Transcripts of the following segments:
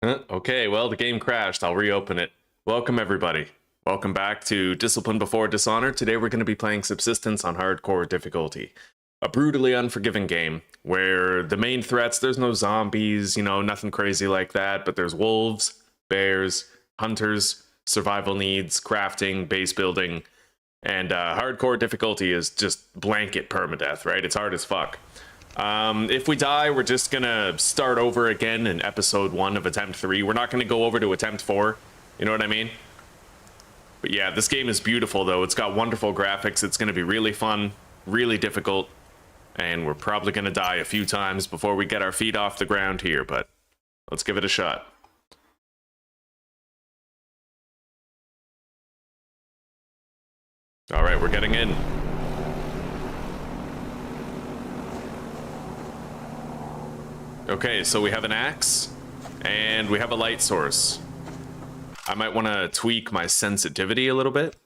Okay, well, the game crashed. I'll reopen it. Welcome, everybody. Welcome back to Discipline Before Dishonor. Today we're going to be playing Subsistence on hardcore difficulty. A brutally unforgiving game where the main threats, there's no zombies, you know, nothing crazy like that, but there's wolves, bears, hunters, survival needs, crafting, base building, and hardcore difficulty is just blanket permadeath, right? It's hard as fuck. If we die, we're just gonna start over again in episode 1 of attempt 3. We're not gonna go over to attempt 4. You know what I mean? But yeah, this game is beautiful though. It's got wonderful graphics. It's gonna be really fun, really difficult, and we're probably gonna die a few times before we get our feet off the ground here, but let's give it a shot. All right, we're getting in. Okay, so we have an axe, and we have a light source. I might want to tweak my sensitivity a little bit.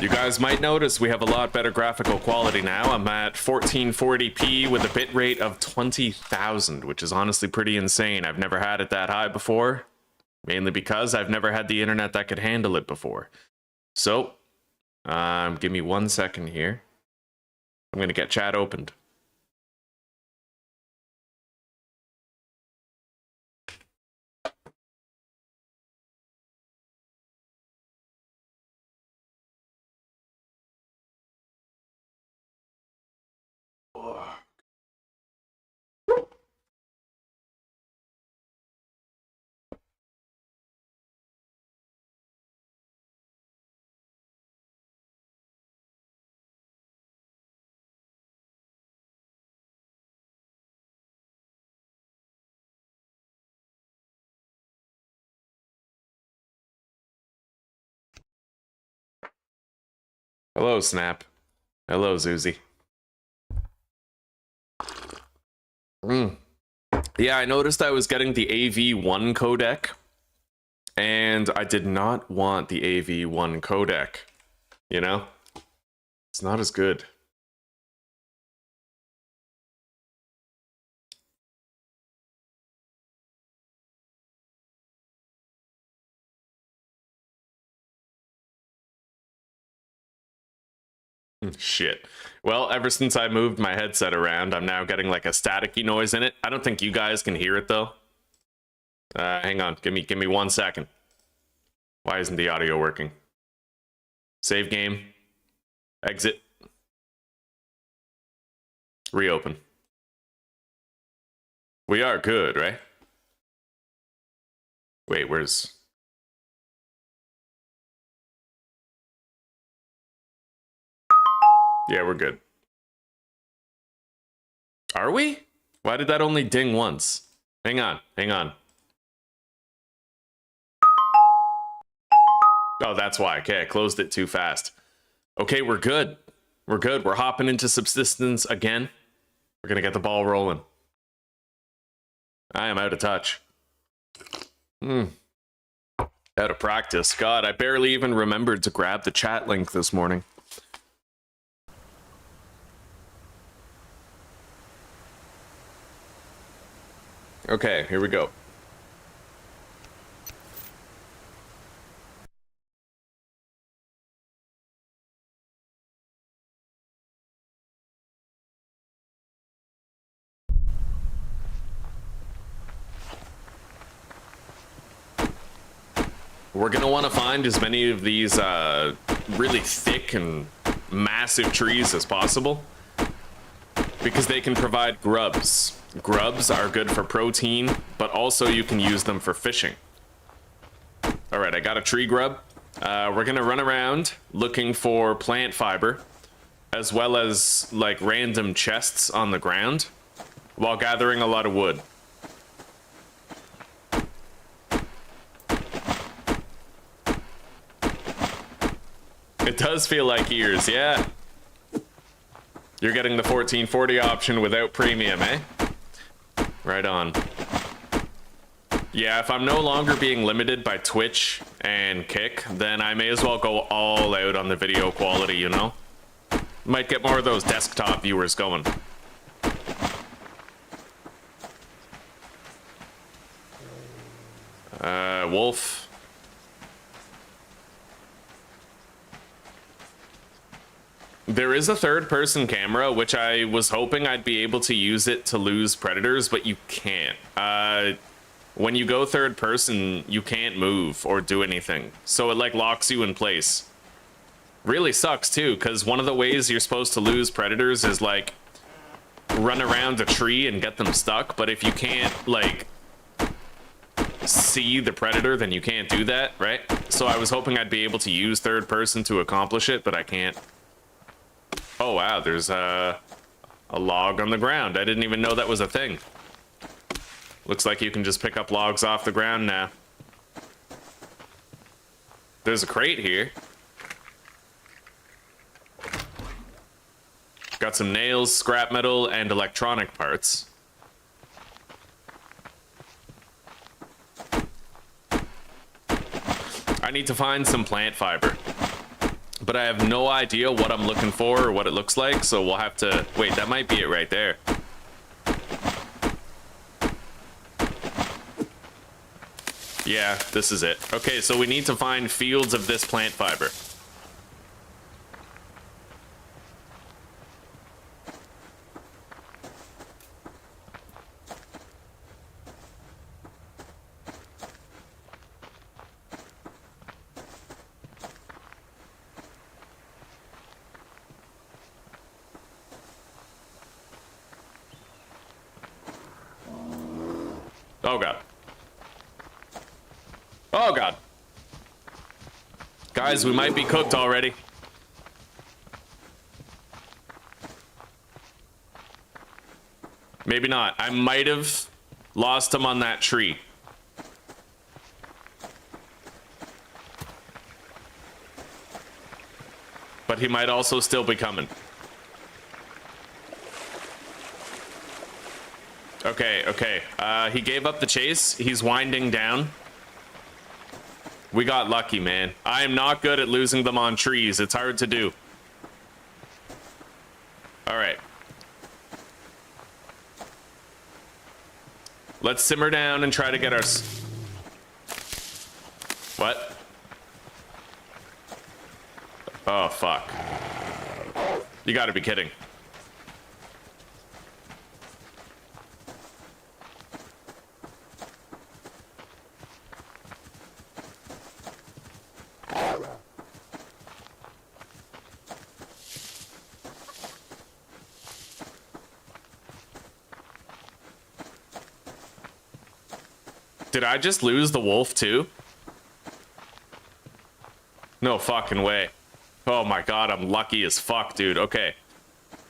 You guys might notice we have a lot better graphical quality now. I'm at 1440p with a bitrate of 20,000, which is honestly pretty insane. I've never had it that high before, mainly because I've never had the internet that could handle it before. So, give me 1 second here. I'm gonna get chat opened. Hello, Snap. Hello, Zuzi. Yeah, I noticed I was getting the AV1 codec, and I did not want the AV1 codec, you know? It's not as good. Shit. Well, ever since I moved my headset around, I'm now getting like a staticky noise in it. I don't think you guys can hear it though. Hang on. Give me 1 second. Why isn't the audio working? Save game. Exit. Reopen. We are good, right? Wait, where's... Yeah, we're good. Are we? Why did that only ding once? Hang on, hang on. Oh, that's why. Okay, I closed it too fast. Okay, we're good. We're good. We're hopping into Subsistence again. We're gonna get the ball rolling. I am out of touch. Out of practice. God, I barely even remembered to grab the chat link this morning. Okay, here we go. We're gonna want to find as many of these really thick and massive trees as possible, because they can provide grubs. Grubs are good for protein, but also you can use them for fishing. All right, I got a tree grub. We're gonna run around looking for plant fiber, as well as like random chests on the ground, while gathering a lot of wood. It does feel like ears, yeah. You're getting the 1440 option without premium, eh? Right on. Yeah, if I'm no longer being limited by Twitch and Kick, then I may as well go all out on the video quality, you know? Might get more of those desktop viewers going. Wolf. There is a third-person camera, which I was hoping I'd be able to use it to lose predators, but you can't. When you go third person, you can't move or do anything. So it like locks you in place. Really sucks too, because one of the ways you're supposed to lose predators is like run around a tree and get them stuck. But if you can't like see the predator, then you can't do that, right? So I was hoping I'd be able to use third person to accomplish it, but I can't. Oh wow, there's a log on the ground. I didn't even know that was a thing. Looks like you can just pick up logs off the ground now. There's a crate here. Got some nails, scrap metal, and electronic parts. I need to find some plant fiber. But I have no idea what I'm looking for or what it looks like, so we'll have to... Wait, that might be it right there. Yeah, this is it. Okay, so we need to find fields of this plant fiber. Oh god. Oh god. Guys, we might be cooked already. Maybe not. I might have lost him on that tree. But he might also still be coming. Okay, okay. He gave up the chase. He's winding down. We got lucky, man. I am not good at losing them on trees. It's hard to do. All right. Let's simmer down and try to get our... What? Oh, fuck. You gotta be kidding. Did I just lose the wolf too? No fucking way. Oh my god, I'm lucky as fuck, dude. Okay.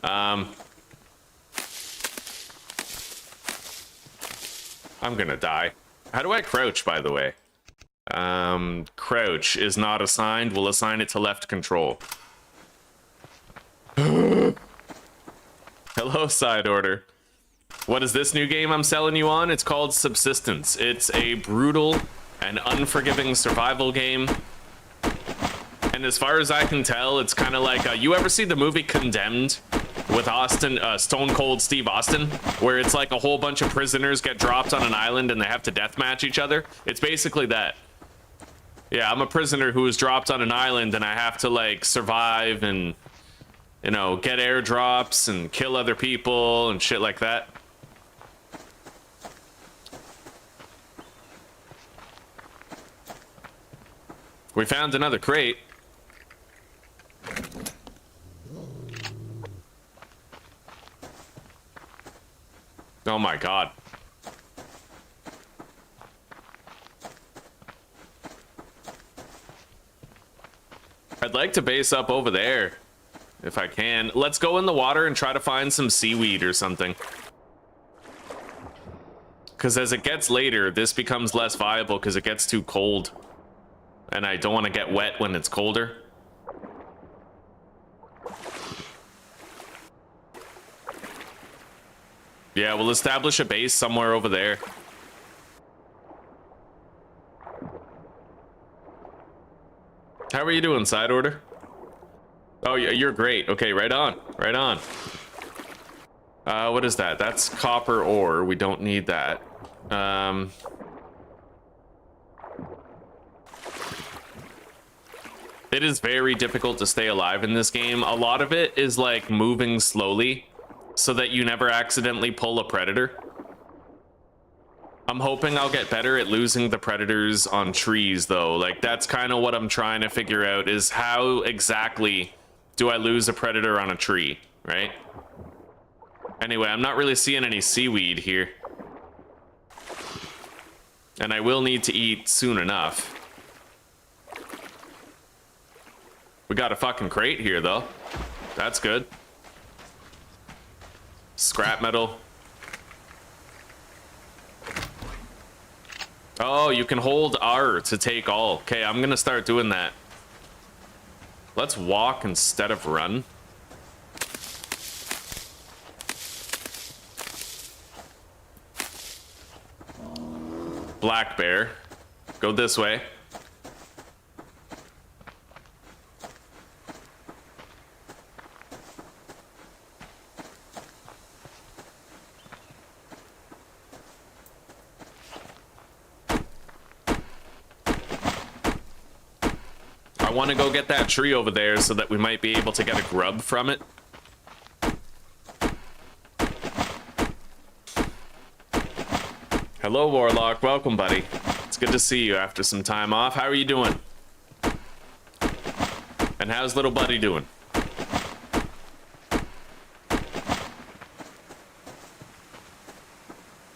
I'm gonna die. How do I crouch, by the way? Crouch is not assigned. We'll assign it to left control. Hello, side order. What is this new game I'm selling you on? It's called Subsistence. It's a brutal and unforgiving survival game. And as far as I can tell, it's kind of like, you ever see the movie Condemned with Stone Cold Steve Austin? Where it's like a whole bunch of prisoners get dropped on an island and they have to deathmatch each other? It's basically that. Yeah, I'm a prisoner who was dropped on an island and I have to like survive and, you know, get airdrops and kill other people and shit like that. We found another crate. Oh my god. I'd like to base up over there, if I can. Let's go in the water and try to find some seaweed or something. Because as it gets later, this becomes less viable because it gets too cold. And I don't want to get wet when it's colder. Yeah, we'll establish a base somewhere over there. How are you doing, side order? Oh, you're great. Okay, right on. Right on. What is that? That's copper ore. We don't need that. It is very difficult to stay alive in this game. A lot of it is like moving slowly so that you never accidentally pull a predator. I'm hoping I'll get better at losing the predators on trees though. Like that's kind of what I'm trying to figure out, is how exactly do I lose a predator on a tree, right? Anyway, I'm not really seeing any seaweed here. And I will need to eat soon enough. We got a fucking crate here, though. That's good. Scrap metal. Oh, you can hold R to take all. Okay, I'm gonna start doing that. Let's walk instead of run. Black bear. Go this way. I want to go get that tree over there so that we might be able to get a grub from it. Hello, Warlock. Welcome, buddy. It's good to see you after some time off. How are you doing? And how's little buddy doing?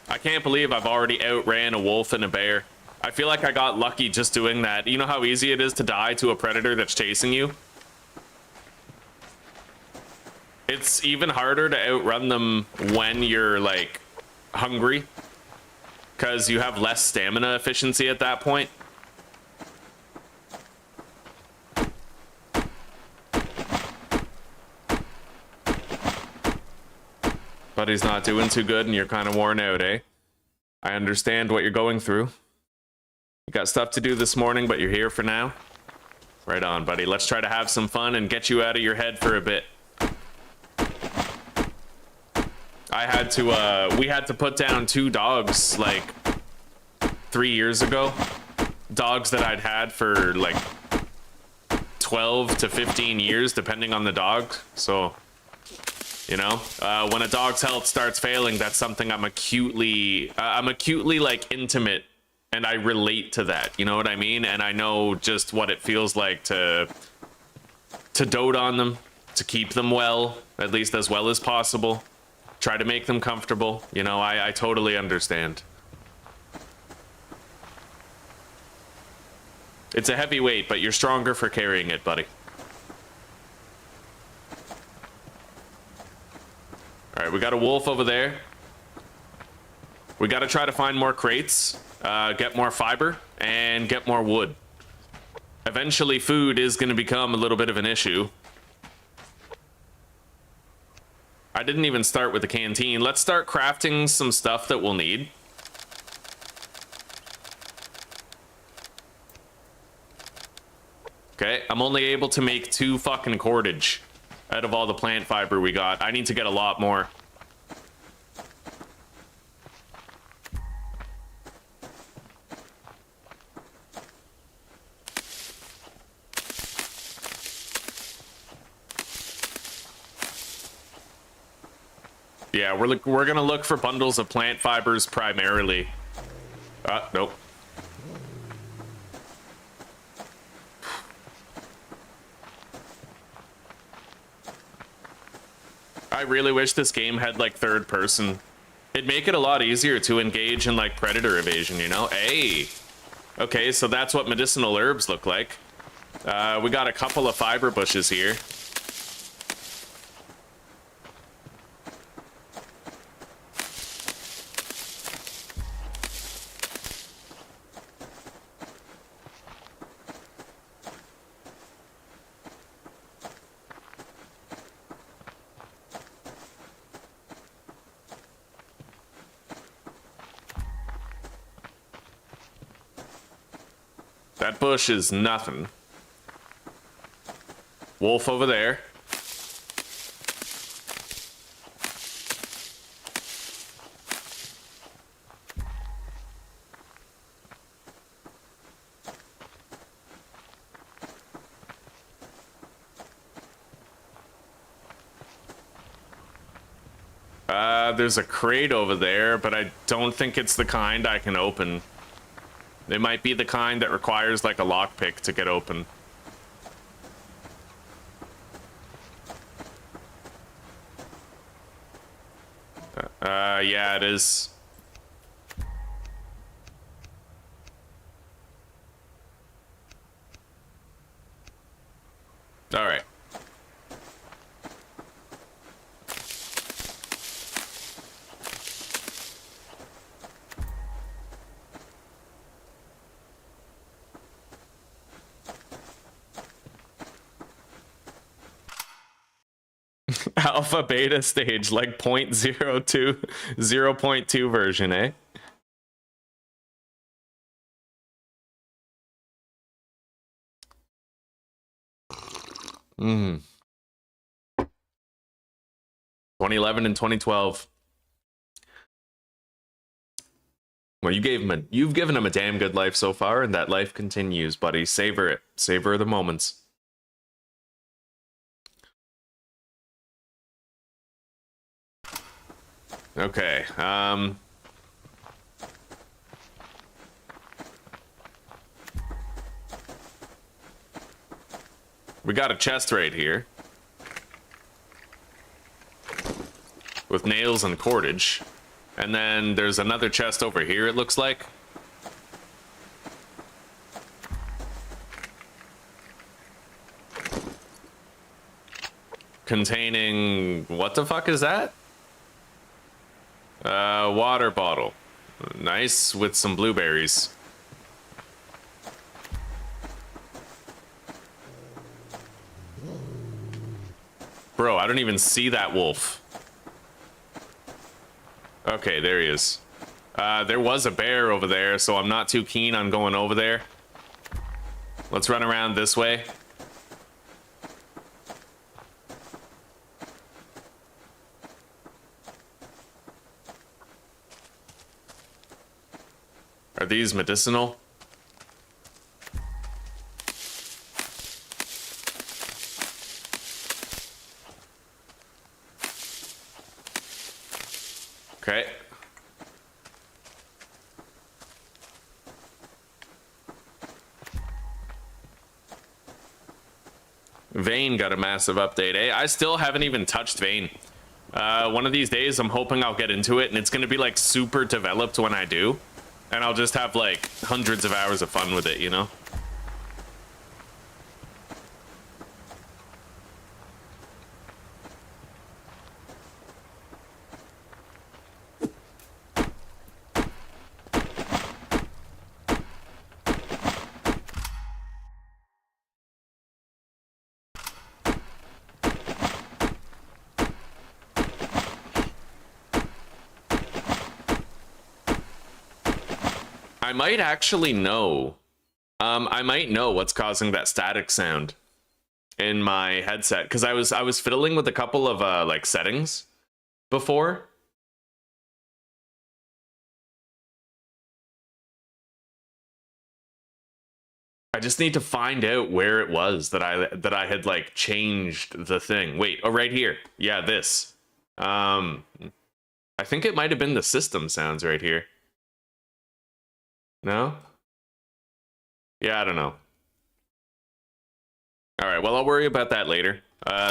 I can't believe I've already outran a wolf and a bear. I feel like I got lucky just doing that. You know how easy it is to die to a predator that's chasing you? It's even harder to outrun them when you're, like, hungry. Because you have less stamina efficiency at that point. Buddy's not doing too good and you're kind of worn out, eh? I understand what you're going through. You got stuff to do this morning, but you're here for now. Right on, buddy. Let's try to have some fun and get you out of your head for a bit. We had to put down 2 dogs, like, 3 years ago. Dogs that I'd had for, like, 12 to 15 years, depending on the dog. So, you know, when a dog's health starts failing, that's something I'm acutely, like, intimate. And I relate to that, you know what I mean? And I know just what it feels like to dote on them, to keep them well, at least as well as possible. Try to make them comfortable. You know, I totally understand. It's a heavy weight, but you're stronger for carrying it, buddy. All right, we got a wolf over there. We got to try to find more crates. Get more fiber and get more wood. Eventually food is going to become a little bit of an issue. I didn't even start with the canteen. Let's start crafting some stuff that we'll need. Okay, I'm only able to make 2 fucking cordage out of all the plant fiber we got. I need to get a lot more. Yeah, we're gonna look for bundles of plant fibers primarily. Nope. I really wish this game had, like, third person. It'd make it a lot easier to engage in, like, predator evasion, you know? Hey! Okay, so that's what medicinal herbs look like. We got a couple of fiber bushes here. That bush is nothing. Wolf over there. There's a crate over there, but I don't think it's the kind I can open. It might be the kind that requires like a lockpick to get open. Yeah, it is. All right. Alpha beta stage, like 0.02, 0.2 version, eh? Mm. 2011 and 2012. Well, you've given him a damn good life so far, and that life continues, buddy. Savor it. Savor the moments. Okay, we got a chest right here with nails and cordage. And then there's another chest over here, it looks like. Containing... what the fuck is that? Water bottle. Nice, with some blueberries. Bro, I don't even see that wolf. Okay, there he is. There was a bear over there, so I'm not too keen on going over there. Let's run around this way. Are these medicinal? Okay. Vane got a massive update, eh? I still haven't even touched Vane. One of these days, I'm hoping I'll get into it, and it's gonna be like super developed when I do. And I'll just have like hundreds of hours of fun with it, you know? I might actually know. I might know what's causing that static sound in my headset, because I was fiddling with a couple of like settings before. I just need to find out where it was that I had like changed the thing. Wait, oh, right here. Yeah, this. I think it might have been the system sounds right here. No? Yeah, I don't know. All right, well, I'll worry about that later.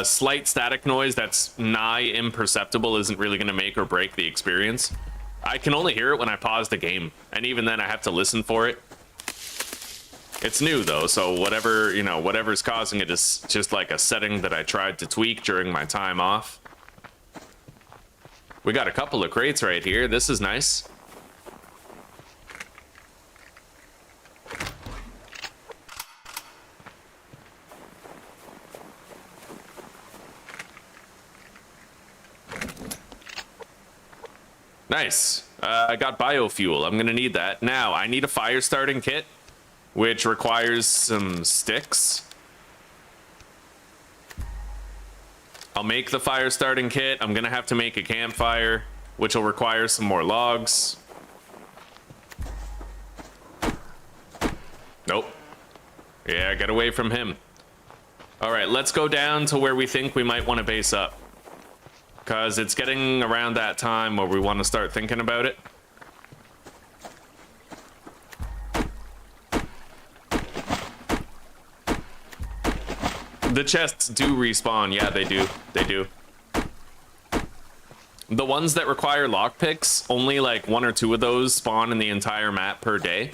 Slight static noise that's nigh imperceptible isn't really going to make or break the experience. I can only hear it when I pause the game, and even then I have to listen for it. It's new, though, so whatever, you know, whatever's causing it is just like a setting that I tried to tweak during my time off. We got a couple of crates right here. This is nice. Nice. I got biofuel. I'm gonna need that. Now, I need a fire starting kit, which requires some sticks. I'll make the fire starting kit. I'm gonna have to make a campfire, which will require some more logs. Nope. Yeah, get away from him. All right, let's go down to where we think we might want to base up. Because it's getting around that time where we want to start thinking about it. The chests do respawn. Yeah, they do. They do. The ones that require lockpicks, only like 1 or 2 of those spawn in the entire map per day.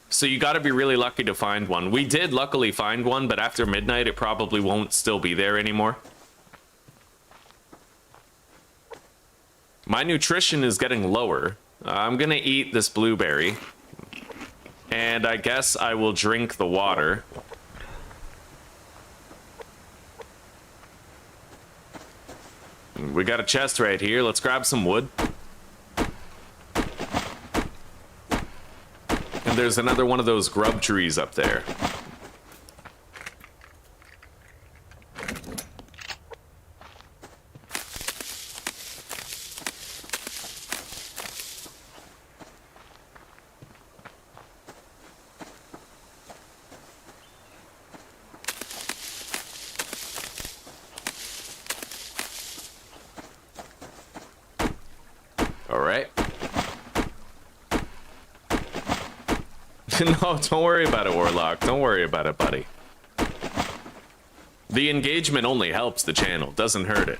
So you got to be really lucky to find one. We did luckily find one, but after midnight, it probably won't still be there anymore. My nutrition is getting lower. I'm going to eat this blueberry. And I guess I will drink the water. We got a chest right here. Let's grab some wood. And there's another one of those grub trees up there. All right. No, don't worry about it, Warlock. Don't worry about it, buddy. The engagement only helps the channel, doesn't hurt it.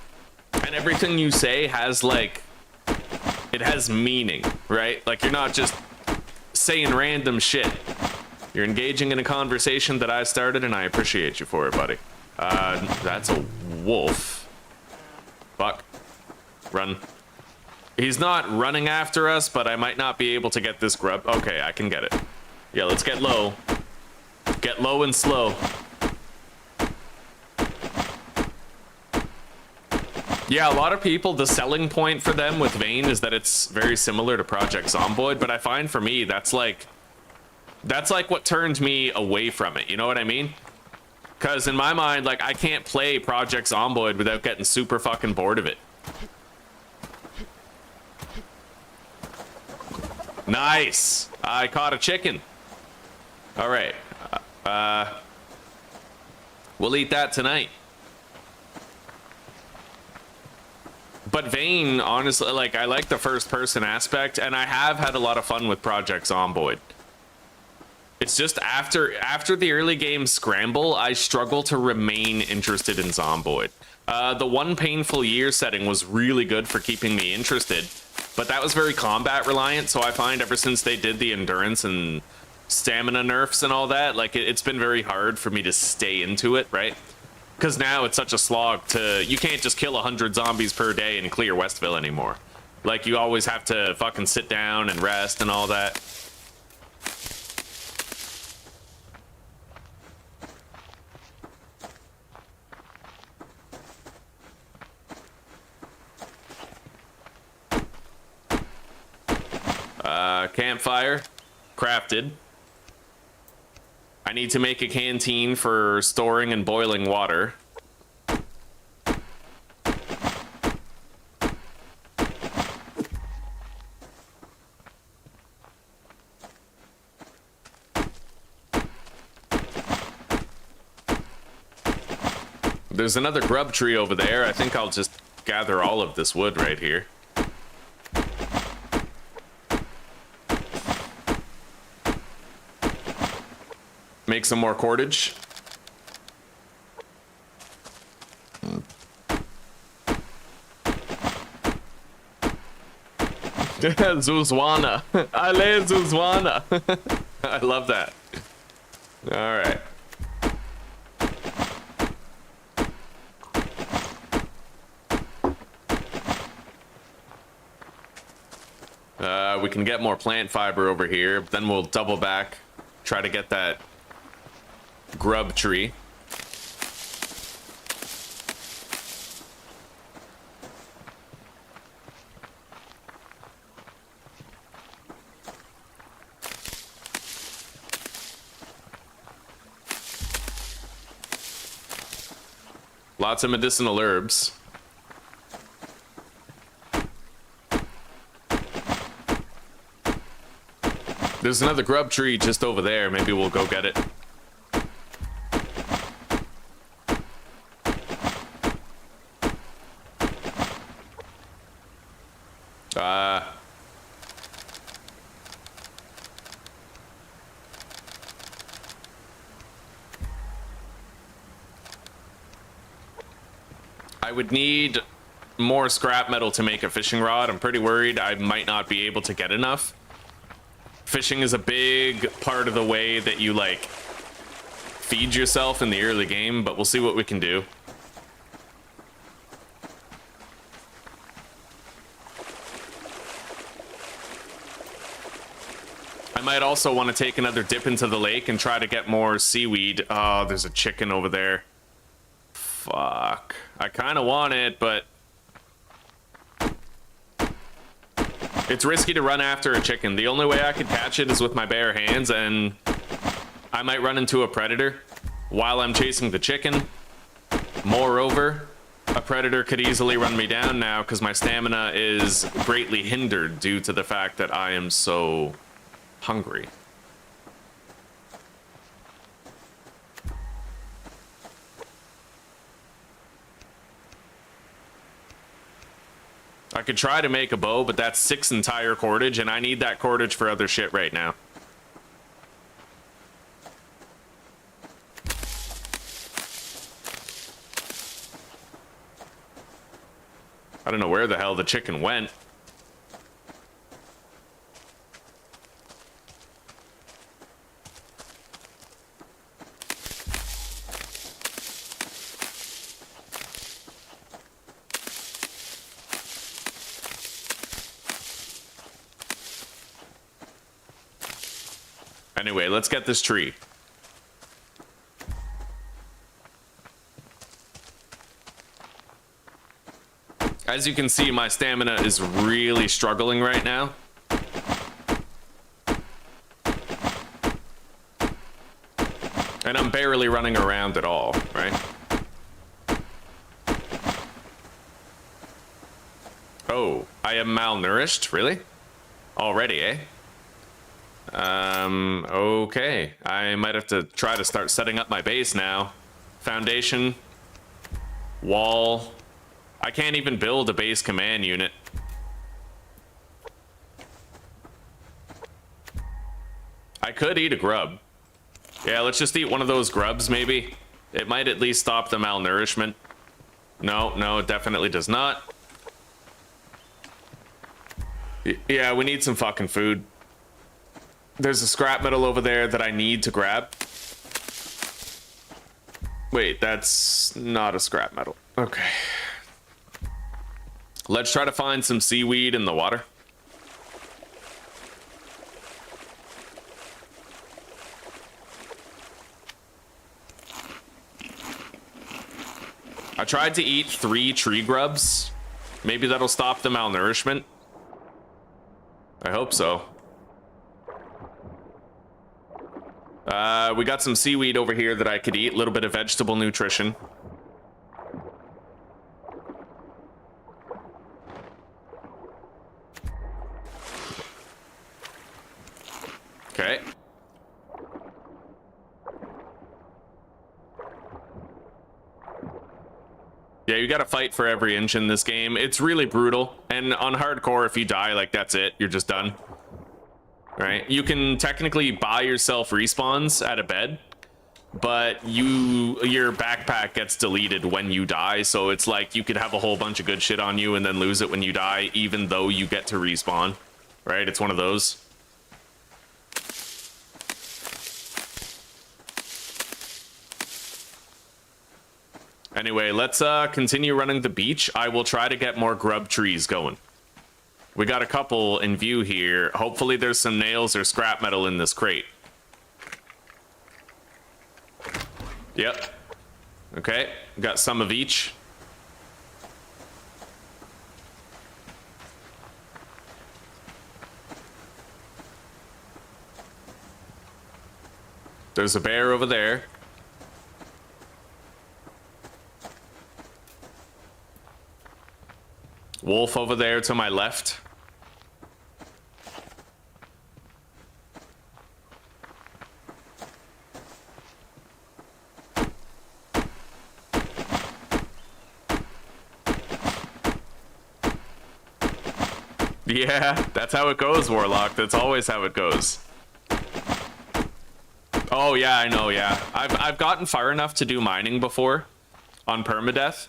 And everything you say has, like, it has meaning, right? Like, you're not just saying random shit. You're engaging in a conversation that I started, and I appreciate you for it, buddy. That's a wolf. Fuck. Run. He's not running after us, but I might not be able to get this grub. Okay, I can get it. Yeah, let's get low. Get low and slow. Yeah, a lot of people, the selling point for them with Vayne is that it's very similar to Project Zomboid, but I find for me, that's like what turned me away from it, you know what I mean? Because in my mind, like, I can't play Project Zomboid without getting super fucking bored of it. Nice! I caught a chicken. All right. We'll eat that tonight. But Vayne, honestly, like, I like the first person aspect, and I have had a lot of fun with Project Zomboid. It's just after the early game scramble, I struggle to remain interested in Zomboid. The One Painful Year setting was really good for keeping me interested, but that was very combat reliant, so I find ever since they did the endurance and stamina nerfs and all that, like, it's been very hard for me to stay into it, right? Because now it's such a slog to, you can't just kill 100 zombies per day and clear Westville anymore. Like, you always have to fucking sit down and rest and all that. Campfire crafted. I need to make a canteen for storing and boiling water. There's another grub tree over there. I think I'll just gather all of this wood right here. Make some more cordage. Zuzwana. Ale Zuzwana. I love that. All right. We can get more plant fiber over here. Then we'll double back, try to get that grub tree. Lots of medicinal herbs. There's another grub tree just over there. Maybe we'll go get it. I would need more scrap metal to make a fishing rod. I'm pretty worried I might not be able to get enough. Fishing is a big part of the way that you, like, feed yourself in the early game, but we'll see what we can do. I might also want to take another dip into the lake and try to get more seaweed. Oh, there's a chicken over there. Fuck. I kind of want it, but it's risky to run after a chicken. The only way I could catch it is with my bare hands, and I might run into a predator while I'm chasing the chicken. Moreover, a predator could easily run me down now because my stamina is greatly hindered due to the fact that I am so hungry. I could try to make a bow, but that's 6 entire cordage, and I need that cordage for other shit right now. I don't know where the hell the chicken went. Anyway, let's get this tree. As you can see, my stamina is really struggling right now. And I'm barely running around at all, right? Oh, I am malnourished, really? Already, eh? Okay. I might have to try to start setting up my base now. Foundation. Wall. I can't even build a base command unit. I could eat a grub. Yeah, let's just eat one of those grubs, maybe. It might at least stop the malnourishment. No, it definitely does not. Yeah, we need some fucking food. There's a scrap metal over there that I need to grab. Wait, that's not a scrap metal. Okay. Let's try to find some seaweed in the water. I tried to eat 3 tree grubs. Maybe that'll stop the malnourishment. I hope so. We got some seaweed over here that I could eat. A little bit of vegetable nutrition. Okay. Yeah, you gotta fight for every inch in this game. It's really brutal. And on hardcore, if you die, like, that's it. You're just done. Right? You can technically buy yourself respawns at a bed, but your backpack gets deleted when you die, so it's like you could have a whole bunch of good shit on you and then lose it when you die, even though you get to respawn. Right? It's one of those. Anyway, let's continue running the beach. I will try to get more grub trees going. We got a couple in view here. Hopefully there's some nails or scrap metal in this crate. Yep. Okay, got some of each. There's a bear over there. Wolf over there to my left. Yeah, that's how it goes, Warlock. That's always how it goes. Oh yeah, I know. Yeah, I've gotten far enough to do mining before on Permadeath.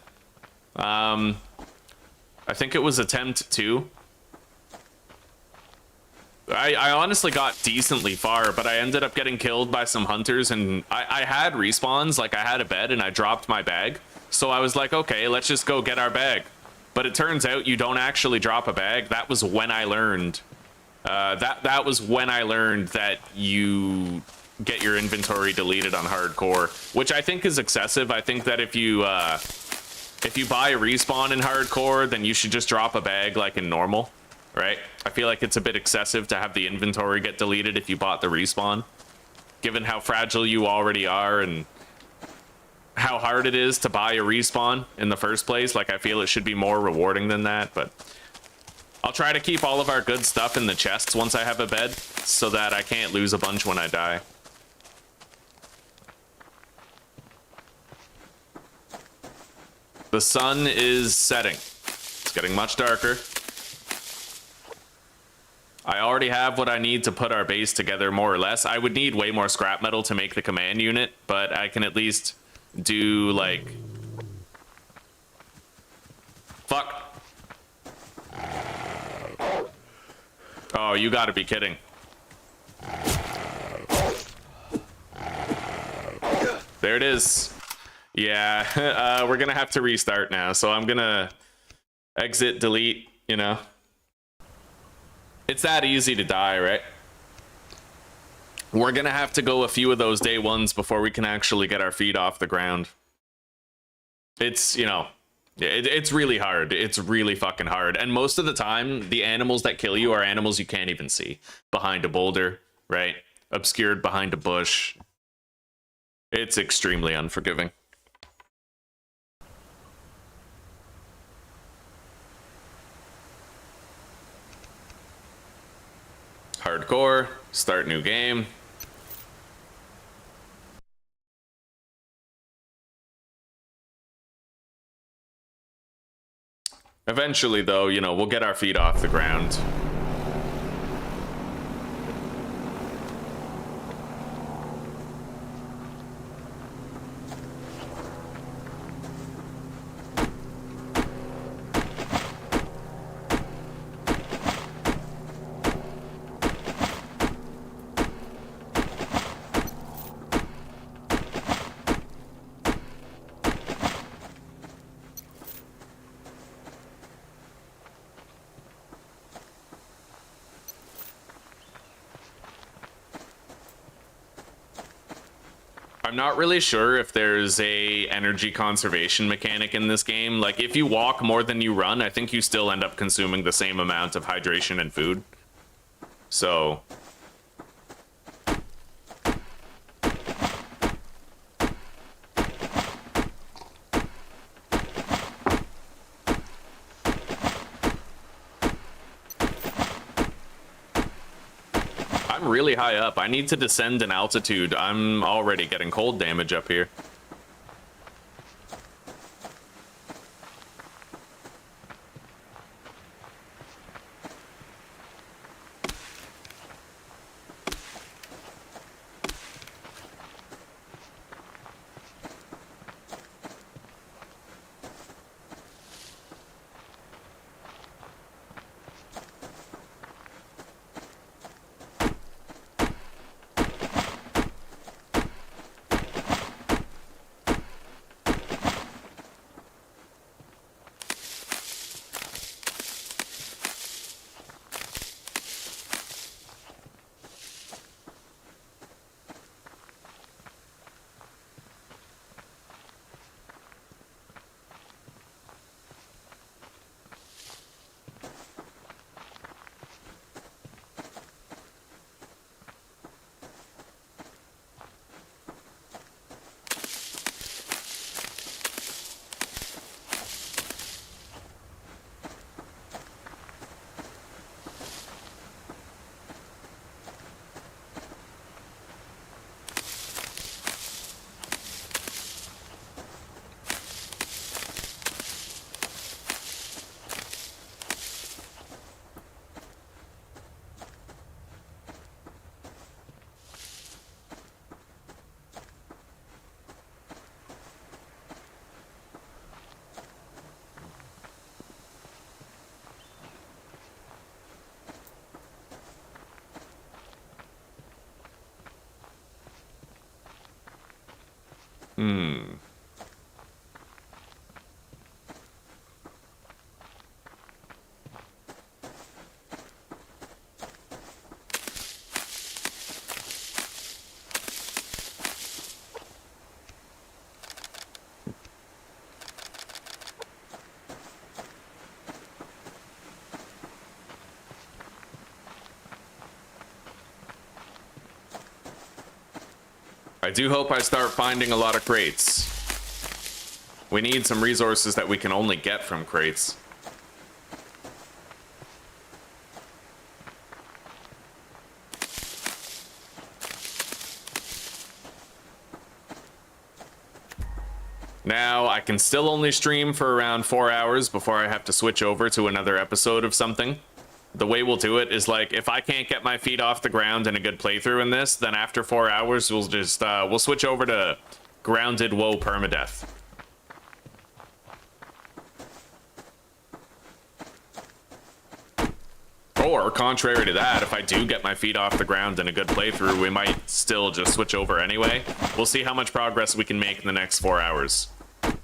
I think it was attempt 2. I honestly got decently far, but I ended up getting killed by some hunters, and I had respawns, like I had a bed and I dropped my bag. So I was like, okay, let's just go get our bag. But it turns out you don't actually drop a bag. That was when I learned. That was when I learned that you get your inventory deleted on hardcore, which I think is excessive. I think that if you buy a respawn in hardcore, then you should just drop a bag like in normal, right? I feel like it's a bit excessive to have the inventory get deleted if you bought the respawn, given how fragile you already are and how hard it is to buy a respawn in the first place. Like, I feel it should be more rewarding than that, but I'll try to keep all of our good stuff in the chests once I have a bed so that I can't lose a bunch when I die. The sun is setting. It's getting much darker. I already have what I need to put our base together, more or less. I would need way more scrap metal to make the command unit, but I can at least do, like... Fuck. Oh, you gotta be kidding. There it is. Yeah, we're gonna have to restart now, so I'm gonna exit, delete, you know. It's that easy to die, right? We're gonna have to go a few of those day ones before we can actually get our feet off the ground. It's, you know, it's really hard. It's really fucking hard. And most of the time, the animals that kill you are animals you can't even see. Behind a boulder, right? Obscured behind a bush. It's extremely unforgiving. Hardcore, start new game. Eventually, though, you know, we'll get our feet off the ground. I'm not really sure if there's a energy conservation mechanic in this game. Like, if you walk more than you run, I think you still end up consuming the same amount of hydration and food. So... I'm really high up. I need to descend in altitude. I'm already getting cold damage up here. I do hope I start finding a lot of crates. We need some resources that we can only get from crates. Now, I can still only stream for around 4 hours before I have to switch over to another episode of something. The way we'll do it is, like, if I can't get my feet off the ground in a good playthrough in this, then after 4 hours, we'll just, we'll switch over to Grounded Woe Permadeath. Or, contrary to that, if I do get my feet off the ground in a good playthrough, we might still just switch over anyway. We'll see how much progress we can make in the next 4 hours.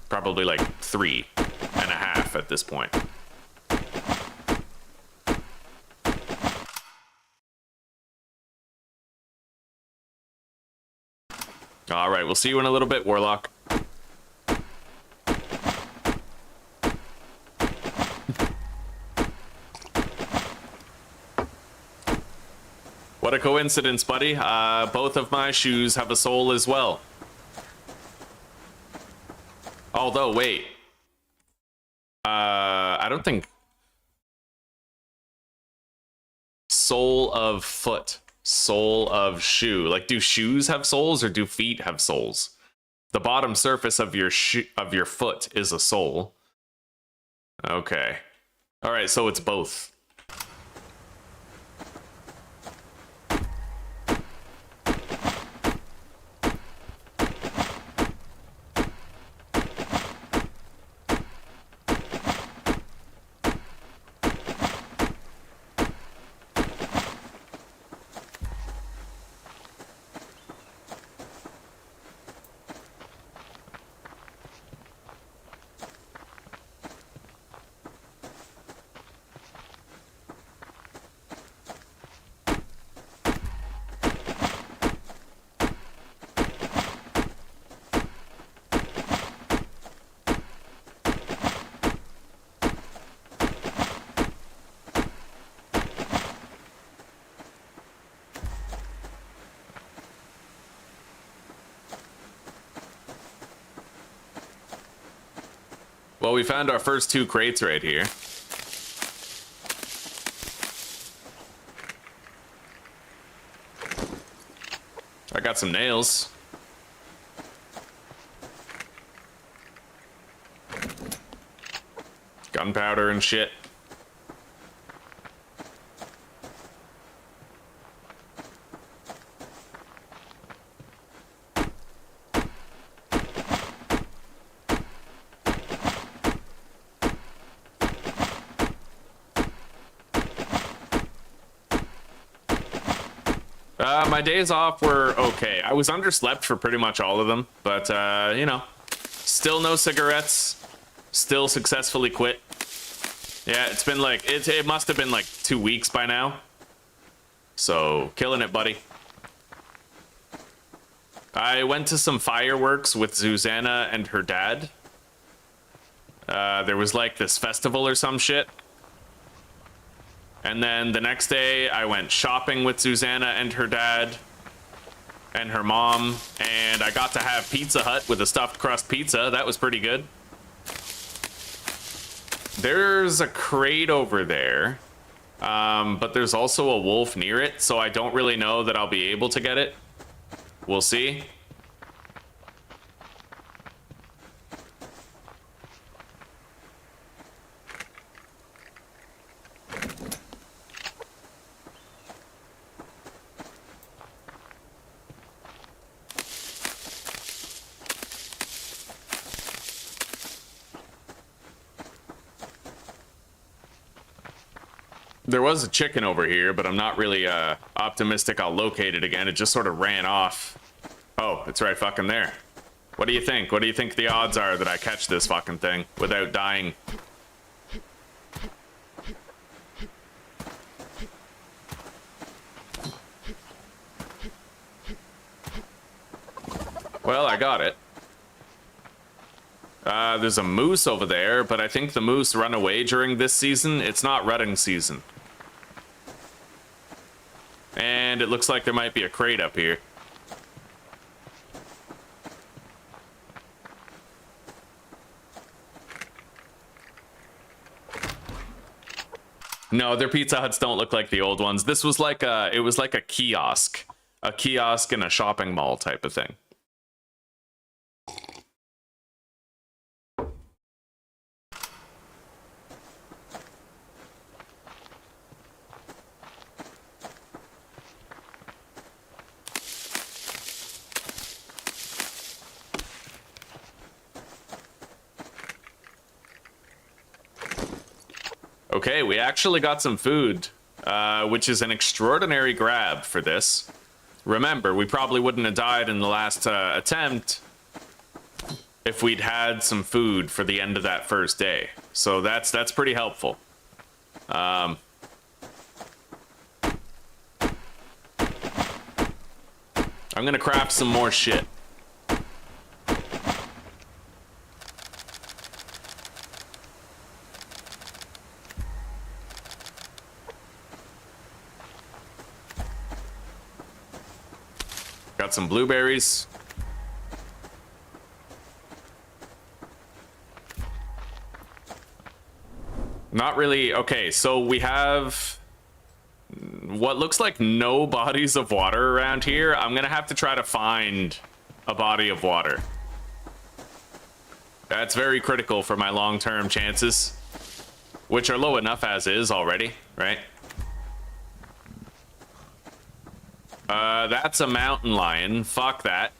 Probably like 3.5 at this point. All right, we'll see you in a little bit, Warlock. What a coincidence, buddy. Both of my shoes have a soul as well. Although, wait. I don't think... Sole of foot. Sole of shoe. Like, do shoes have soles or do feet have soles? The bottom surface of your foot is a sole. Okay. All right, so it's both. Well, we found our first 2 crates right here. I got some nails. Gunpowder and shit. My days off were okay. I was underslept for pretty much all of them, but, you know, still no cigarettes, still successfully quit. Yeah, it's been like, it must have been like 2 weeks by now. So, killing it, buddy. I went to some fireworks with Susanna and her dad. There was like this festival or some shit. And then the next day, I went shopping with Susanna and her dad and her mom, and I got to have Pizza Hut with a stuffed crust pizza. That was pretty good. There's a crate over there, but there's also a wolf near it, so I don't really know that I'll be able to get it. We'll see. There was a chicken over here, but I'm not really optimistic I'll locate it again. It just sort of ran off. Oh, it's right fucking there. What do you think? What do you think the odds are that I catch this fucking thing without dying? Well, I got it. There's a moose over there, but I think the moose run away during this season. It's not rutting season. And it looks like there might be a crate up here. No, their Pizza Huts don't look like the old ones. This was like it was like a kiosk in a shopping mall type of thing. Okay, we actually got some food, which is an extraordinary grab for this. Remember, we probably wouldn't have died in the last attempt if we'd had some food for the end of that first day. So that's pretty helpful. I'm gonna craft some more shit. Got some blueberries. Not really. Okay, so we have what looks like no bodies of water around here. I'm gonna have to try to find a body of water. That's very critical for my long-term chances, which are low enough as is already, right? That's a mountain lion. Fuck that.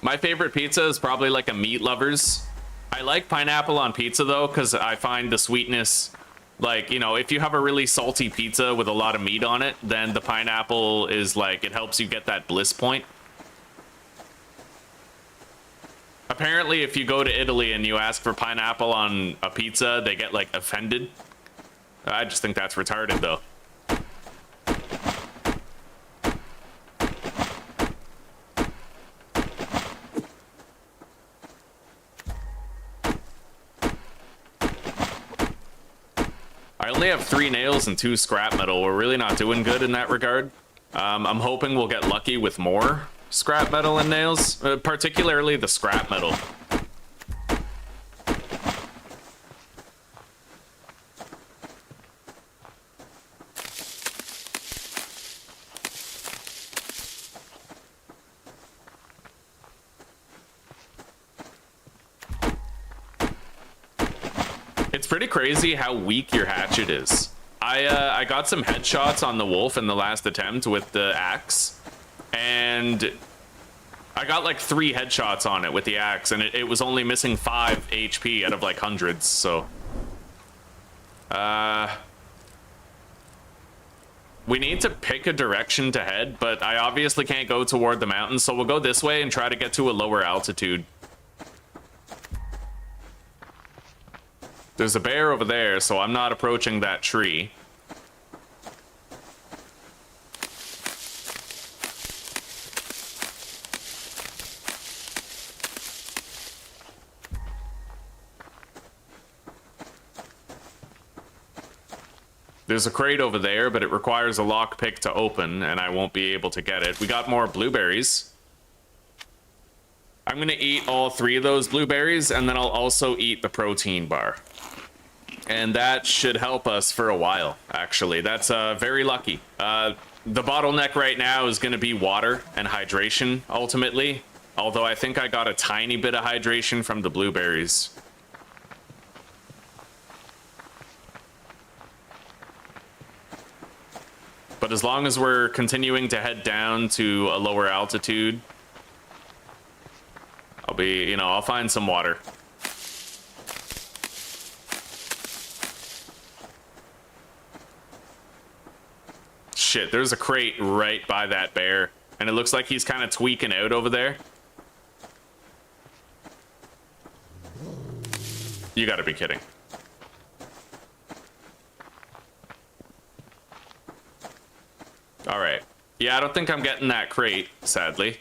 My favorite pizza is probably like a meat lovers. I like pineapple on pizza though, because I find the sweetness, like, you know, if you have a really salty pizza with a lot of meat on it, then the pineapple is like, it helps you get that bliss point. Apparently, if you go to Italy and you ask for pineapple on a pizza, they get like offended. I just think that's retarded though. I only have 3 nails and 2 scrap metal. We're really not doing good in that regard. I'm hoping we'll get lucky with more scrap metal and nails, particularly the scrap metal. It's pretty crazy how weak your hatchet is. I got some headshots on the wolf in the last attempt with the axe, and I got like 3 headshots on it with the axe, and it was only missing 5 HP out of like hundreds, so we need to pick a direction to head, but I obviously can't go toward the mountains, so we'll go this way and try to get to a lower altitude. There's a bear over there, so I'm not approaching that tree. There's a crate over there, but it requires a lockpick to open, and I won't be able to get it. We got more blueberries. I'm gonna eat all 3 of those blueberries, and then I'll also eat the protein bar. And that should help us for a while, actually. That's very lucky. The bottleneck right now is gonna be water and hydration, ultimately. Although I think I got a tiny bit of hydration from the blueberries. But as long as we're continuing to head down to a lower altitude, I'll be, you know, I'll find some water. Shit, there's a crate right by that bear, and it looks like he's kind of tweaking out over there. You gotta be kidding. All right. Yeah, I don't think I'm getting that crate, sadly.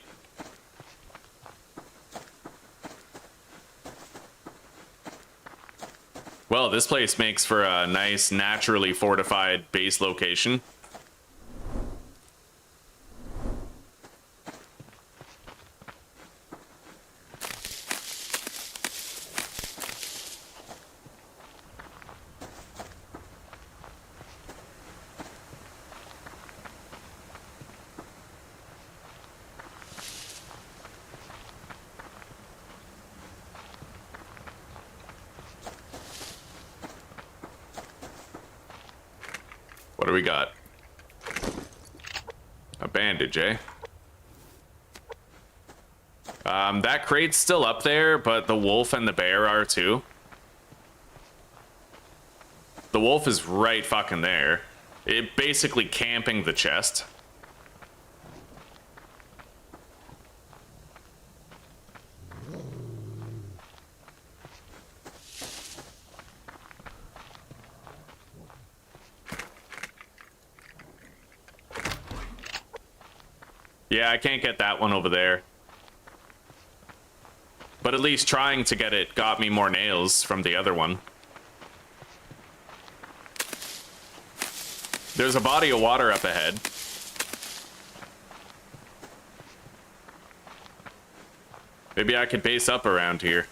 Well, this place makes for a nice, naturally fortified base location. What do we got? A bandage, eh? That crate's still up there, but the wolf and the bear are too. The wolf is right fucking there. It basically camping the chest. Yeah, I can't get that one over there. But at least trying to get it got me more nails from the other one. There's a body of water up ahead. Maybe I could base up around here.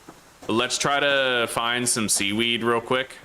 Let's try to find some seaweed real quick.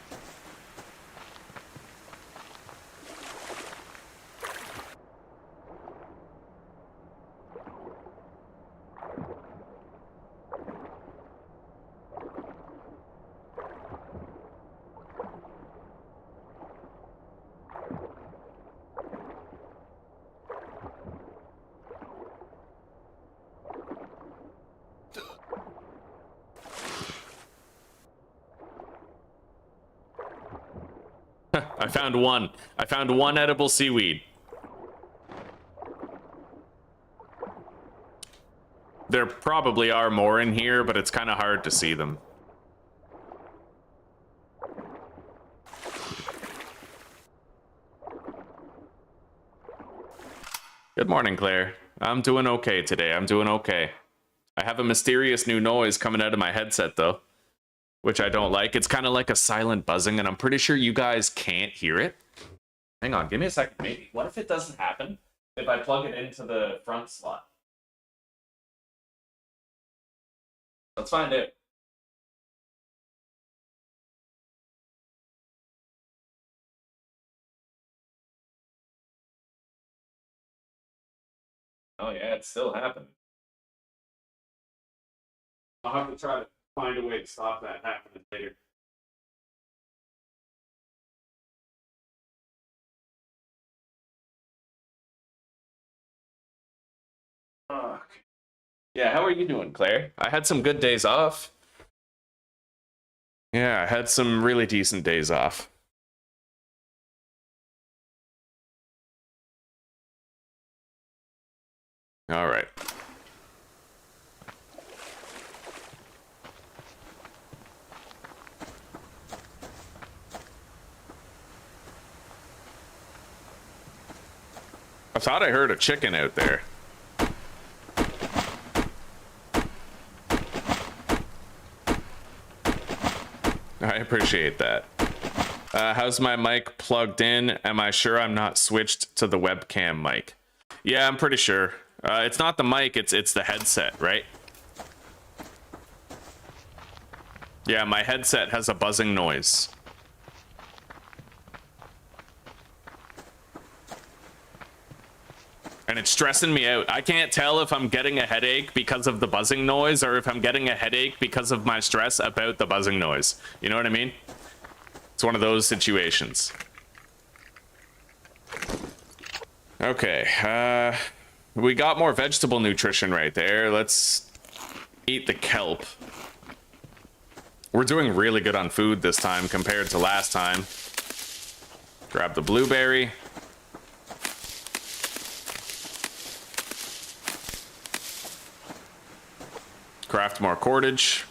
I found one. I found one edible seaweed. There probably are more in here, but it's kind of hard to see them. Good morning, Claire. I'm doing okay today. I'm doing okay. I have a mysterious new noise coming out of my headset, though, which I don't like. It's kind of like a silent buzzing, and I'm pretty sure you guys can't hear it. Hang on, give me a second. Maybe. What if it doesn't happen if I plug it into the front slot? Let's find out. Oh yeah, it's still happening. I'll have to try to find a way to stop that happening later. Fuck. Yeah, how are you doing, Claire? I had some good days off. Yeah, I had some really decent days off. All right. I thought I heard a chicken out there. I appreciate that. How's my mic plugged in? Am I sure I'm not switched to the webcam mic? Yeah, I'm pretty sure. It's not the mic, it's the headset, right? Yeah, my headset has a buzzing noise. And it's stressing me out. I can't tell if I'm getting a headache because of the buzzing noise or if I'm getting a headache because of my stress about the buzzing noise. You know what I mean? It's one of those situations. Okay, we got more vegetable nutrition right there. Let's eat the kelp. We're doing really good on food this time compared to last time. Grab the blueberry. Craft more cordage.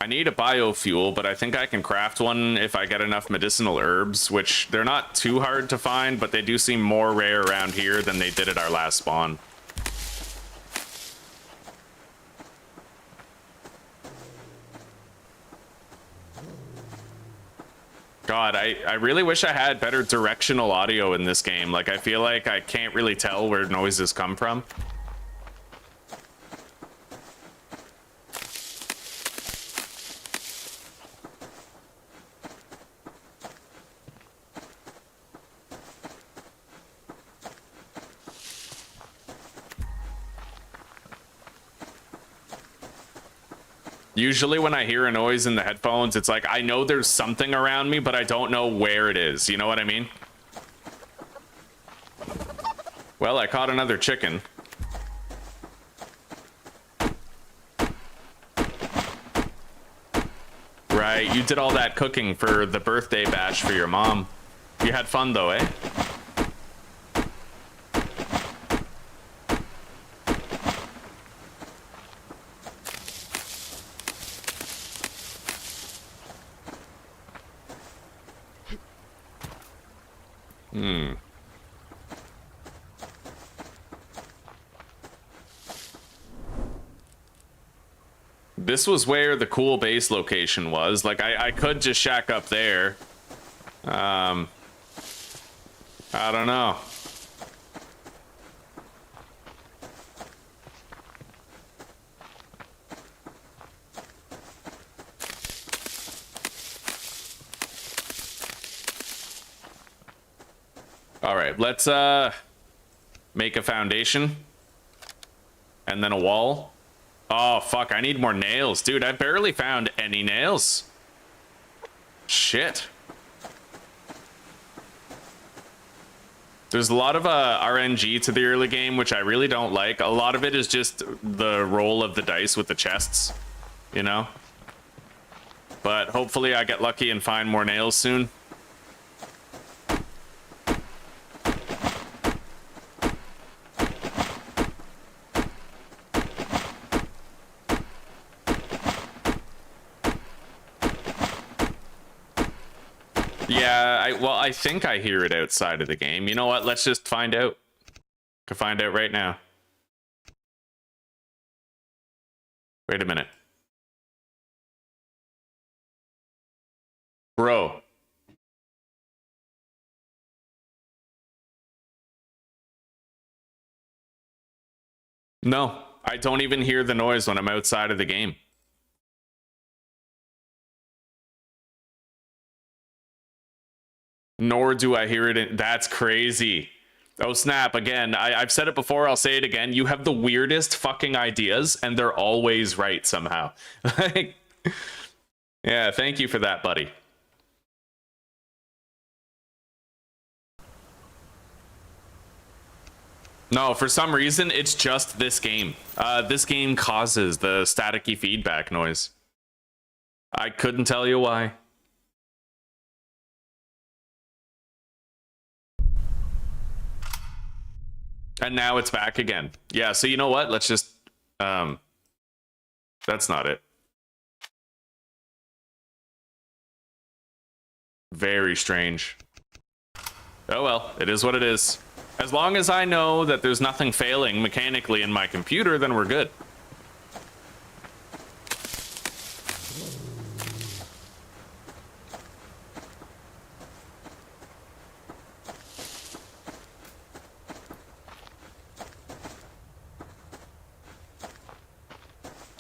I need a biofuel, but I think I can craft one if I get enough medicinal herbs, which they're not too hard to find, but they do seem more rare around here than they did at our last spawn. God, I really wish I had better directional audio in this game. Like, I feel like I can't really tell where noises come from. Usually when I hear a noise in the headphones, it's like, I know there's something around me, but I don't know where it is. You know what I mean? Well, I caught another chicken. Right, you did all that cooking for the birthday bash for your mom. You had fun though, eh? This was where the cool base location was. Like, I could just shack up there. I don't know. All right, let's make a foundation and then a wall. Oh, fuck, I need more nails. Dude, I barely found any nails. Shit. There's a lot of RNG to the early game, which I really don't like. A lot of it is just the roll of the dice with the chests, you know? But hopefully I get lucky and find more nails soon. Yeah, well, I think I hear it outside of the game. You know what? Let's just find out. Can find out right now. Wait a minute. Bro. No, I don't even hear the noise when I'm outside of the game. Nor do I hear it. That's crazy. Oh, snap. Again, I've said it before. I'll say it again. You have the weirdest fucking ideas, and they're always right somehow. Like, yeah, thank you for that, buddy. No, for some reason, it's just this game. This game causes the staticky feedback noise. I couldn't tell you why. And now it's back again. Yeah, so you know what? Let's just... that's not it. Very strange. Oh well, it is what it is. As long as I know that there's nothing failing mechanically in my computer, then we're good.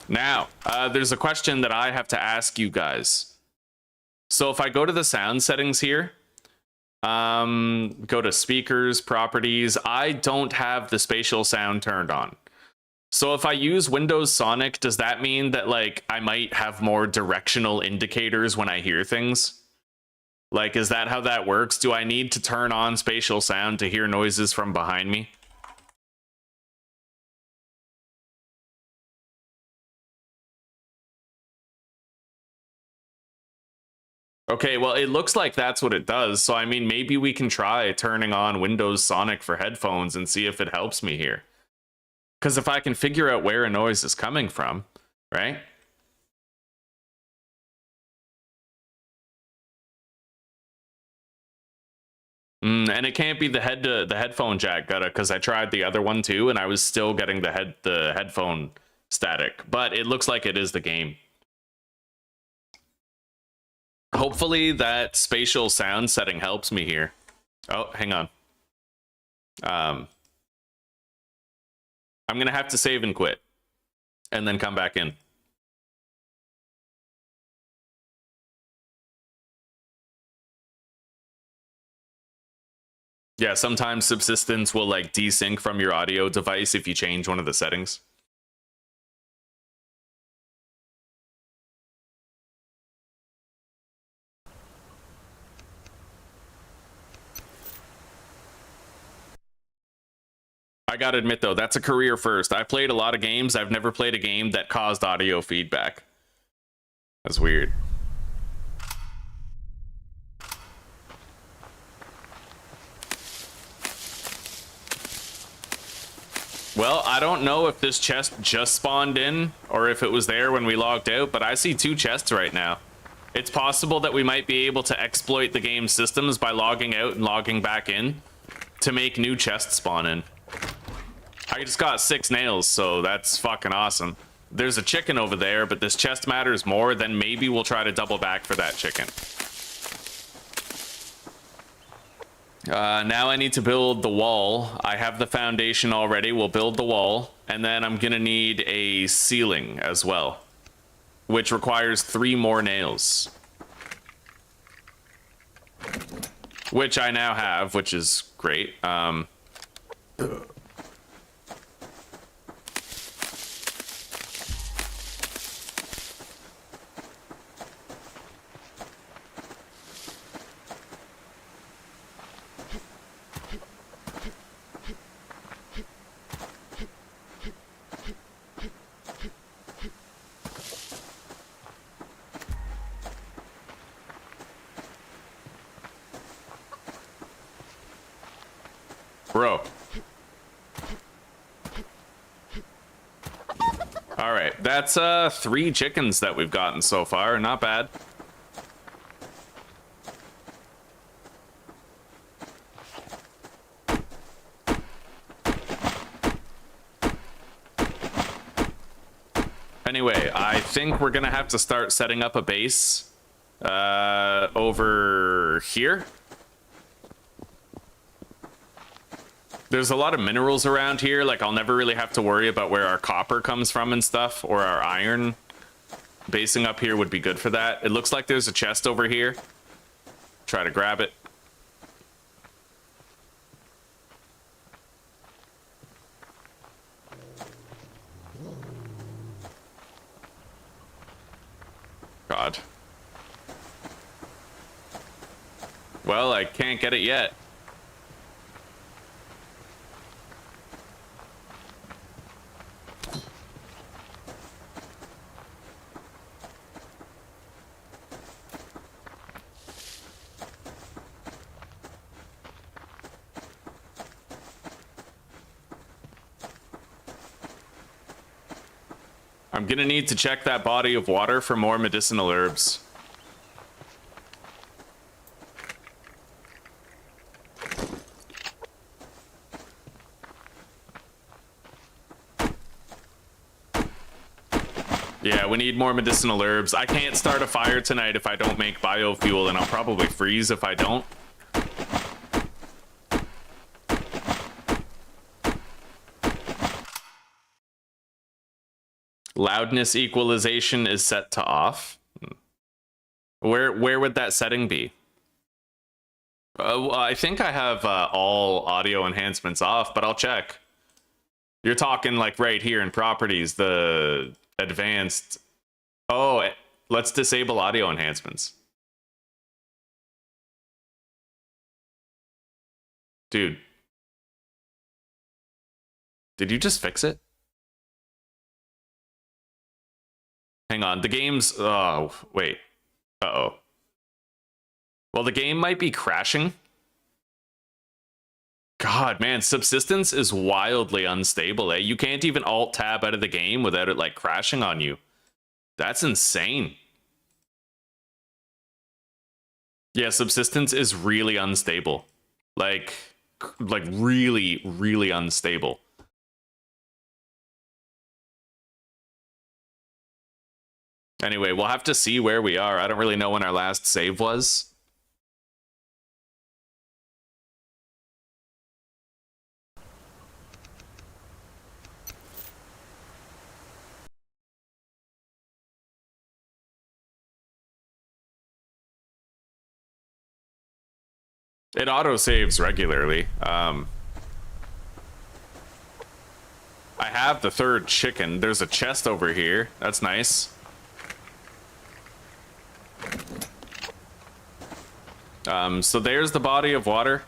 Now, there's a question that I have to ask you guys. So if I go to the sound settings here, go to speakers, properties, I don't have the spatial sound turned on. So if I use Windows Sonic, does that mean that, like, I might have more directional indicators when I hear things? Like, is that how that works? Do I need to turn on spatial sound to hear noises from behind me? Okay, well, it looks like that's what it does. So, I mean, maybe we can try turning on Windows Sonic for headphones and see if it helps me here. Because if I can figure out where a noise is coming from, right? And it can't be the headphone jack, Gutta, because I tried the other one too, and I was still getting the headphone static. But it looks like it is the game. Hopefully that spatial sound setting helps me here. Oh, hang on. I'm gonna have to save and quit, and then come back in. Yeah, sometimes Subsistence will like desync from your audio device if you change one of the settings. I gotta admit though, that's a career first. I played a lot of games. I've never played a game that caused audio feedback. That's weird. Well, I don't know if this chest just spawned in or if it was there when we logged out, but I see 2 chests right now. It's possible that we might be able to exploit the game's systems by logging out and logging back in to make new chests spawn in. I just got 6 nails, so that's fucking awesome. There's a chicken over there, but this chest matters more, then maybe we'll try to double back for that chicken. Now I need to build the wall. I have the foundation already. We'll build the wall, and then I'm gonna need a ceiling as well, which requires 3 more nails. Which I now have, which is great. Bro. All right, that's 3 chickens that we've gotten so far. Not bad. Anyway, I think we're gonna have to start setting up a base over here. There's a lot of minerals around here. Like, I'll never really have to worry about where our copper comes from and stuff, or our iron. Basing up here would be good for that. It looks like there's a chest over here. Try to grab it. God. Well, I can't get it yet. I'm gonna need to check that body of water for more medicinal herbs. Yeah, we need more medicinal herbs. I can't start a fire tonight if I don't make biofuel, and I'll probably freeze if I don't. Loudness equalization is set to off. Where would that setting be? Well, I think I have all audio enhancements off, but I'll check. You're talking like right here in properties, the advanced. Oh, let's disable audio enhancements. Dude. Did you just fix it? Hang on, the game's... Oh, wait. Uh-oh. Well, the game might be crashing. God, man, Subsistence is wildly unstable, eh? You can't even Alt-Tab out of the game without it, like, crashing on you. That's insane. Yeah, Subsistence is really unstable. Like really, really unstable. Anyway, we'll have to see where we are. I don't really know when our last save was. It auto-saves regularly. I have the third chicken. There's a chest over here. That's nice. So there's the body of water.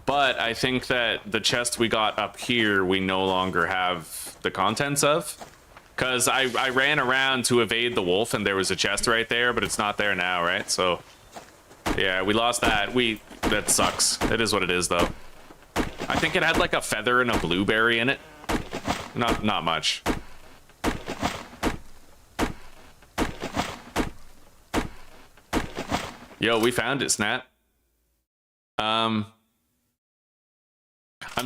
But I think that the chest we got up here, we no longer have the contents of. Because I ran around to evade the wolf and there was a chest right there, but it's not there now, right? So, yeah, we lost that. That sucks. It is what it is, though. I think it had like a feather and a blueberry in it. Not much. Yo, we found it, Snap. I'm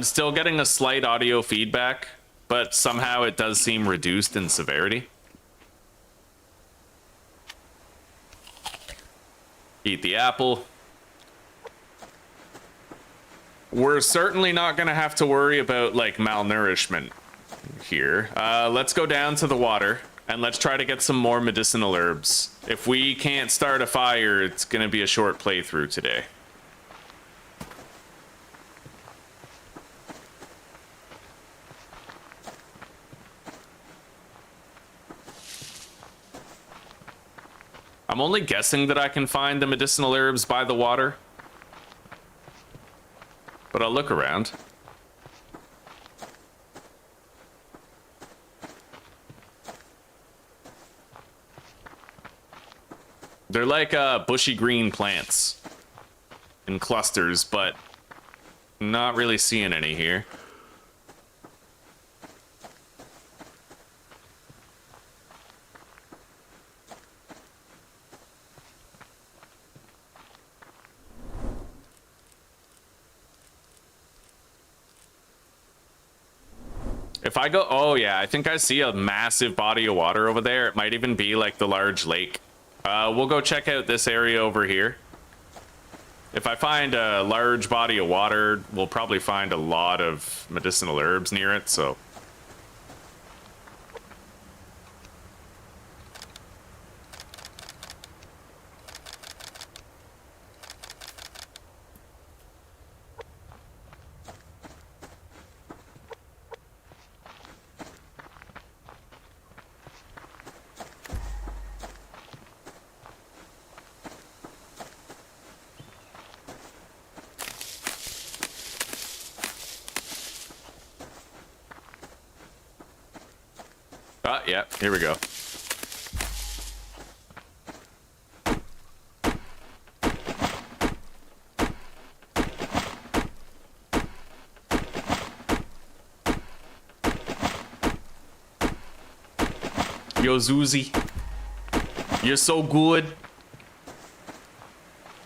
still getting a slight audio feedback, but somehow it does seem reduced in severity. Eat the apple. We're certainly not gonna have to worry about like malnourishment here. Let's go down to the water and let's try to get some more medicinal herbs. If we can't start a fire, it's gonna be a short playthrough today. I'm only guessing that I can find the medicinal herbs by the water, but I'll look around. They're like bushy green plants in clusters, but not really seeing any here. If I go, oh yeah, I think I see a massive body of water over there. It might even be like the large lake. We'll go check out this area over here. If I find a large body of water, we'll probably find a lot of medicinal herbs near it, so. Yeah, here we go. Yo, Zuzi. You're so good.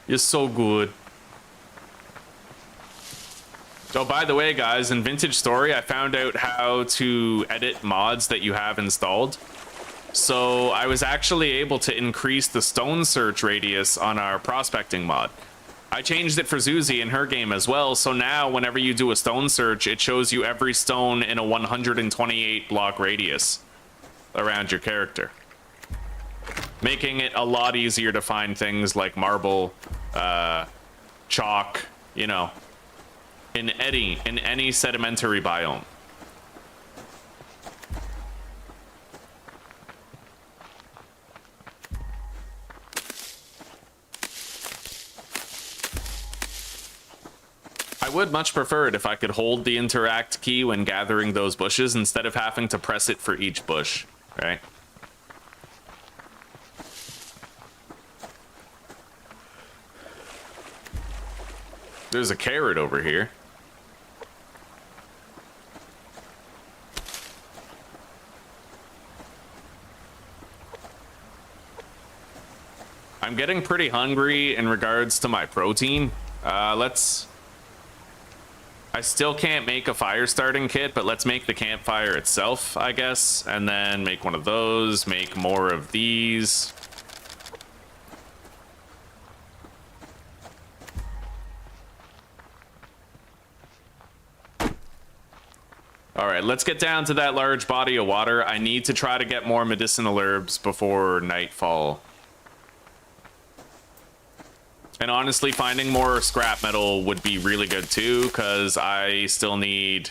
You're so good. Oh, by the way, guys, in Vintage Story, I found out how to edit mods that you have installed. So I was actually able to increase the stone search radius on our prospecting mod. I changed it for Zuzi in her game as well, so now whenever you do a stone search, it shows you every stone in a 128 block radius around your character, making it a lot easier to find things like marble, chalk, you know, in any sedimentary biome. would much prefer it if I could hold the interact key when gathering those bushes instead of having to press it for each bush, right? There's a carrot over here. I'm getting pretty hungry in regards to my protein. I still can't make a fire starting kit, but let's make the campfire itself, I guess. And then make one of those, make more of these. All right, let's get down to that large body of water. I need to try to get more medicinal herbs before nightfall. And honestly, finding more scrap metal would be really good too, because I still need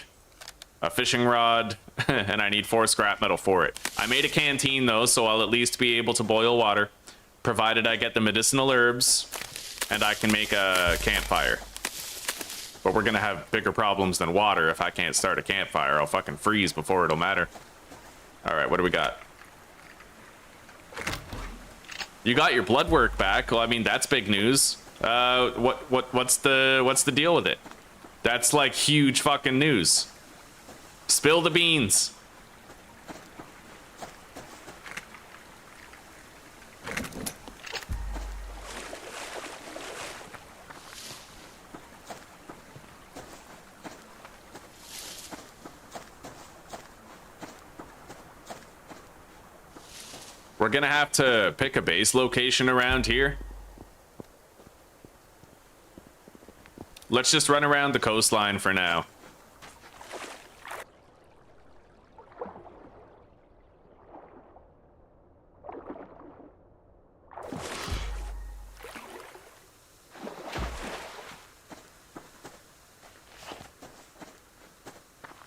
a fishing rod, and I need 4 scrap metal for it. I made a canteen though, so I'll at least be able to boil water, provided I get the medicinal herbs, and I can make a campfire. But we're gonna have bigger problems than water if I can't start a campfire. I'll fucking freeze before it'll matter. All right, what do we got? You got your blood work back. Well, I mean, that's big news. What's the deal with it? That's like huge fucking news. Spill the beans. We're gonna have to pick a base location around here. Let's just run around the coastline for now.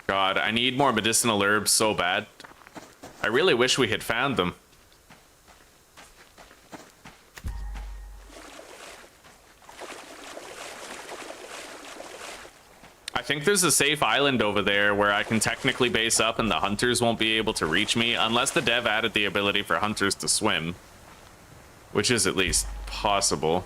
God, I need more medicinal herbs so bad. I really wish we had found them. I think there's a safe island over there where I can technically base up and the hunters won't be able to reach me unless the dev added the ability for hunters to swim, which is at least possible.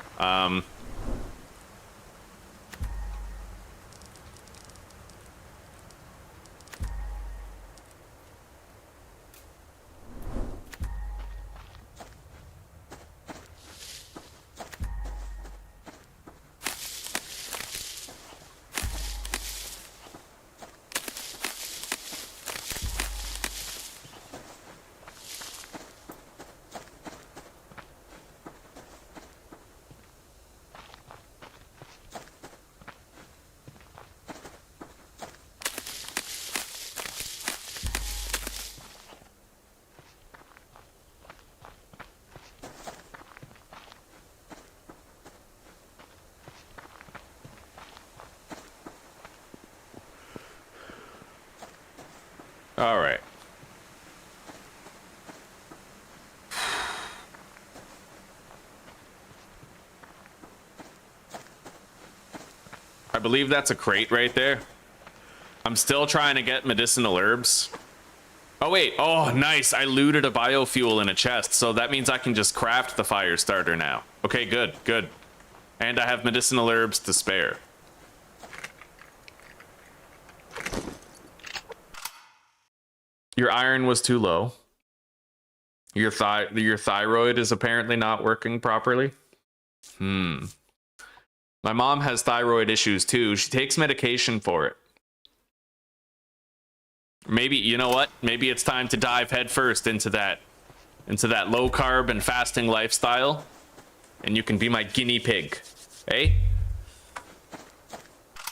All right. I believe that's a crate right there. I'm still trying to get medicinal herbs. Oh, wait. Oh, nice. I looted a biofuel in a chest, so that means I can just craft the fire starter now. Okay, good, good. And I have medicinal herbs to spare. Your iron was too low. Your thyroid is apparently not working properly. My mom has thyroid issues too. She takes medication for it. Maybe, you know what? Maybe it's time to dive headfirst into that low carb and fasting lifestyle, and you can be my guinea pig. Eh?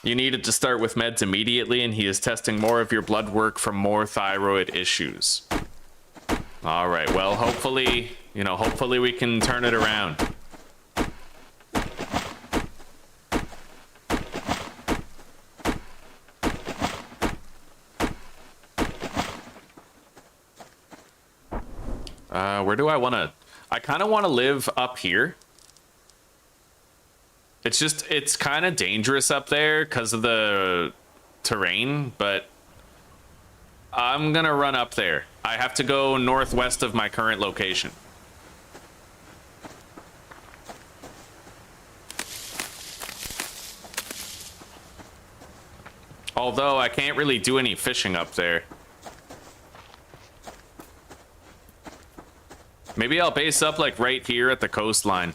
You needed to start with meds immediately, and he is testing more of your blood work for more thyroid issues. All right, well, hopefully, hopefully we can turn it around. Where do I want to... I kind of want to live up here. It's just, it's kind of dangerous up there because of the terrain, but I'm gonna run up there. I have to go northwest of my current location. Although I can't really do any fishing up there. Maybe I'll base up like right here at the coastline.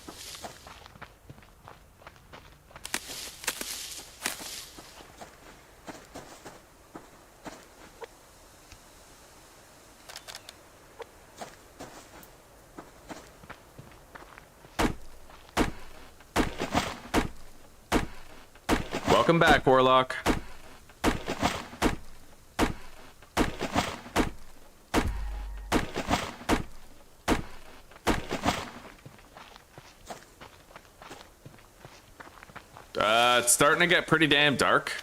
Welcome back, Warlock. It's starting to get pretty damn dark.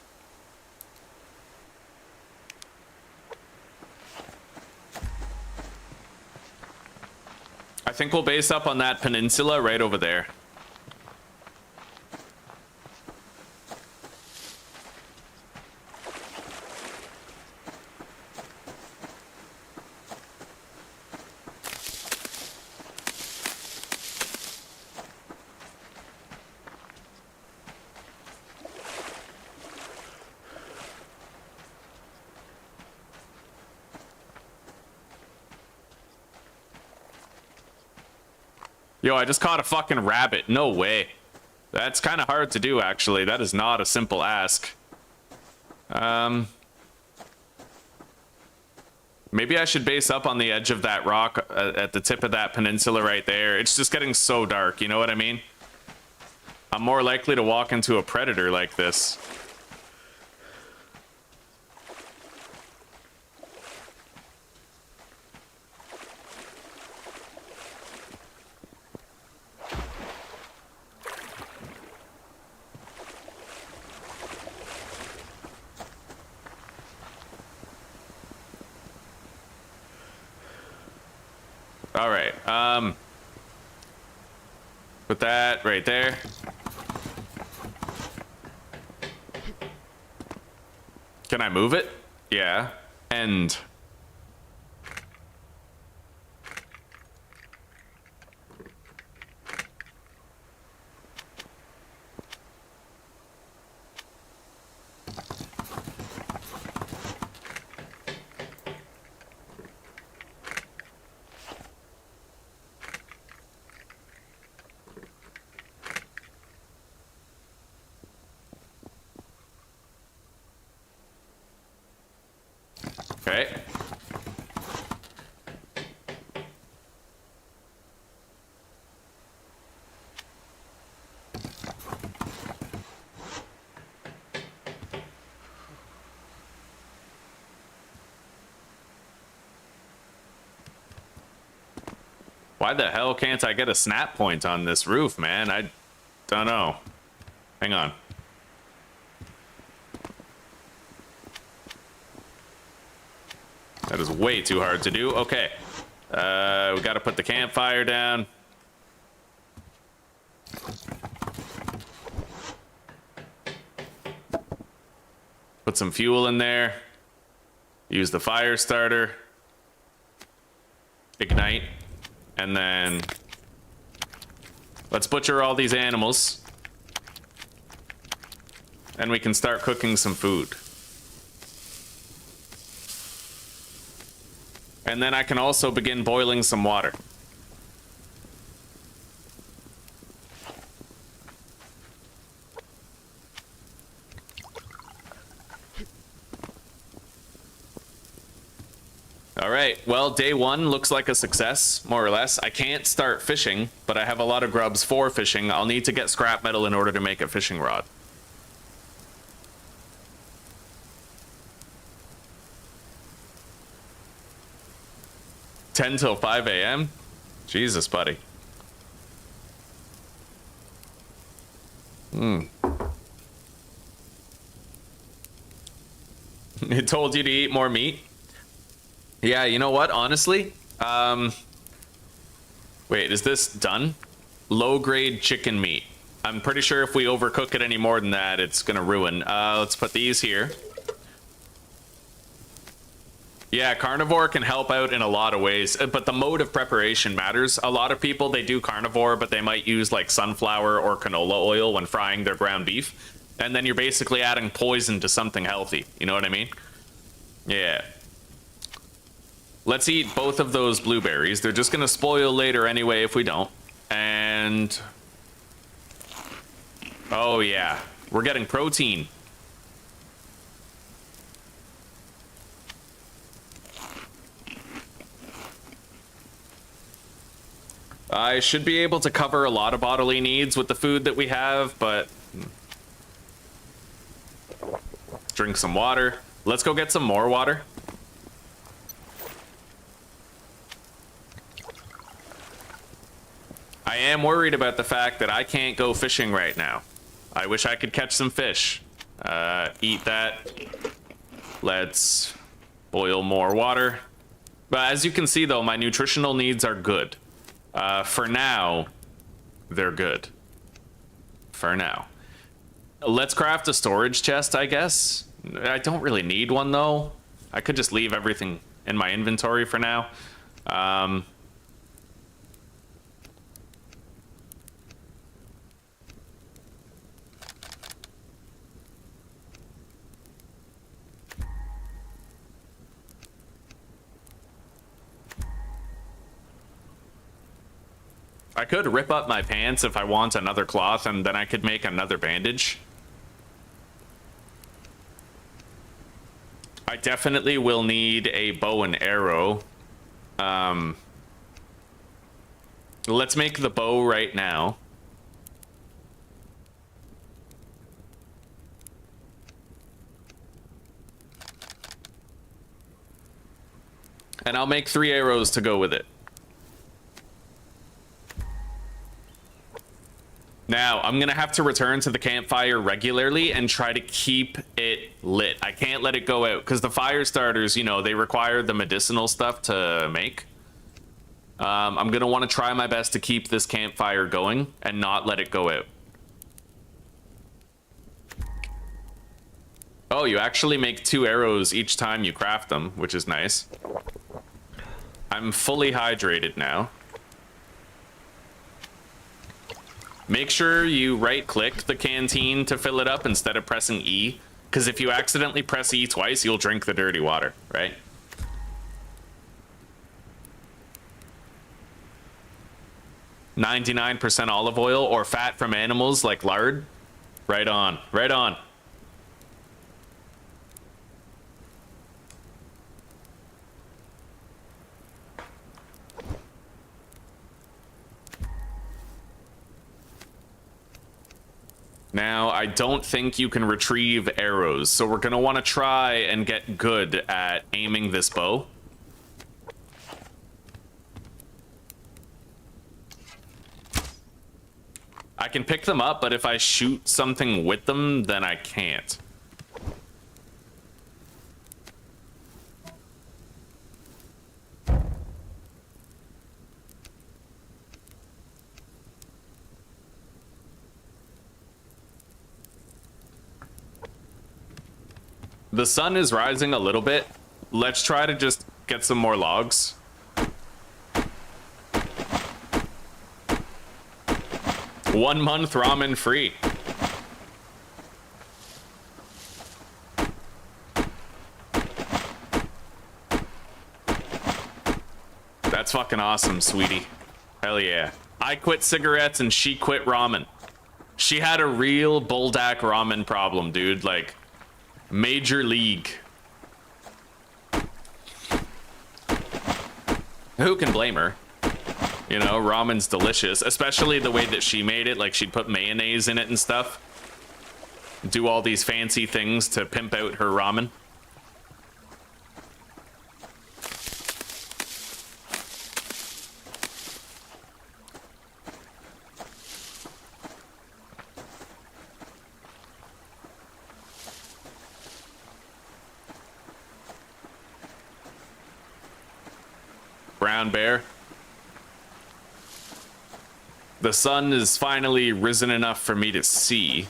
I think we'll base up on that peninsula right over there. Yo, I just caught a fucking rabbit. No way. That's kind of hard to do, actually. That is not a simple ask. Maybe I should base up on the edge of that rock at the tip of that peninsula right there. It's just getting so dark, you know what I mean? I'm more likely to walk into a predator like this. All right, put that right there. Can I move it? Yeah. End. Okay. Why the hell can't I get a snap point on this roof, man? I don't know. Hang on. That is way too hard to do. Okay. We gotta put the campfire down. Put some fuel in there. Use the fire starter. Ignite. And then let's butcher all these animals. And we can start cooking some food. And then I can also begin boiling some water. All right, well, day one looks like a success, more or less. I can't start fishing, but I have a lot of grubs for fishing. I'll need to get scrap metal in order to make a fishing rod. Ten till 5 a.m.? Jesus, buddy. It told you to eat more meat? Yeah, you know what? Honestly, wait, is this done? Low-grade chicken meat. I'm pretty sure if we overcook it any more than that, it's gonna ruin. Let's put these here. Yeah, carnivore can help out in a lot of ways, but the mode of preparation matters. A lot of people, they do carnivore, but they might use like sunflower or canola oil when frying their ground beef. And then you're basically adding poison to something healthy. You know what I mean? Yeah. Let's eat both of those blueberries. They're just gonna spoil later anyway if we don't. And... oh yeah, we're getting protein. I should be able to cover a lot of bodily needs with the food that we have, but... drink some water. Let's go get some more water. I am worried about the fact that I can't go fishing right now. I wish I could catch some fish. Eat that. Let's boil more water. But as you can see though, my nutritional needs are good. For now, they're good. For now. Let's craft a storage chest, I guess. I don't really need one though. I could just leave everything in my inventory for now. I could rip up my pants if I want another cloth, and then I could make another bandage. I definitely will need a bow and arrow. Let's make the bow right now. And I'll make 3 arrows to go with it. Now, I'm gonna have to return to the campfire regularly and try to keep it lit. I can't let it go out, because the fire starters, you know, they require the medicinal stuff to make. I'm gonna want to try my best to keep this campfire going and not let it go out. Oh, you actually make 2 arrows each time you craft them, which is nice. I'm fully hydrated now. Make sure you right-click the canteen to fill it up instead of pressing E, because if you accidentally press E twice, you'll drink the dirty water, right? %99 olive oil or fat from animals like lard. Right on, right on. Now, I don't think you can retrieve arrows, so we're gonna want to try and get good at aiming this bow. I can pick them up, but if I shoot something with them, then I can't. The sun is rising a little bit. Let's try to just get some more logs. One month ramen free. That's fucking awesome, sweetie. Hell yeah. I quit cigarettes and she quit ramen. She had a real Buldak ramen problem, dude. Like, major league. Who can blame her? You know, ramen's delicious, especially the way that she made it. Like, she'd put mayonnaise in it and stuff. Do all these fancy things to pimp out her ramen. Brown bear. The sun is finally risen enough for me to see.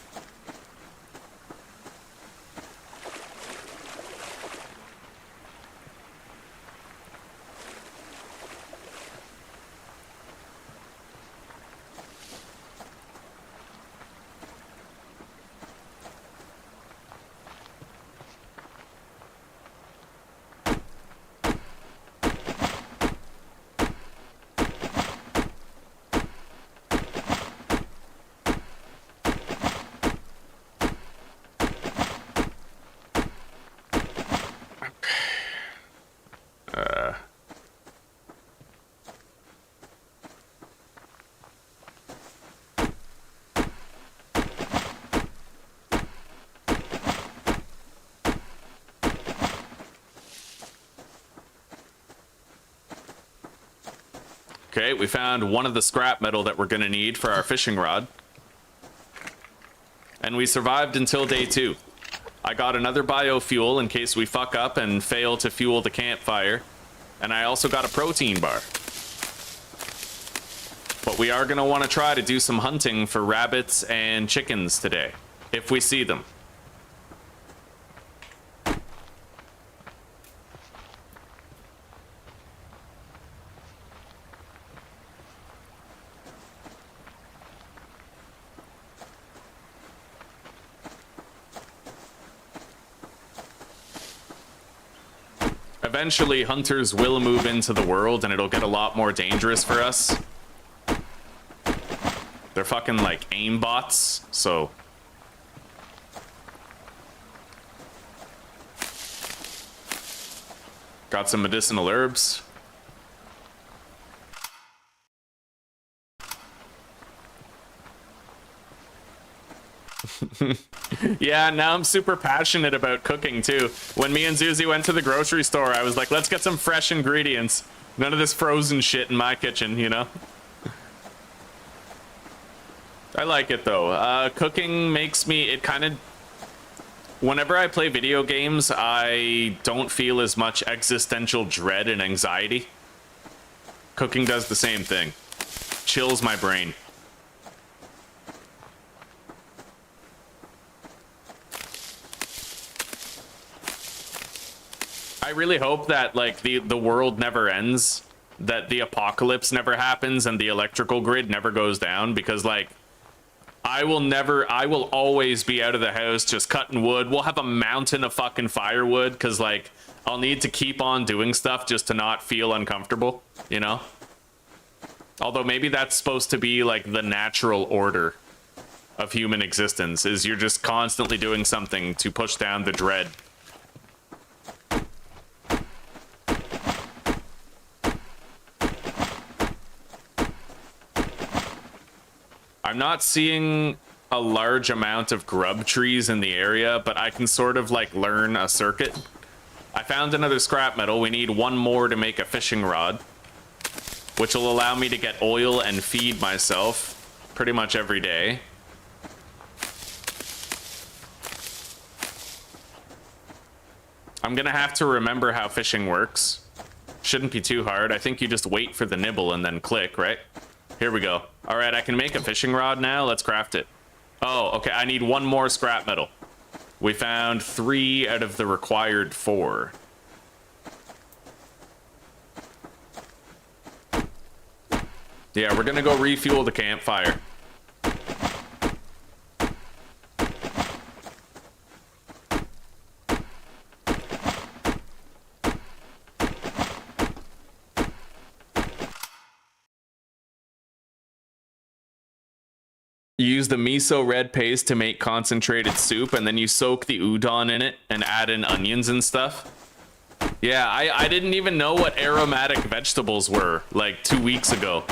Okay, we found one of the scrap metal that we're gonna need for our fishing rod. And we survived until day 2. I got another biofuel in case we fuck up and fail to fuel the campfire. And I also got a protein bar. But we are gonna wanna try to do some hunting for rabbits and chickens today, if we see them. Eventually, hunters will move into the world and it'll get a lot more dangerous for us. They're fucking like aimbots, so... Got some medicinal herbs. Yeah, now I'm super passionate about cooking too. When me and Zuzi went to the grocery store, I was like, let's get some fresh ingredients. None of this frozen shit in my kitchen, you know? I like it though. Cooking makes me, it kind of... Whenever I play video games, I don't feel as much existential dread and anxiety. Cooking does the same thing. Chills my brain. I really hope that like the world never ends, that the apocalypse never happens and the electrical grid never goes down, because like I will always be out of the house just cutting wood. We'll have a mountain of fucking firewood because like I'll need to keep on doing stuff just to not feel uncomfortable, you know? Although maybe that's supposed to be like the natural order of human existence, is you're just constantly doing something to push down the dread. I'm not seeing a large amount of grub trees in the area, but I can sort of like learn a circuit. I found another scrap metal. We need one more to make a fishing rod, which will allow me to get oil and feed myself pretty much every day. I'm gonna have to remember how fishing works. Shouldn't be too hard. I think you just wait for the nibble and then click, right? Here we go. All right, I can make a fishing rod now. Let's craft it. Oh, okay. I need one more scrap metal. We found 3 out of the required 4. Yeah, we're gonna go refuel the campfire. You use the miso red paste to make concentrated soup, and then you soak the udon in it and add in onions and stuff. Yeah, I didn't even know what aromatic vegetables were like 2 weeks ago.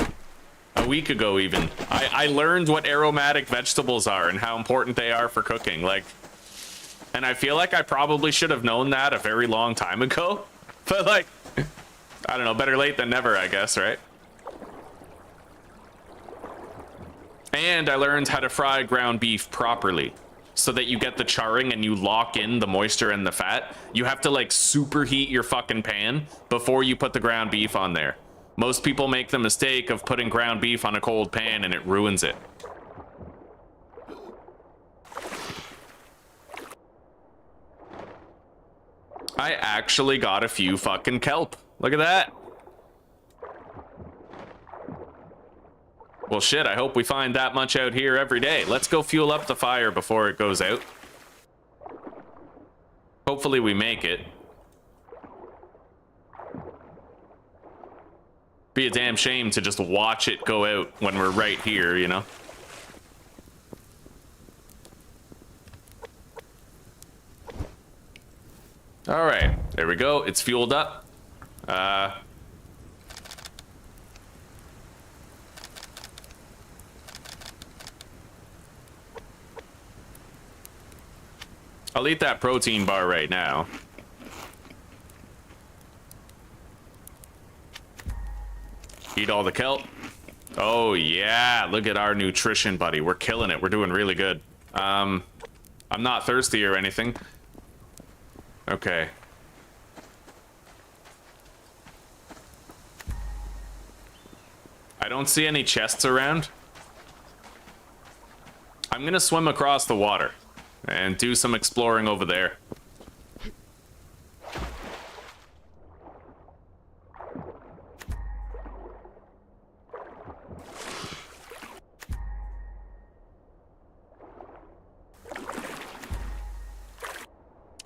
A week ago even. I learned what aromatic vegetables are and how important they are for cooking. Like, and I feel like I probably should have known that a very long time ago. But like, I don't know, better late than never, I guess, right? And I learned how to fry ground beef properly so that you get the charring and you lock in the moisture and the fat. You have to like superheat your fucking pan before you put the ground beef on there. Most people make the mistake of putting ground beef on a cold pan and it ruins it. I actually got a few fucking kelp. Look at that. Well, shit, I hope we find that much out here every day. Let's go fuel up the fire before it goes out. Hopefully we make it. Be a damn shame to just watch it go out when we're right here, you know? All right, there we go. It's fueled up. I'll eat that protein bar right now. Eat all the kelp. Oh yeah, look at our nutrition, buddy. We're killing it. We're doing really good. I'm not thirsty or anything. Okay. I don't see any chests around. I'm gonna swim across the water and do some exploring over there.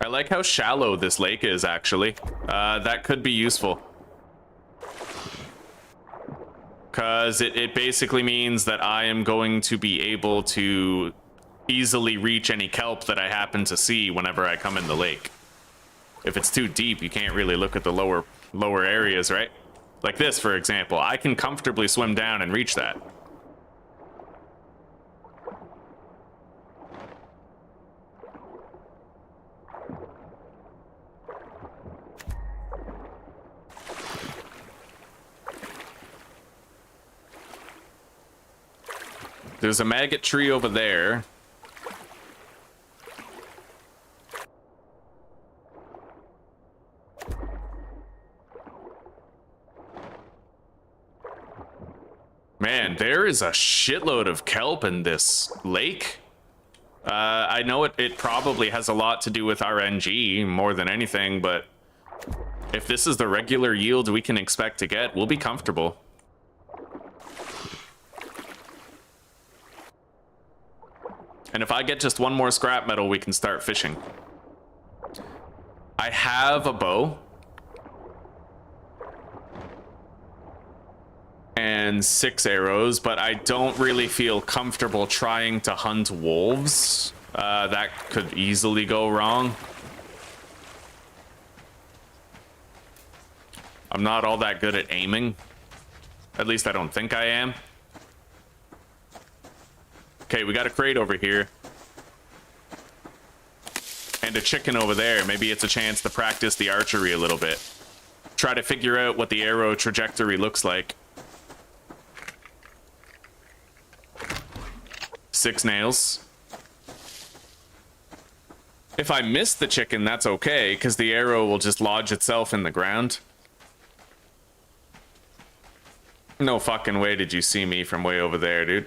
I like how shallow this lake is, actually. That could be useful. Because it basically means that I am going to be able to easily reach any kelp that I happen to see whenever I come in the lake. If it's too deep, you can't really look at the lower areas, right? Like this, for example. I can comfortably swim down and reach that. There's a maggot tree over there. Man, there is a shitload of kelp in this lake. I know it probably has a lot to do with RNG more than anything, but if this is the regular yield we can expect to get, we'll be comfortable. And if I get just one more scrap metal, we can start fishing. I have a bow. And 6 arrows, but I don't really feel comfortable trying to hunt wolves. That could easily go wrong. I'm not all that good at aiming. At least I don't think I am. Okay, we got a crate over here. And a chicken over there. Maybe it's a chance to practice the archery a little bit. Try to figure out what the arrow trajectory looks like. 6 nails. If I miss the chicken, that's okay, because the arrow will just lodge itself in the ground. No fucking way did you see me from way over there, dude.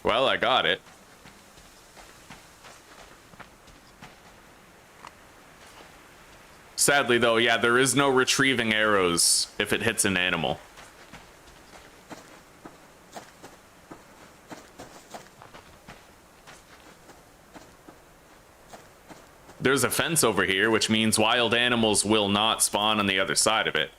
Well, I got it. Sadly, though, yeah, there is no retrieving arrows if it hits an animal. There's a fence over here, which means wild animals will not spawn on the other side of it.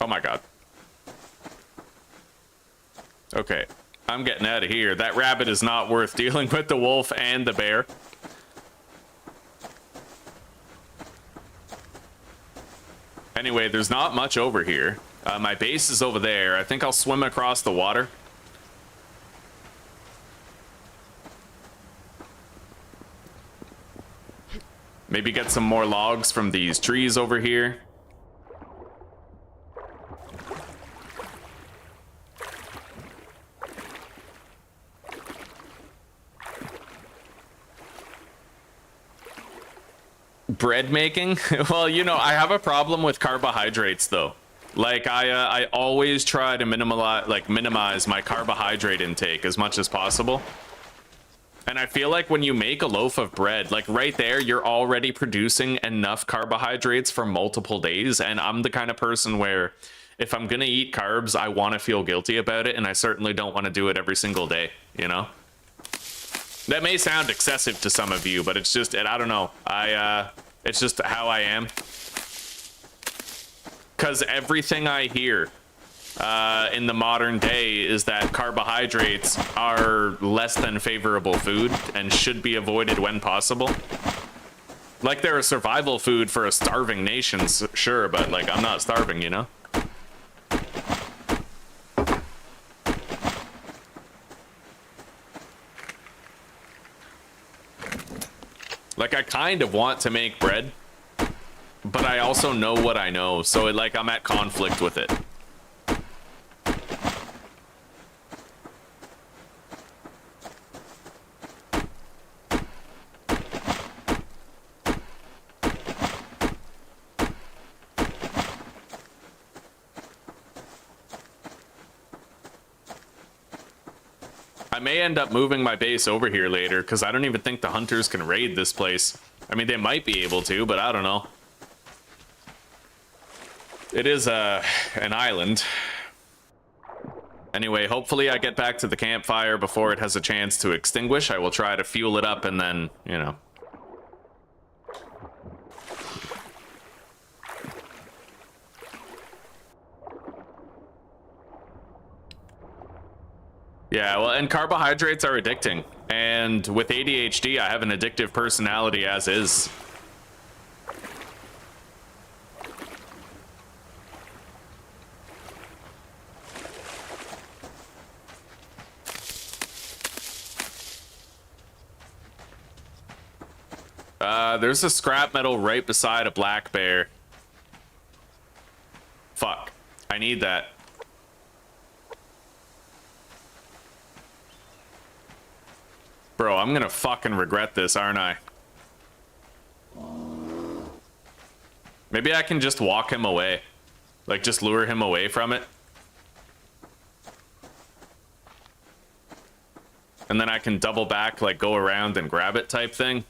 Oh my god. Okay. I'm getting out of here. That rabbit is not worth dealing with the wolf and the bear. Anyway, there's not much over here. My base is over there. I think I'll swim across the water. Maybe get some more logs from these trees over here. Bread making? Well, you know, I have a problem with carbohydrates though. Like I always try to minimize my carbohydrate intake as much as possible. And I feel like when you make a loaf of bread, like right there, you're already producing enough carbohydrates for multiple days. And I'm the kind of person where if I'm gonna eat carbs, I want to feel guilty about it, and I certainly don't want to do it every single day, you know? That may sound excessive to some of you, but it's just, I don't know. It's just how I am. Because everything I hear in the modern day is that carbohydrates are less than favorable food and should be avoided when possible. Like they're a survival food for a starving nation, sure, but like I'm not starving, you know? Like, I kind of want to make bread, but I also know what I know, so like I'm at conflict with it. I may end up moving my base over here later, because I don't even think the hunters can raid this place. I mean, they might be able to, but I don't know. It is an island. Anyway, hopefully I get back to the campfire before it has a chance to extinguish. I will try to fuel it up and then, you know. Yeah, well, and carbohydrates are addicting. And with ADHD, I have an addictive personality as is. There's a scrap metal right beside a black bear. Fuck. I need that. Bro, I'm gonna fucking regret this, aren't I? Maybe I can just walk him away. Like, just lure him away from it. And then I can double back, like, go around and grab it type thing.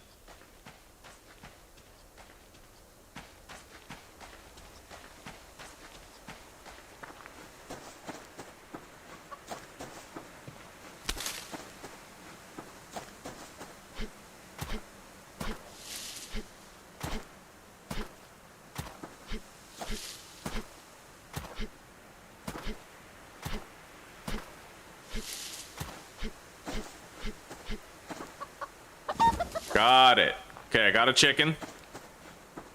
Got it. Okay, I got a chicken.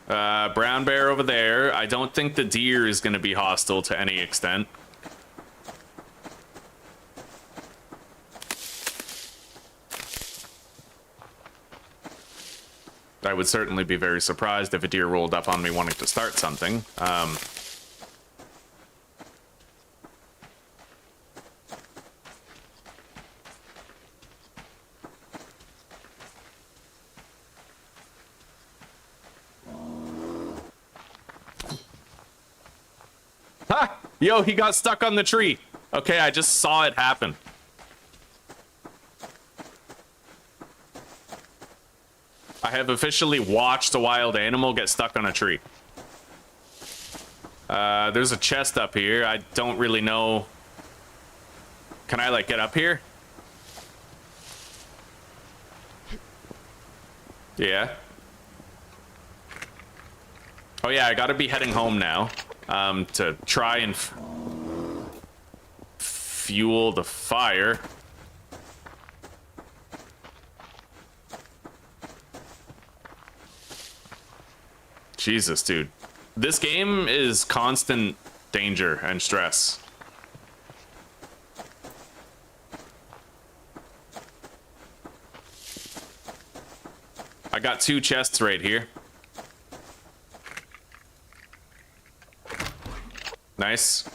Brown bear over there. I don't think the deer is going to be hostile to any extent. I would certainly be very surprised if a deer rolled up on me wanting to start something. Ha! Yo, he got stuck on the tree. Okay, I just saw it happen. I have officially watched a wild animal get stuck on a tree. There's a chest up here. I don't really know. Can I, like, get up here? Yeah. Oh, yeah, I gotta be heading home now. To try and fuel the fire. Jesus, dude. This game is constant danger and stress. I got 2 chests right here. Nice.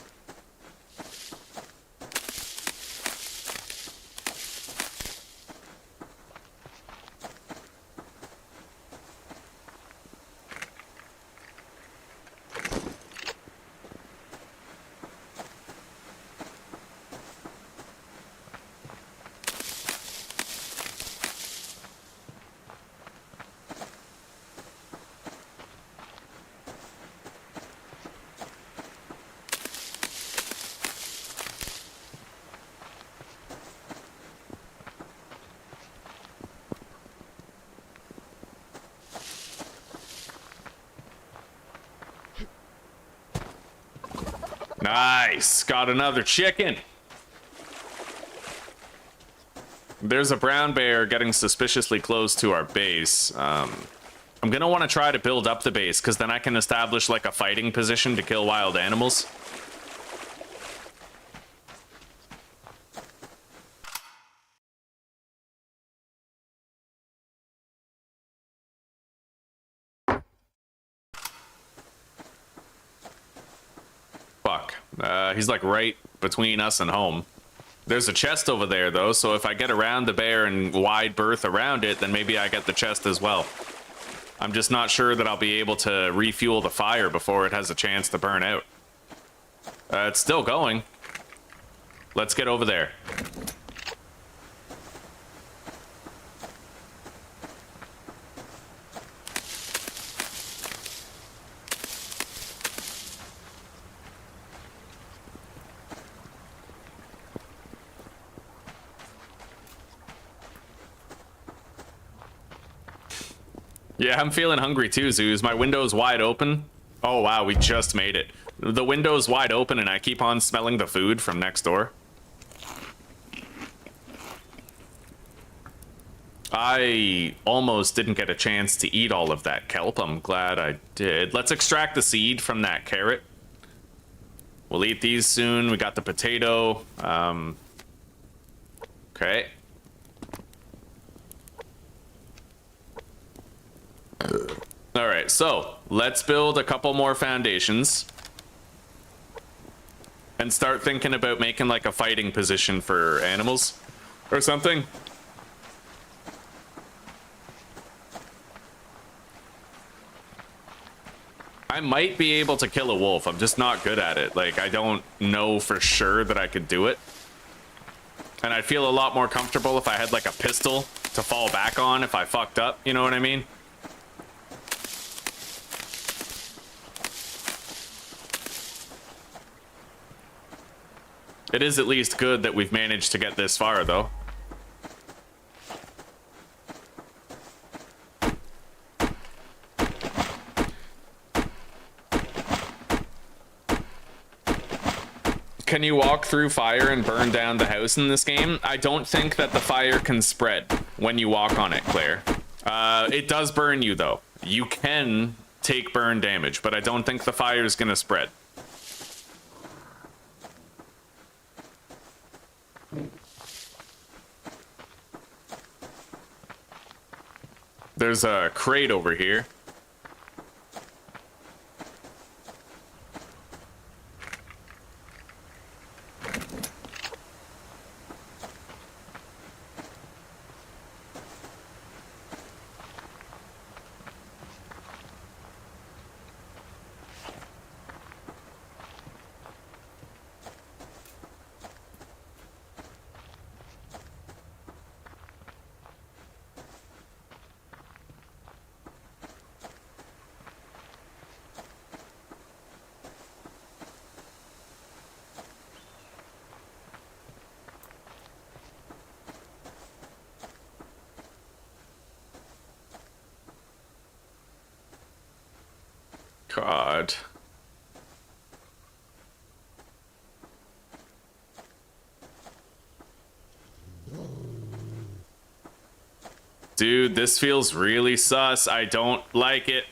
Nice, got another chicken. There's a brown bear getting suspiciously close to our base. I'm gonna want to try to build up the base, because then I can establish like a fighting position to kill wild animals. Fuck. He's like right between us and home. There's a chest over there though, so if I get around the bear and wide berth around it, then maybe I get the chest as well. I'm just not sure that I'll be able to refuel the fire before it has a chance to burn out. It's still going. Let's get over there. Yeah, I'm feeling hungry too, Zeus. My window's wide open. Oh wow, we just made it. The window's wide open and I keep on smelling the food from next door. I almost didn't get a chance to eat all of that kelp. I'm glad I did. Let's extract the seed from that carrot. We'll eat these soon. We got the potato. Okay. All right, so let's build a couple more foundations and start thinking about making like a fighting position for animals or something. I might be able to kill a wolf. I'm just not good at it. Like, I don't know for sure that I could do it. And I'd feel a lot more comfortable if I had like a pistol to fall back on if I fucked up, you know what I mean? It is at least good that we've managed to get this far, though. Can you walk through fire and burn down the house in this game? I don't think that the fire can spread when you walk on it, Claire. It does burn you, though. You can take burn damage, but I don't think the fire is gonna spread. There's a crate over here. God. Dude, this feels really sus. I don't like it.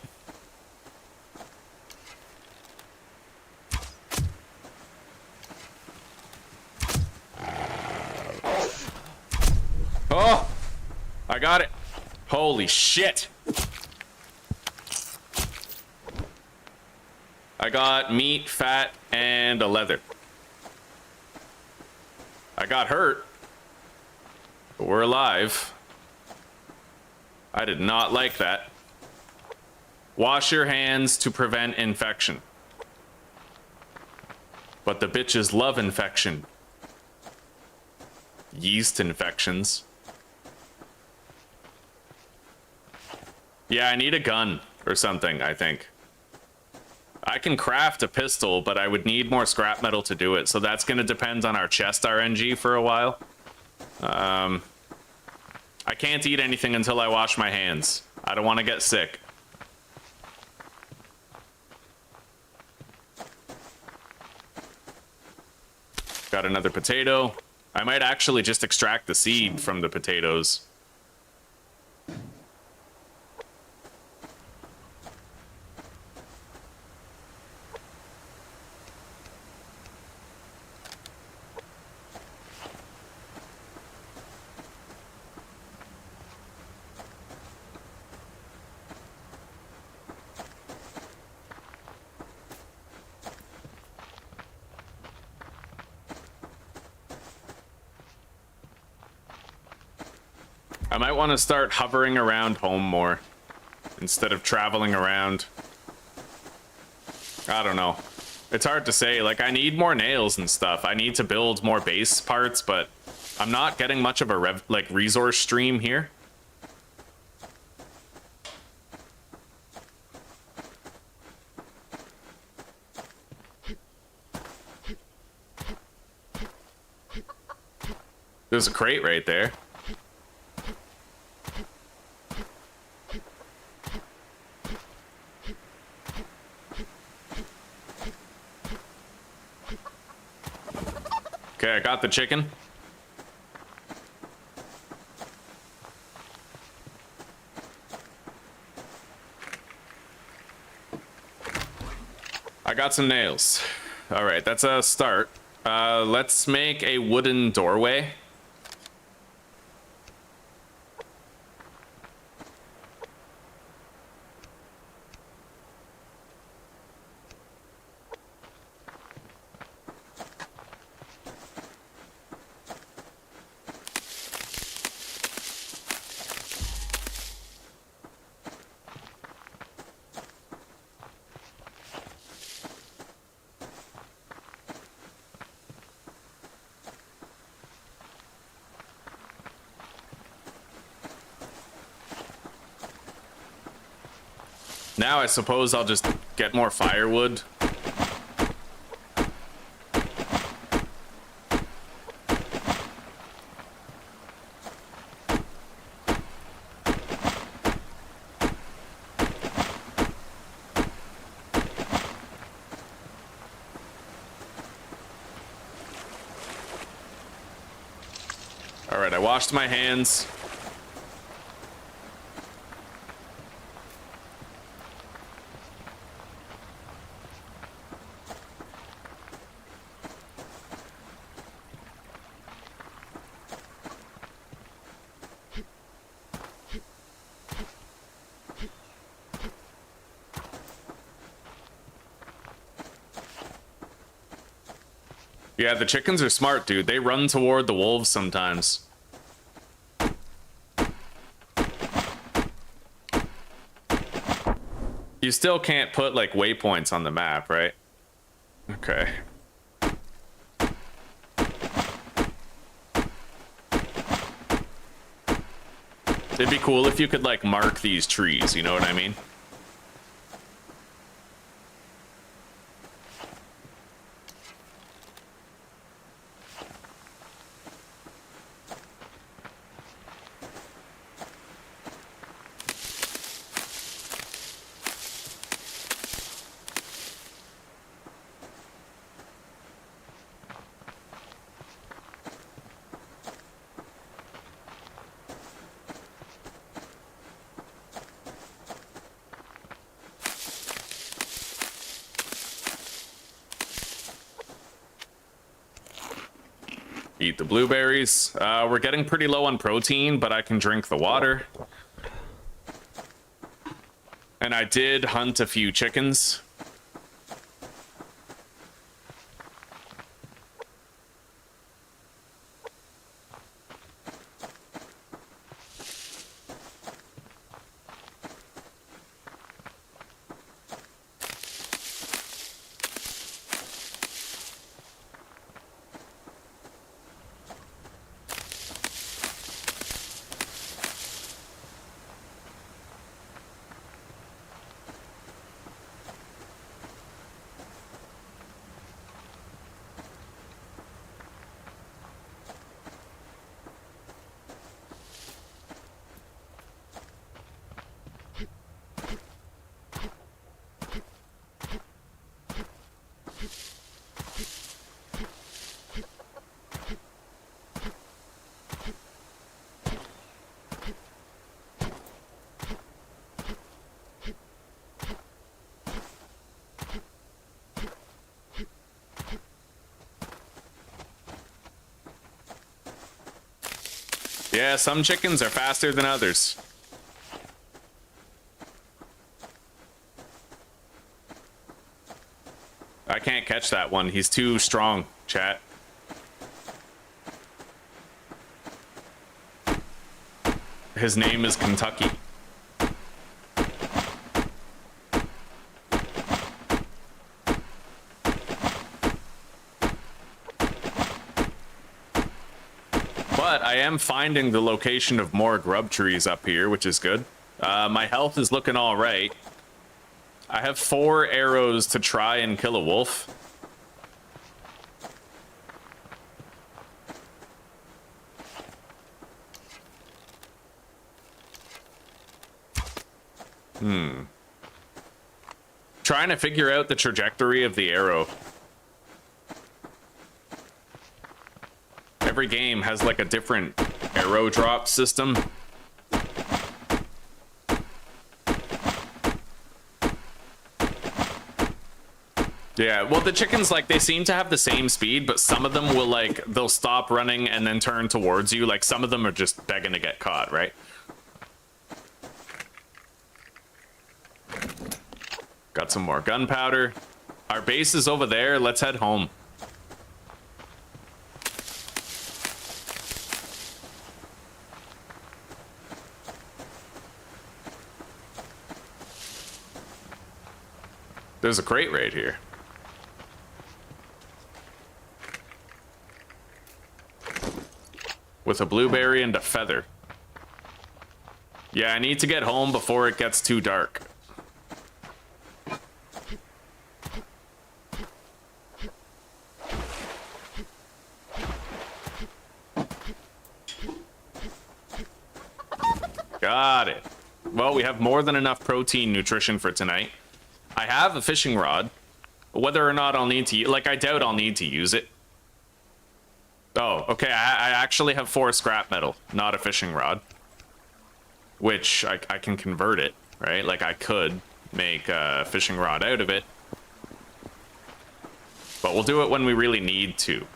Oh! I got it. Holy shit. I got meat, fat, and a leather. I got hurt, but we're alive. I did not like that. Wash your hands to prevent infection. But the bitches love infection. Yeast infections. Yeah, I need a gun or something, I think. I can craft a pistol, but I would need more scrap metal to do it, so that's going to depend on our chest RNG for a while. I can't eat anything until I wash my hands. I don't want to get sick. Got another potato. I might actually just extract the seed from the potatoes. I might want to start hovering around home more instead of traveling around. I don't know. It's hard to say. Like, I need more nails and stuff. I need to build more base parts, but I'm not getting much of a resource stream here. There's a crate right there. Okay, I got the chicken. I got some nails. All right, that's a start. Let's make a wooden doorway. Now I suppose I'll just get more firewood. All right, I washed my hands. Yeah, the chickens are smart, dude. They run toward the wolves sometimes. You still can't put, like, waypoints on the map, right? Okay. It'd be cool if you could, like, mark these trees, you know what I mean? Eat the blueberries. We're getting pretty low on protein, but I can drink the water. And I did hunt a few chickens. Yeah, some chickens are faster than others. I can't catch that one. He's too strong, chat. His name is Kentucky. But I am finding the location of more grub trees up here, which is good. My health is looking all right. I have 4 arrows to try and kill a wolf. Trying to figure out the trajectory of the arrow. Every game has like a different arrow drop system. Yeah, well, the chickens, like, they seem to have the same speed, but some of them will, like, they'll stop running and then turn towards you. Like, some of them are just begging to get caught, right? Got some more gunpowder. Our base is over there. Let's head home. There's a crate right here. With a blueberry and a feather. Yeah, I need to get home before it gets too dark. Got it. Well, we have more than enough protein nutrition for tonight. I have a fishing rod. Whether or not I'll need to, like, I doubt I'll need to use it. Oh, okay, I actually have 4 scrap metal, not a fishing rod. Which, I can convert it, right? Like, I could make a fishing rod out of it. But we'll do it when we really need to.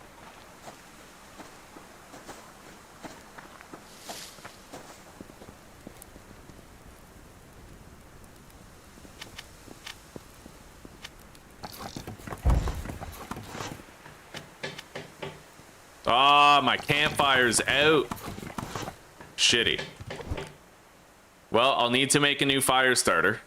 Ah, my campfire's out. Shitty. Well, I'll need to make a new fire starter.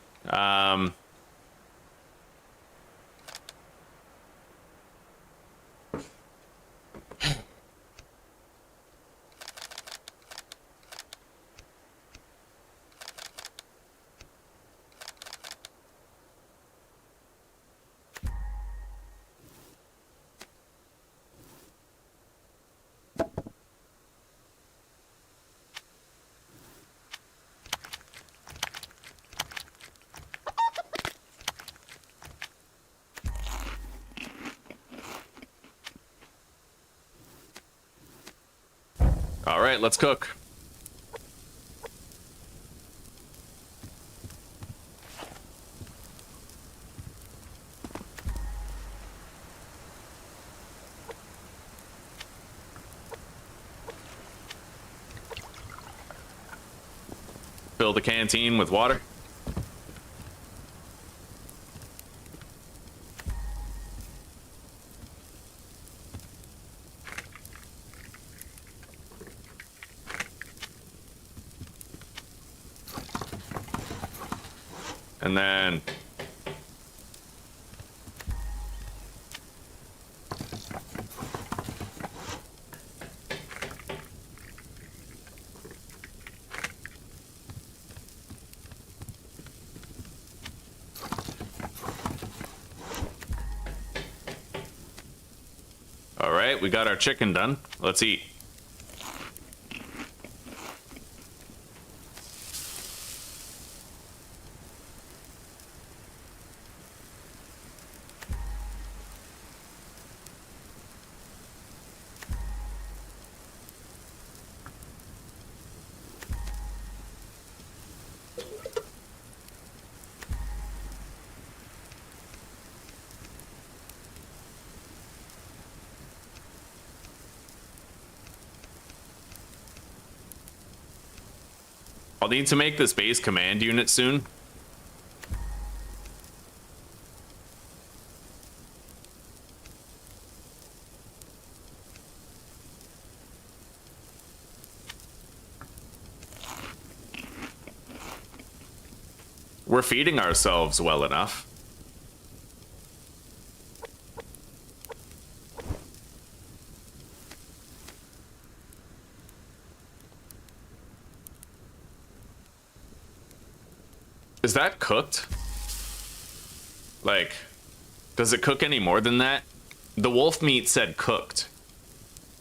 All right, let's cook. fill the canteen with water. And then all right, we got our chicken done. Let's eat. I'll need to make this base command unit soon. We're feeding ourselves well enough. Is that cooked? Like, does it cook any more than that? The wolf meat said cooked.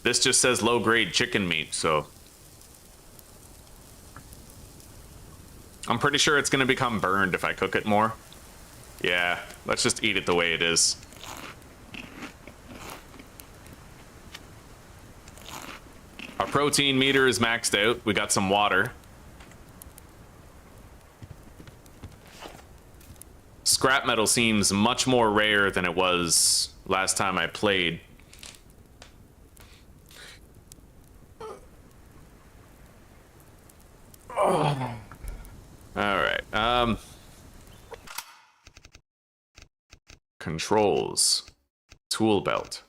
This just says low-grade chicken meat, so... I'm pretty sure it's gonna become burned if I cook it more. Yeah, let's just eat it the way it is. Our protein meter is maxed out. We got some water. Scrap metal seems much more rare than it was last time I played. Oh. All right. Controls. Tool belt.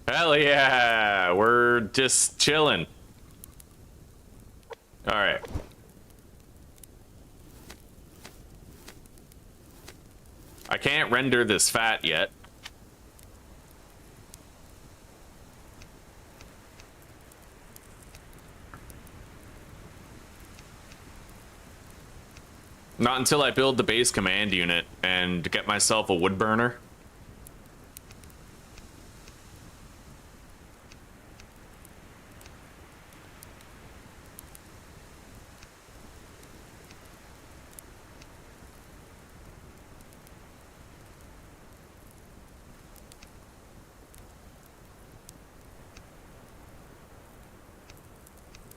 Hell yeah, we're just chilling. All right. I can't render this fat yet. Not until I build the base command unit and get myself a wood burner.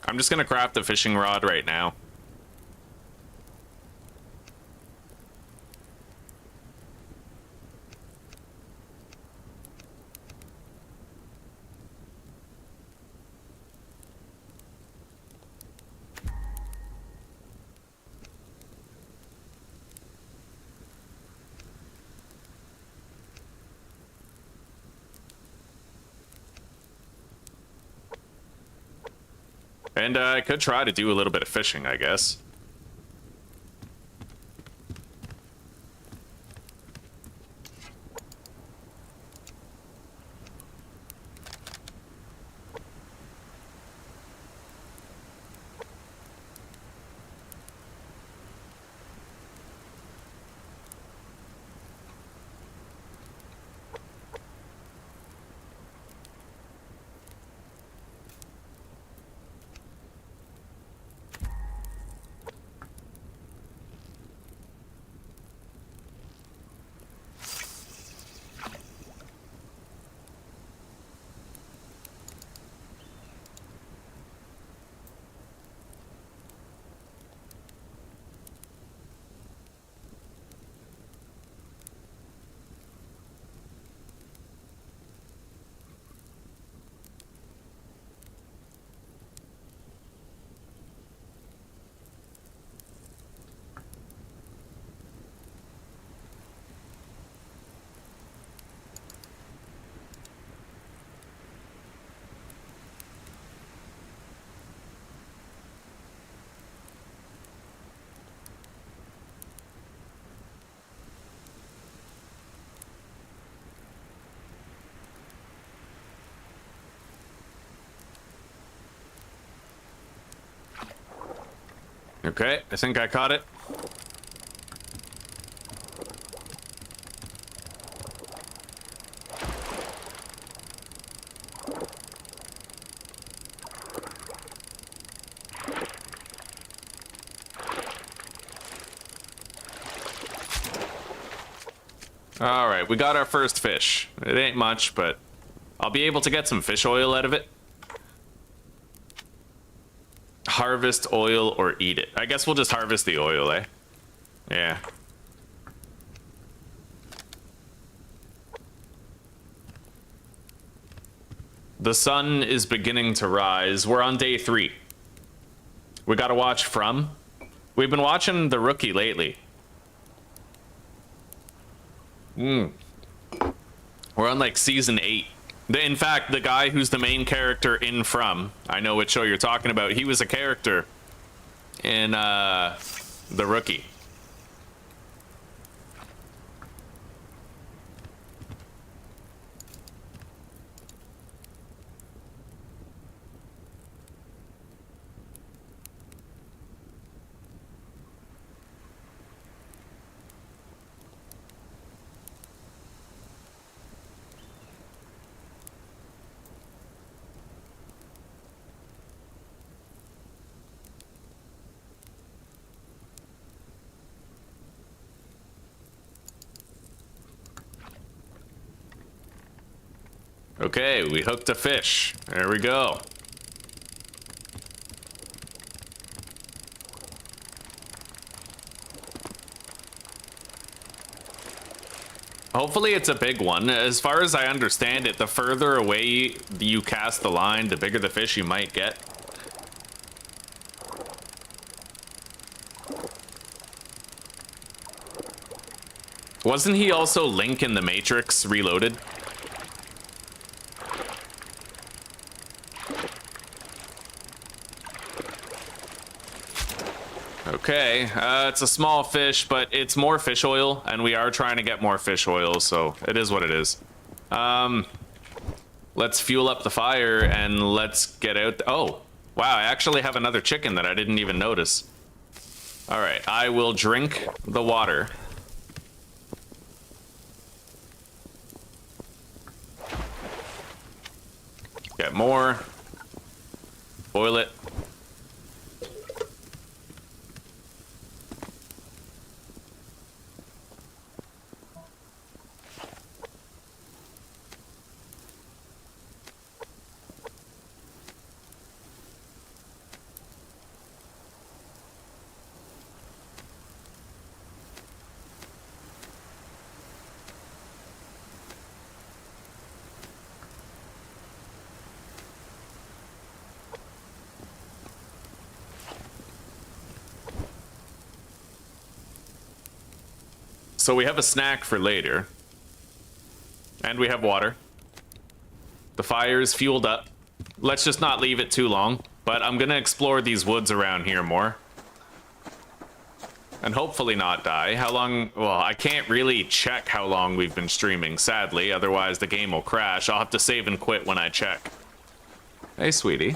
I'm just gonna craft a fishing rod right now. And I could try to do a little bit of fishing, I guess. Okay, I think I caught it. All right, we got our first fish. It ain't much, but I'll be able to get some fish oil out of it. Harvest oil or eat it. I guess we'll just harvest the oil, eh? Yeah. The sun is beginning to rise. We're on day 3. We gotta watch From. We've been watching The Rookie lately. We're on like season 8. In fact, the guy who's the main character in From, I know what show you're talking about, he was a character in The Rookie. Okay, we hooked a fish. There we go. Hopefully it's a big one. As far as I understand it, the further away you cast the line, the bigger the fish you might get. Wasn't he also Link in the Matrix Reloaded? Okay, it's a small fish, but it's more fish oil, and we are trying to get more fish oil, so it is what it is. Let's fuel up the fire, and let's get out. Oh, wow, I actually have another chicken that I didn't even notice. All right, I will drink the water. Get more. Boil it. So we have a snack for later. And we have water. The fire is fueled up. Let's just not leave it too long. But I'm gonna explore these woods around here more. And hopefully not die. How long? Well, I can't really check how long we've been streaming, sadly. Otherwise the game will crash. I'll have to save and quit when I check. Hey, sweetie.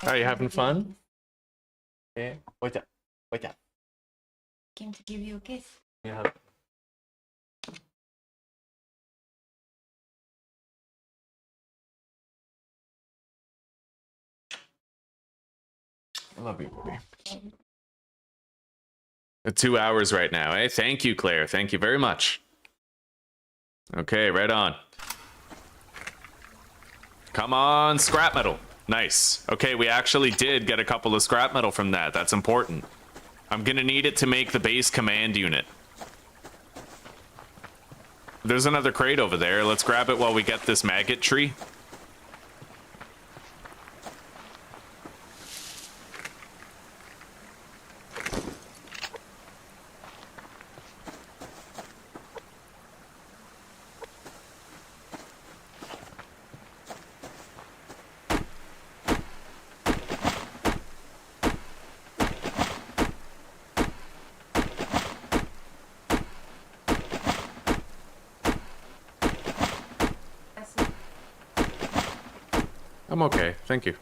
Are you having fun? Yeah. Wait up. Wait up. Came to give you a kiss. Yeah. I love you, baby. 2 hours right now, eh? Thank you, Claire. Thank you very much. Okay, right on. Come on, scrap metal. Nice. Okay, we actually did get a couple of scrap metal from that. That's important. I'm gonna need it to make the base command unit. There's another crate over there. Let's grab it while we get this maggot tree. I'm okay, thank you.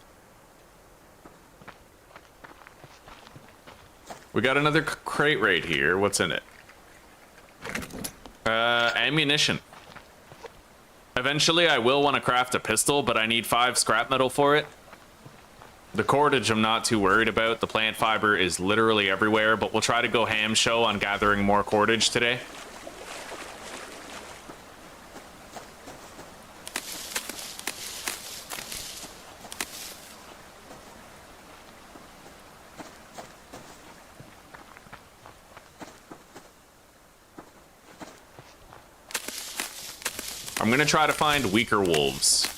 We got another crate right here. What's in it? Ammunition. Eventually, I will want to craft a pistol, but I need 5 scrap metal for it. The cordage I'm not too worried about. The plant fiber is literally everywhere, but we'll try to go ham show on gathering more cordage today. I'm gonna try to find weaker wolves.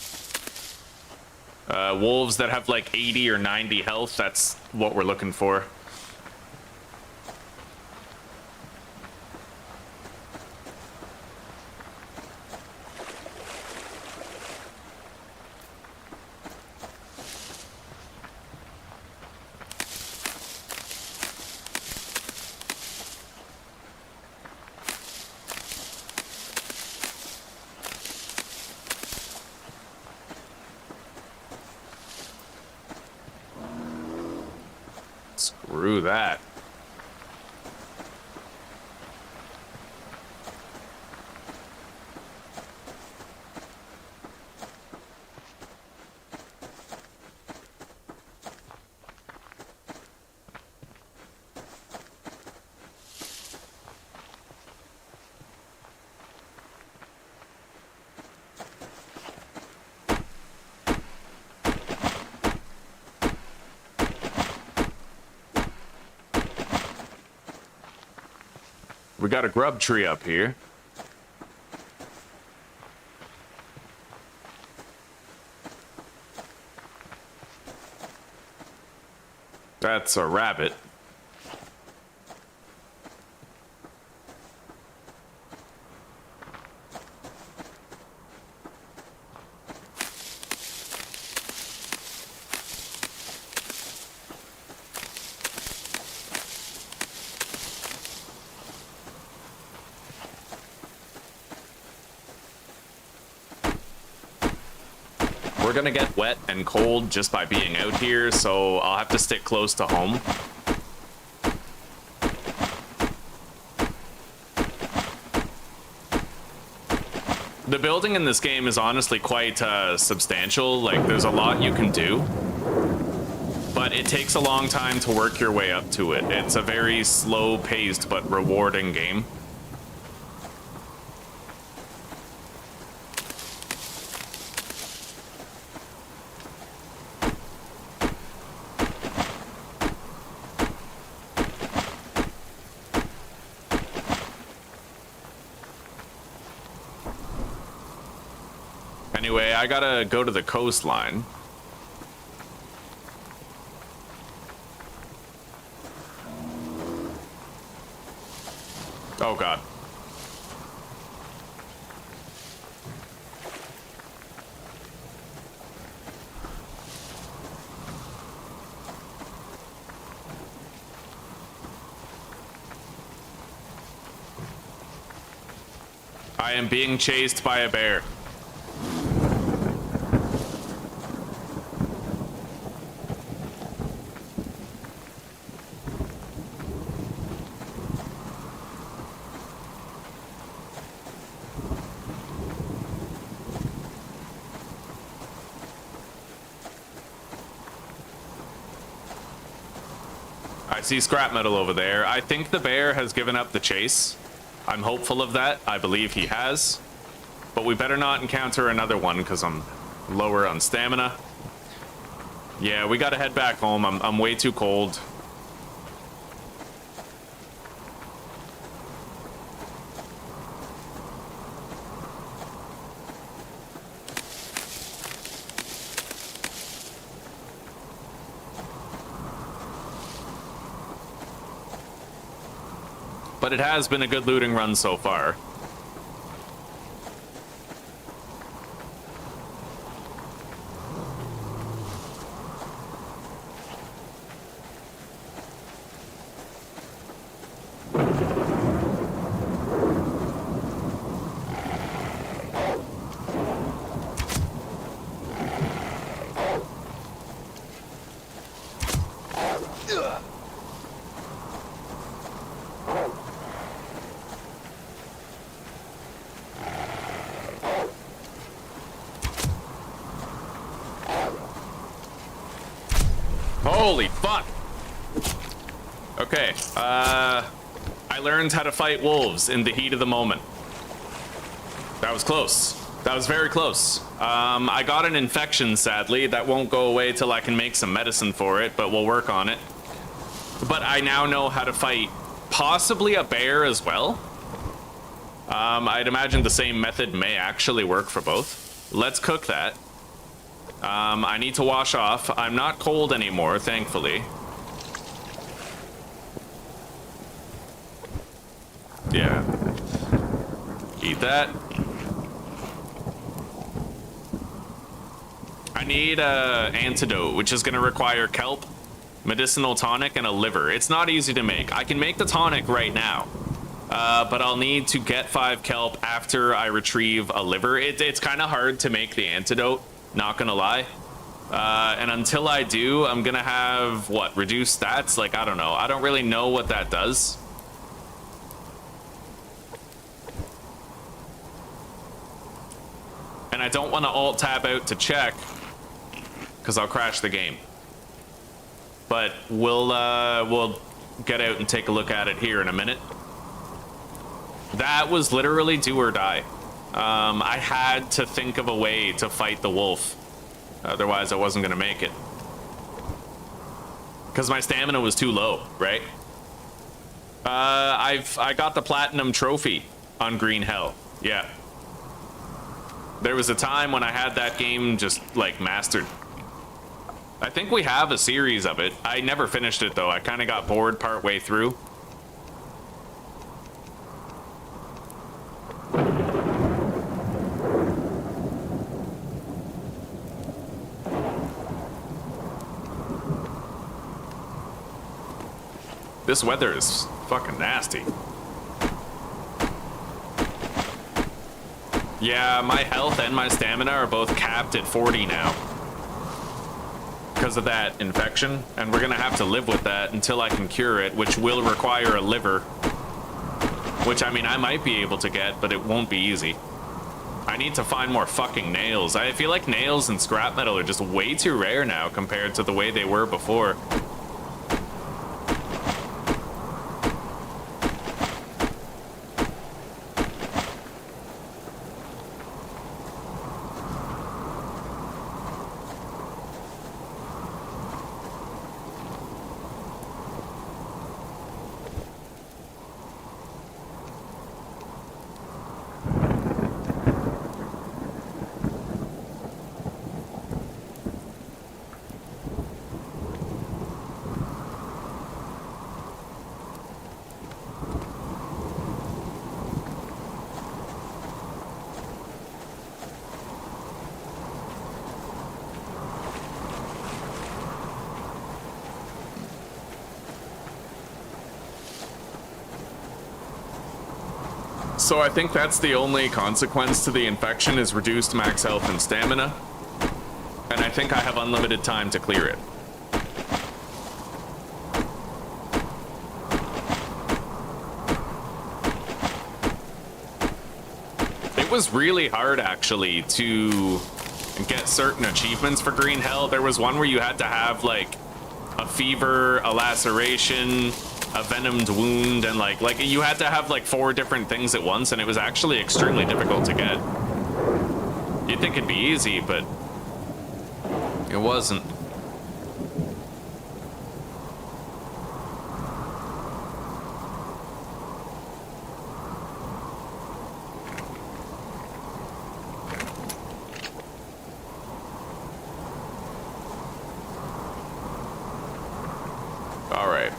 Wolves that have like 80 or 90 health, that's what we're looking for. Screw that. We got a grub tree up here. That's a rabbit. We're gonna get wet and cold just by being out here, so I'll have to stick close to home. The building in this game is honestly quite substantial. Like, there's a lot you can do, but it takes a long time to work your way up to it. It's a very slow-paced but rewarding game. Anyway, I gotta go to the coastline. Oh god. I am being chased by a bear. I see scrap metal over there. I think the bear has given up the chase. I'm hopeful of that. I believe he has. But we better not encounter another one because I'm lower on stamina. Yeah, we gotta head back home. I'm way too cold. But it has been a good looting run so far. Holy fuck. Okay, I learned how to fight wolves in the heat of the moment. That was close. That was very close. I got an infection, sadly. That won't go away till I can make some medicine for it, but we'll work on it. But I now know how to fight possibly a bear as well. I'd imagine the same method may actually work for both. Let's cook that. I need to wash off. I'm not cold anymore, thankfully. Yeah. Eat that. I need a antidote, which is going to require kelp, medicinal tonic, and a liver. It's not easy to make. I can make the tonic right now, but I'll need to get 5 kelp after I retrieve a liver. It's kind of hard to make the antidote, not gonna lie. And until I do, I'm gonna have, what, reduced stats? Like, I don't know. I don't really know what that does. And I don't want to alt-tab out to check, because I'll crash the game. But we'll get out and take a look at it here in a minute. That was literally do or die. I had to think of a way to fight the wolf. Otherwise, I wasn't going to make it. Because my stamina was too low, right? I got the platinum trophy on Green Hell. Yeah. There was a time when I had that game just, like, mastered. I think we have a series of it. I never finished it, though. I kind of got bored partway through. This weather is fucking nasty. Yeah, my health and my stamina are both capped at 40 now. Because of that infection, and we're gonna have to live with that until I can cure it, which will require a liver. Which, I mean, I might be able to get, but it won't be easy. I need to find more fucking nails. I feel like nails and scrap metal are just way too rare now compared to the way they were before. So I think that's the only consequence to the infection is reduced max health and stamina. And I think I have unlimited time to clear it. It was really hard, actually, to get certain achievements for Green Hell. There was one where you had to have, like, a fever, a laceration, a venomed wound, and like you had to have like 4 different things at once, and it was actually extremely difficult to get. You'd think it'd be easy, but it wasn't. All right.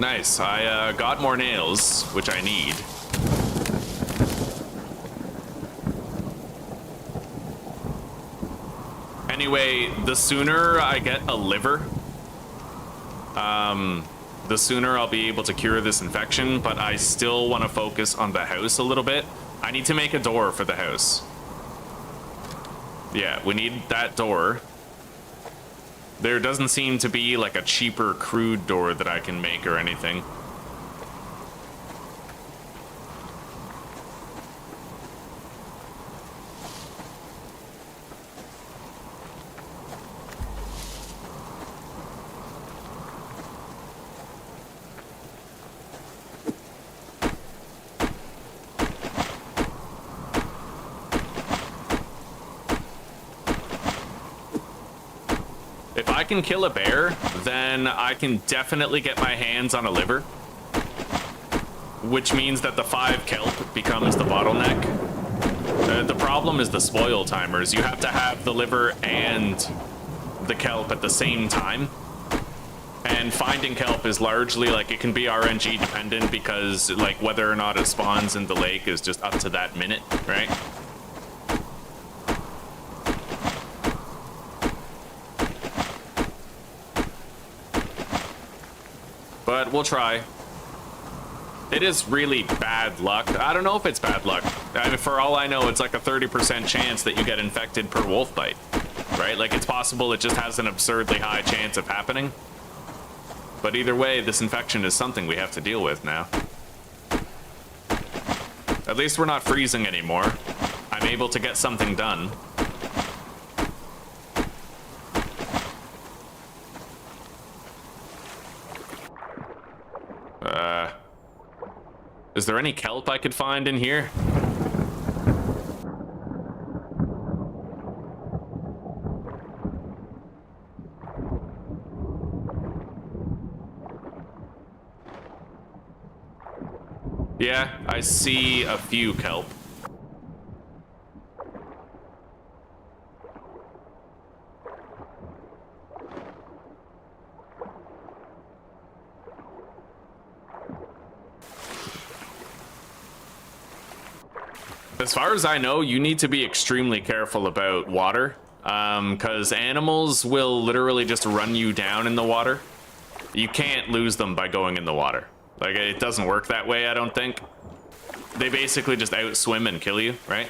Nice, I got more nails, which I need. Anyway, the sooner I get a liver, the sooner I'll be able to cure this infection, but I still want to focus on the house a little bit. I need to make a door for the house. Yeah, we need that door. There doesn't seem to be like a cheaper crude door that I can make or anything. If I can kill a bear, then I can definitely get my hands on a liver, which means that the 5 kelp becomes the bottleneck. The problem is the spoil timers. You have to have the liver and the kelp at the same time. And finding kelp is largely like, it can be RNG dependent because like whether or not it spawns in the lake is just up to that minute, right? But we'll try. It is really bad luck. I don't know if it's bad luck. I mean, for all I know, it's like a 30% chance that you get infected per wolf bite, right? Like, it's possible it just has an absurdly high chance of happening. But either way, this infection is something we have to deal with now. At least we're not freezing anymore. I'm able to get something done. Is there any kelp I could find in here? Yeah, I see a few kelp. As far as I know, you need to be extremely careful about water, because animals will literally just run you down in the water. You can't lose them by going in the water. Like, it doesn't work that way, I don't think. They basically just outswim and kill you, right?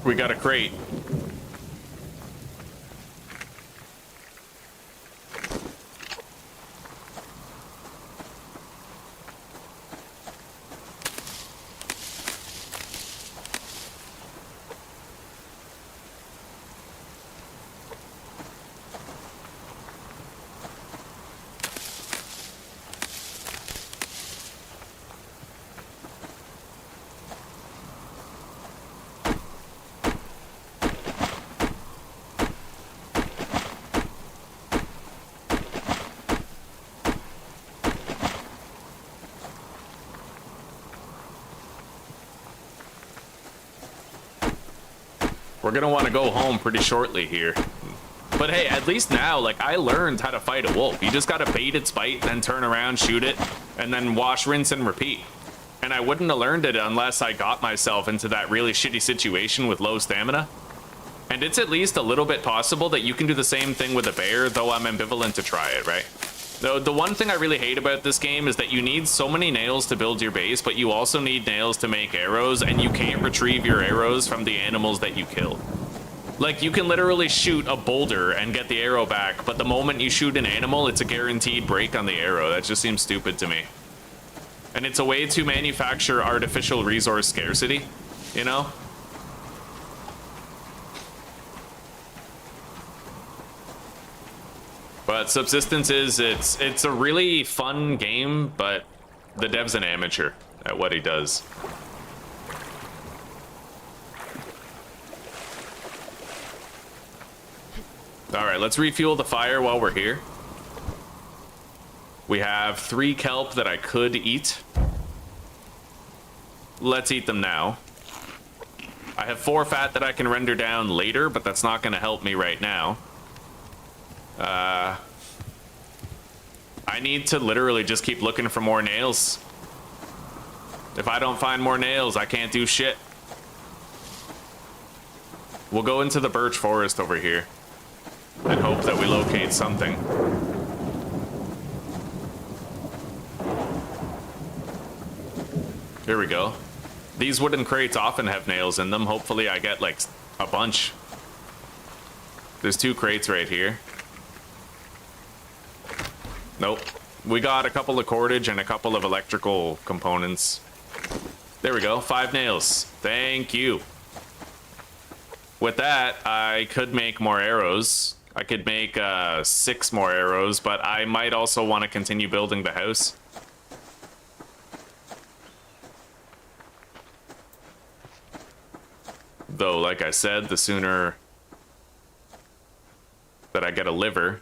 We got a crate. We're gonna want to go home pretty shortly here. But hey, at least now, like, I learned how to fight a wolf. You just gotta bait its bite, then turn around, shoot it, and then wash, rinse, and repeat. And I wouldn't have learned it unless I got myself into that really shitty situation with low stamina. And it's at least a little bit possible that you can do the same thing with a bear, though I'm ambivalent to try it, right? The one thing I really hate about this game is that you need so many nails to build your base, but you also need nails to make arrows, and you can't retrieve your arrows from the animals that you kill. Like, you can literally shoot a boulder and get the arrow back, but the moment you shoot an animal, it's a guaranteed break on the arrow. That just seems stupid to me. And it's a way to manufacture artificial resource scarcity, you know? But Subsistence it's a really fun game, but the dev's an amateur at what he does. All right, let's refuel the fire while we're here. We have 3 kelp that I could eat. Let's eat them now. I have 4 fat that I can render down later, but that's not going to help me right now. I need to literally just keep looking for more nails. If I don't find more nails, I can't do shit. We'll go into the birch forest over here and hope that we locate something. Here we go. These wooden crates often have nails in them. Hopefully I get like a bunch. There's 2 crates right here. Nope. We got a couple of cordage and a couple of electrical components. There we go. 5 nails. Thank you. With that, I could make more arrows. I could make 6 more arrows, but I might also want to continue building the house. Though, like I said, the sooner that I get a liver,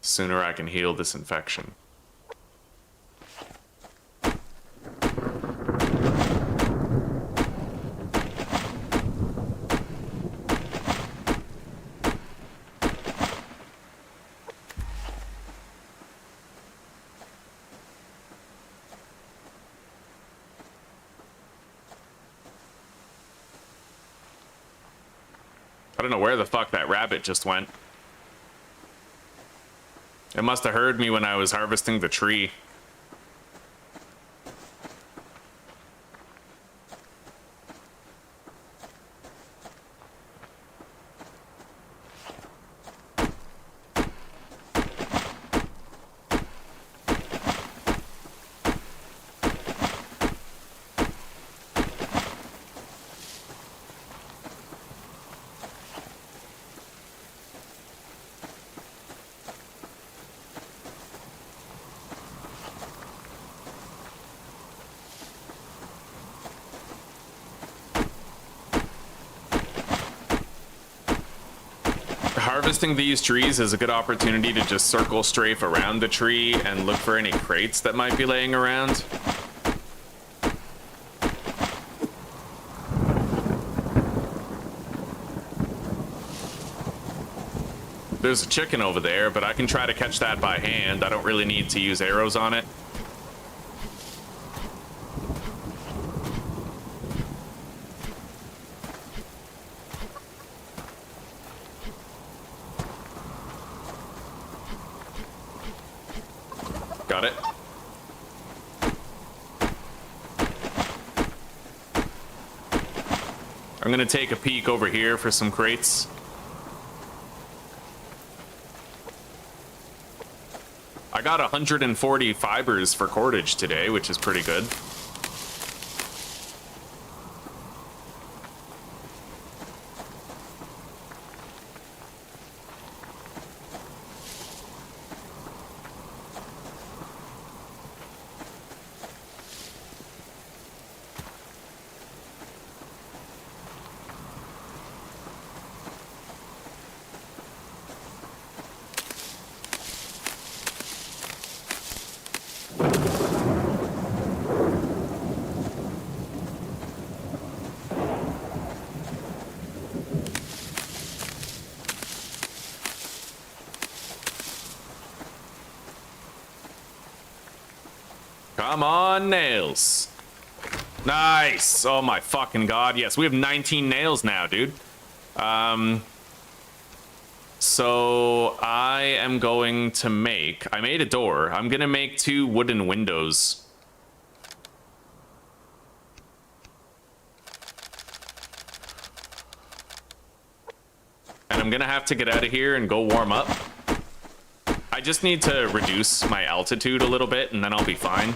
the sooner I can heal this infection. I don't know where the fuck that rabbit just went. It must have heard me when I was harvesting the tree. Harvesting these trees is a good opportunity to just circle strafe around the tree and look for any crates that might be laying around. There's a chicken over there, but I can try to catch that by hand. I don't really need to use arrows on it. Got it. I'm gonna take a peek over here for some crates. I got 140 fibers for cordage today, which is pretty good. Come on, nails. Nice. Oh my fucking god. Yes, we have 19 nails now, dude. So I am going to make... I made a door. I'm gonna make 2 wooden windows. And I'm gonna have to get out of here and go warm up. I just need to reduce my altitude a little bit and then I'll be fine.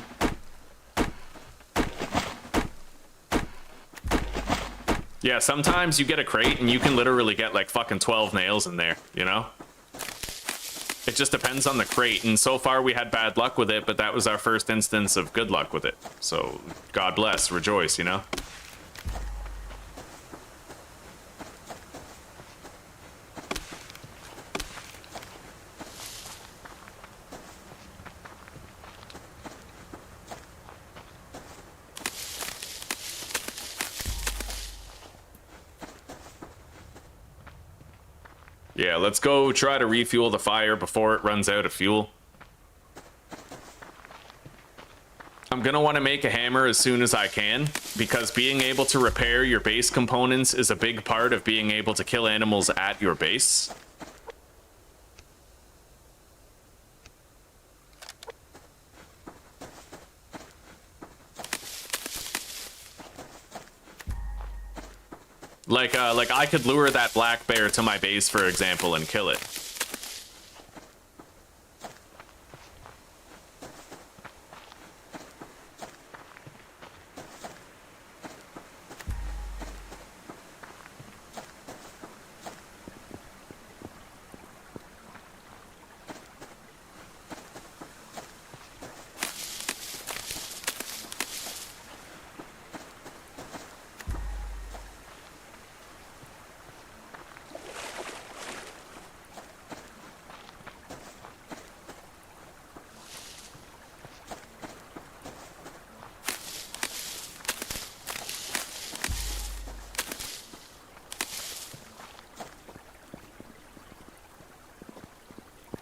Yeah, sometimes you get a crate and you can literally get like fucking 12 nails in there, you know? It just depends on the crate, and so far we had bad luck with it, but that was our first instance of good luck with it. So, God bless, rejoice, you know? Yeah, let's go try to refuel the fire before it runs out of fuel. I'm gonna want to make a hammer as soon as I can, because being able to repair your base components is a big part of being able to kill animals at your base. Like I could lure that black bear to my base, for example, and kill it.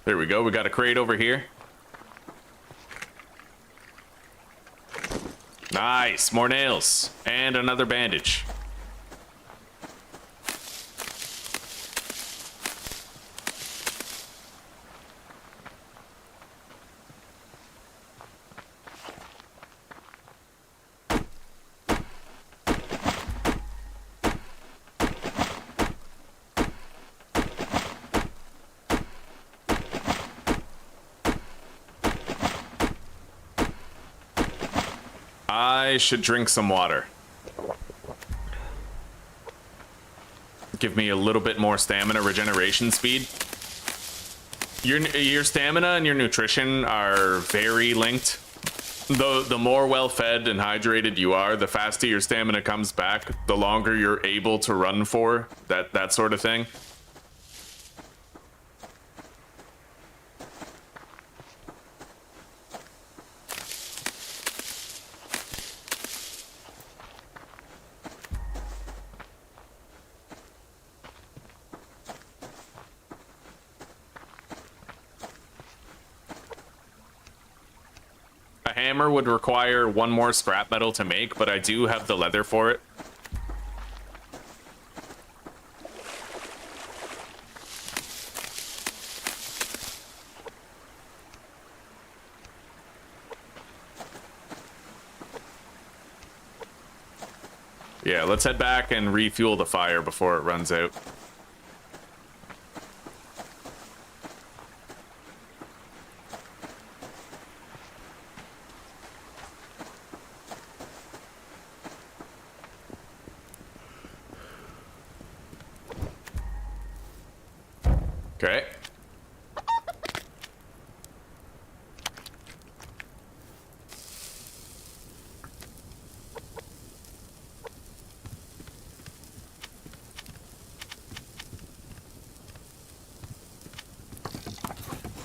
There we go. We got a crate over here. Nice. More nails. And another bandage. I should drink some water. Give me a little bit more stamina regeneration speed. Your stamina and your nutrition are very linked. The more well-fed and hydrated you are, the faster your stamina comes back, the longer you're able to run for, that sort of thing. Hammer would require one more scrap metal to make, but I do have the leather for it. Yeah, let's head back and refuel the fire before it runs out. Okay.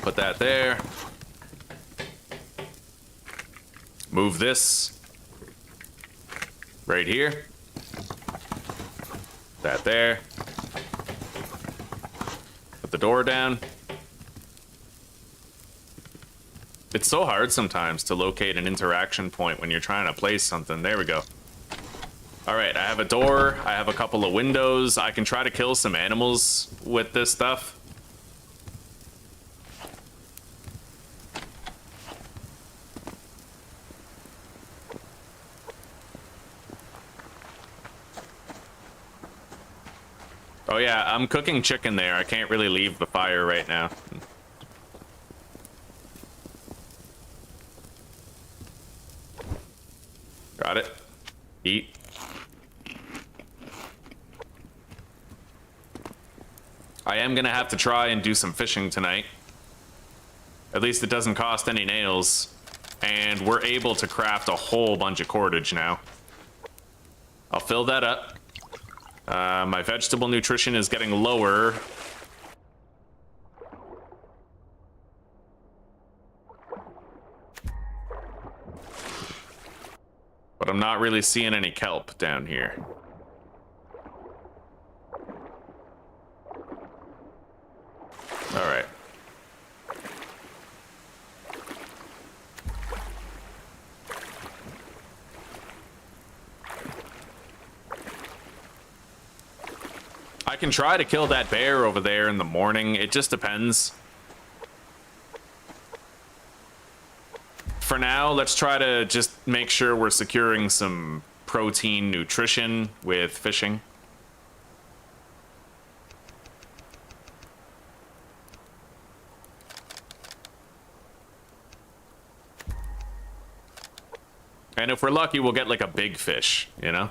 Put that there. Move this right here. That there. Put the door down. It's so hard sometimes to locate an interaction point when you're trying to place something. There we go. All right, I have a door. I have a couple of windows. I can try to kill some animals with this stuff. Oh yeah, I'm cooking chicken there. I can't really leave the fire right now. Got it. Eat. I am gonna have to try and do some fishing tonight. At least it doesn't cost any nails. And we're able to craft a whole bunch of cordage now. I'll fill that up. My vegetable nutrition is getting lower. But I'm not really seeing any kelp down here. I can try to kill that bear over there in the morning. It just depends. For now, let's try to just make sure we're securing some protein nutrition with fishing. And if we're lucky, we'll get like a big fish, you know?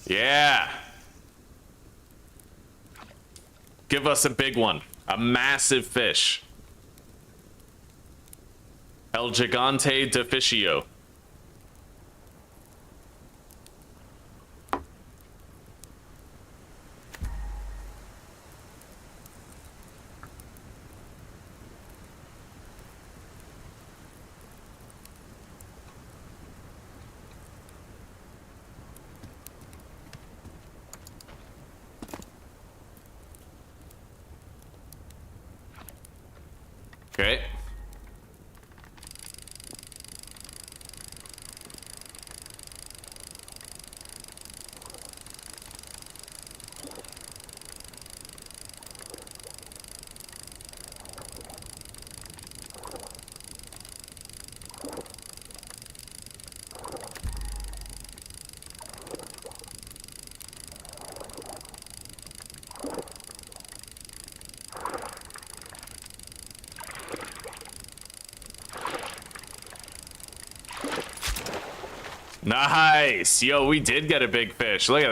Yeah. Give us a big one. A massive fish. El Gigante de Fischio. Okay. Nice. Yo, we did get a big fish. Look at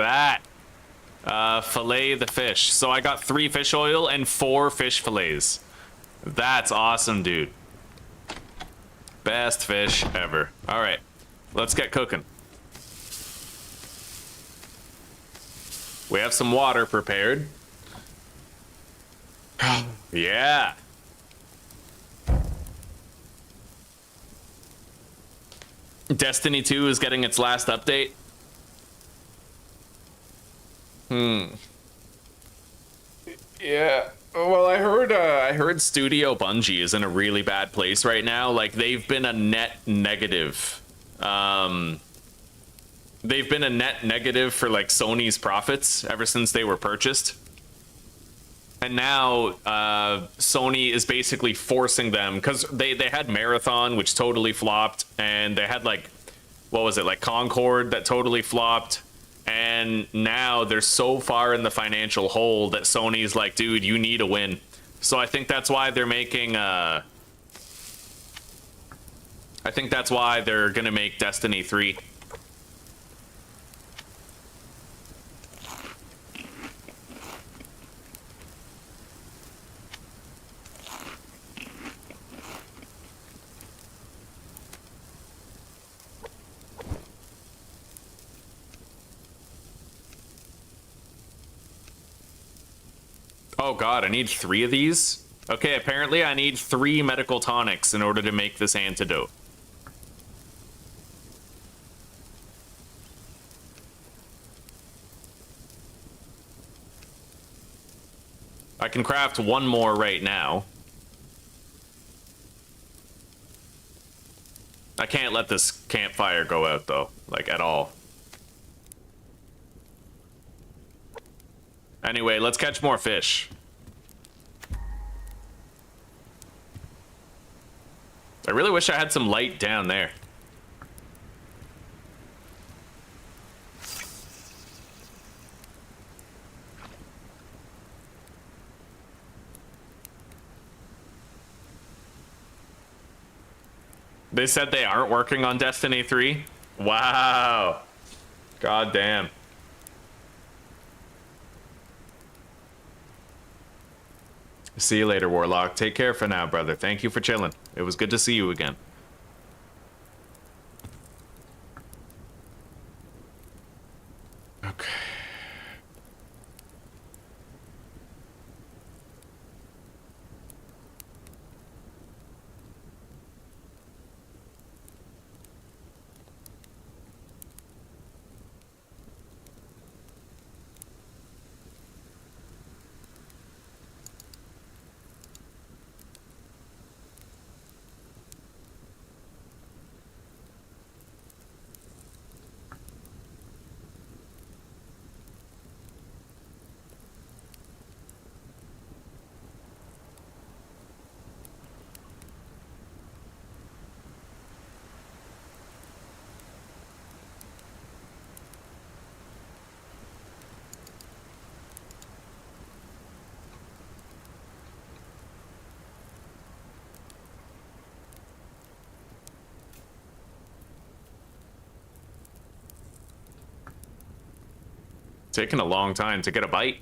that. Fillet the fish. So I got 3 fish oil and 4 fish fillets. That's awesome, dude. Best fish ever. All right, let's get cooking. We have some water prepared. Yeah. Destiny 2 is getting its last update. Yeah. Well, I heard Studio Bungie is in a really bad place right now. Like, they've been a net negative. They've been a net negative for like Sony's profits ever since they were purchased. And now Sony is basically forcing them, because they had Marathon, which totally flopped, and they had like, what was it, like Concord that totally flopped, and now they're so far in the financial hole that Sony's like, dude, you need a win. So I think that's why they're making I think that's why they're gonna make Destiny 3. Oh god, I need 3 of these? Okay, apparently I need 3 medical tonics in order to make this antidote. I can craft 1 more right now. I can't let this campfire go out though, like at all. Anyway, let's catch more fish. I really wish I had some light down there. They said they aren't working on Destiny 3? Wow. God damn. See you later, Warlock. Take care for now, brother. Thank you for chilling. It was good to see you again. Okay. Taking a long time to get a bite.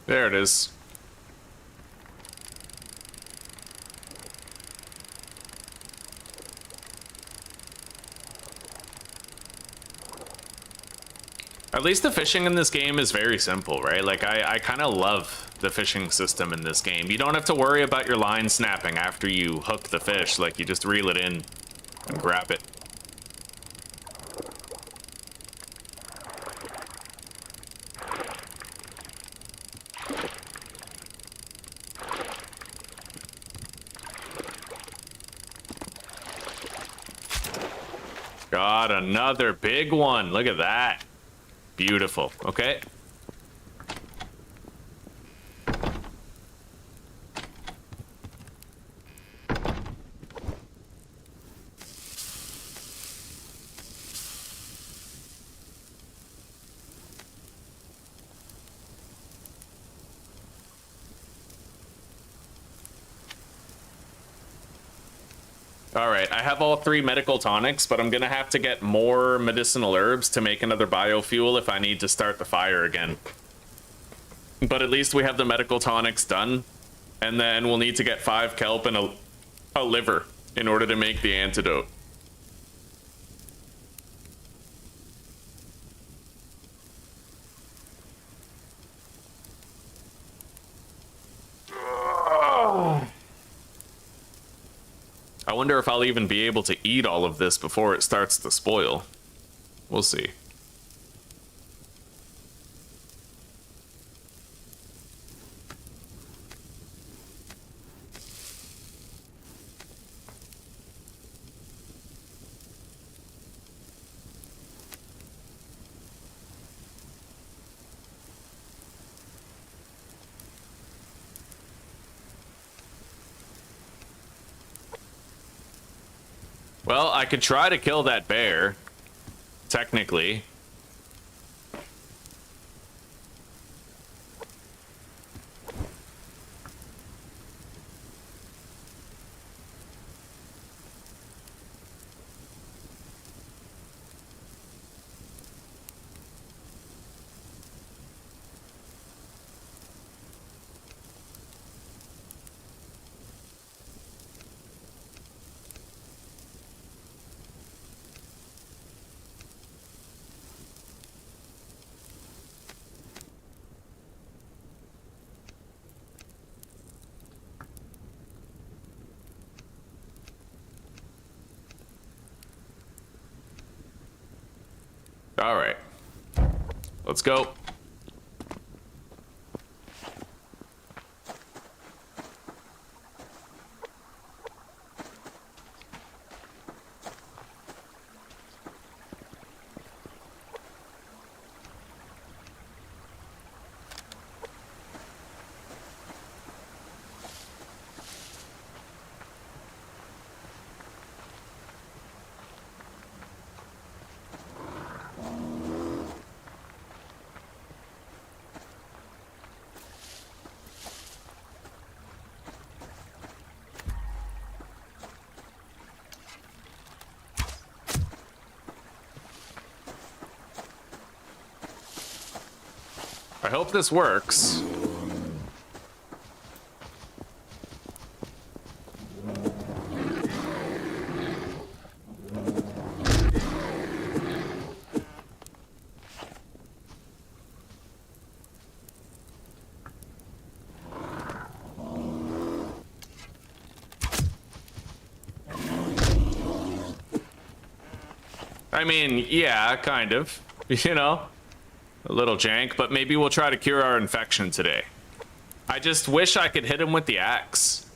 There it is. At least the fishing in this game is very simple, right? Like, I kind of love the fishing system in this game. You don't have to worry about your line snapping after you hook the fish. Like, you just reel it in and grab it. Got another big one. Look at that. Beautiful. Okay. Alright, I have all 3 medical tonics, but I'm gonna have to get more medicinal herbs to make another biofuel if I need to start the fire again. But at least we have the medical tonics done, and then we'll need to get 5 kelp and a liver in order to make the antidote. I wonder if I'll even be able to eat all of this before it starts to spoil. We'll see. Well, I could try to kill that bear, technically. All right, let's go. I hope this works. I mean, yeah, kind of, you know? A little jank, but maybe we'll try to cure our infection today. I just wish I could hit him with the axe.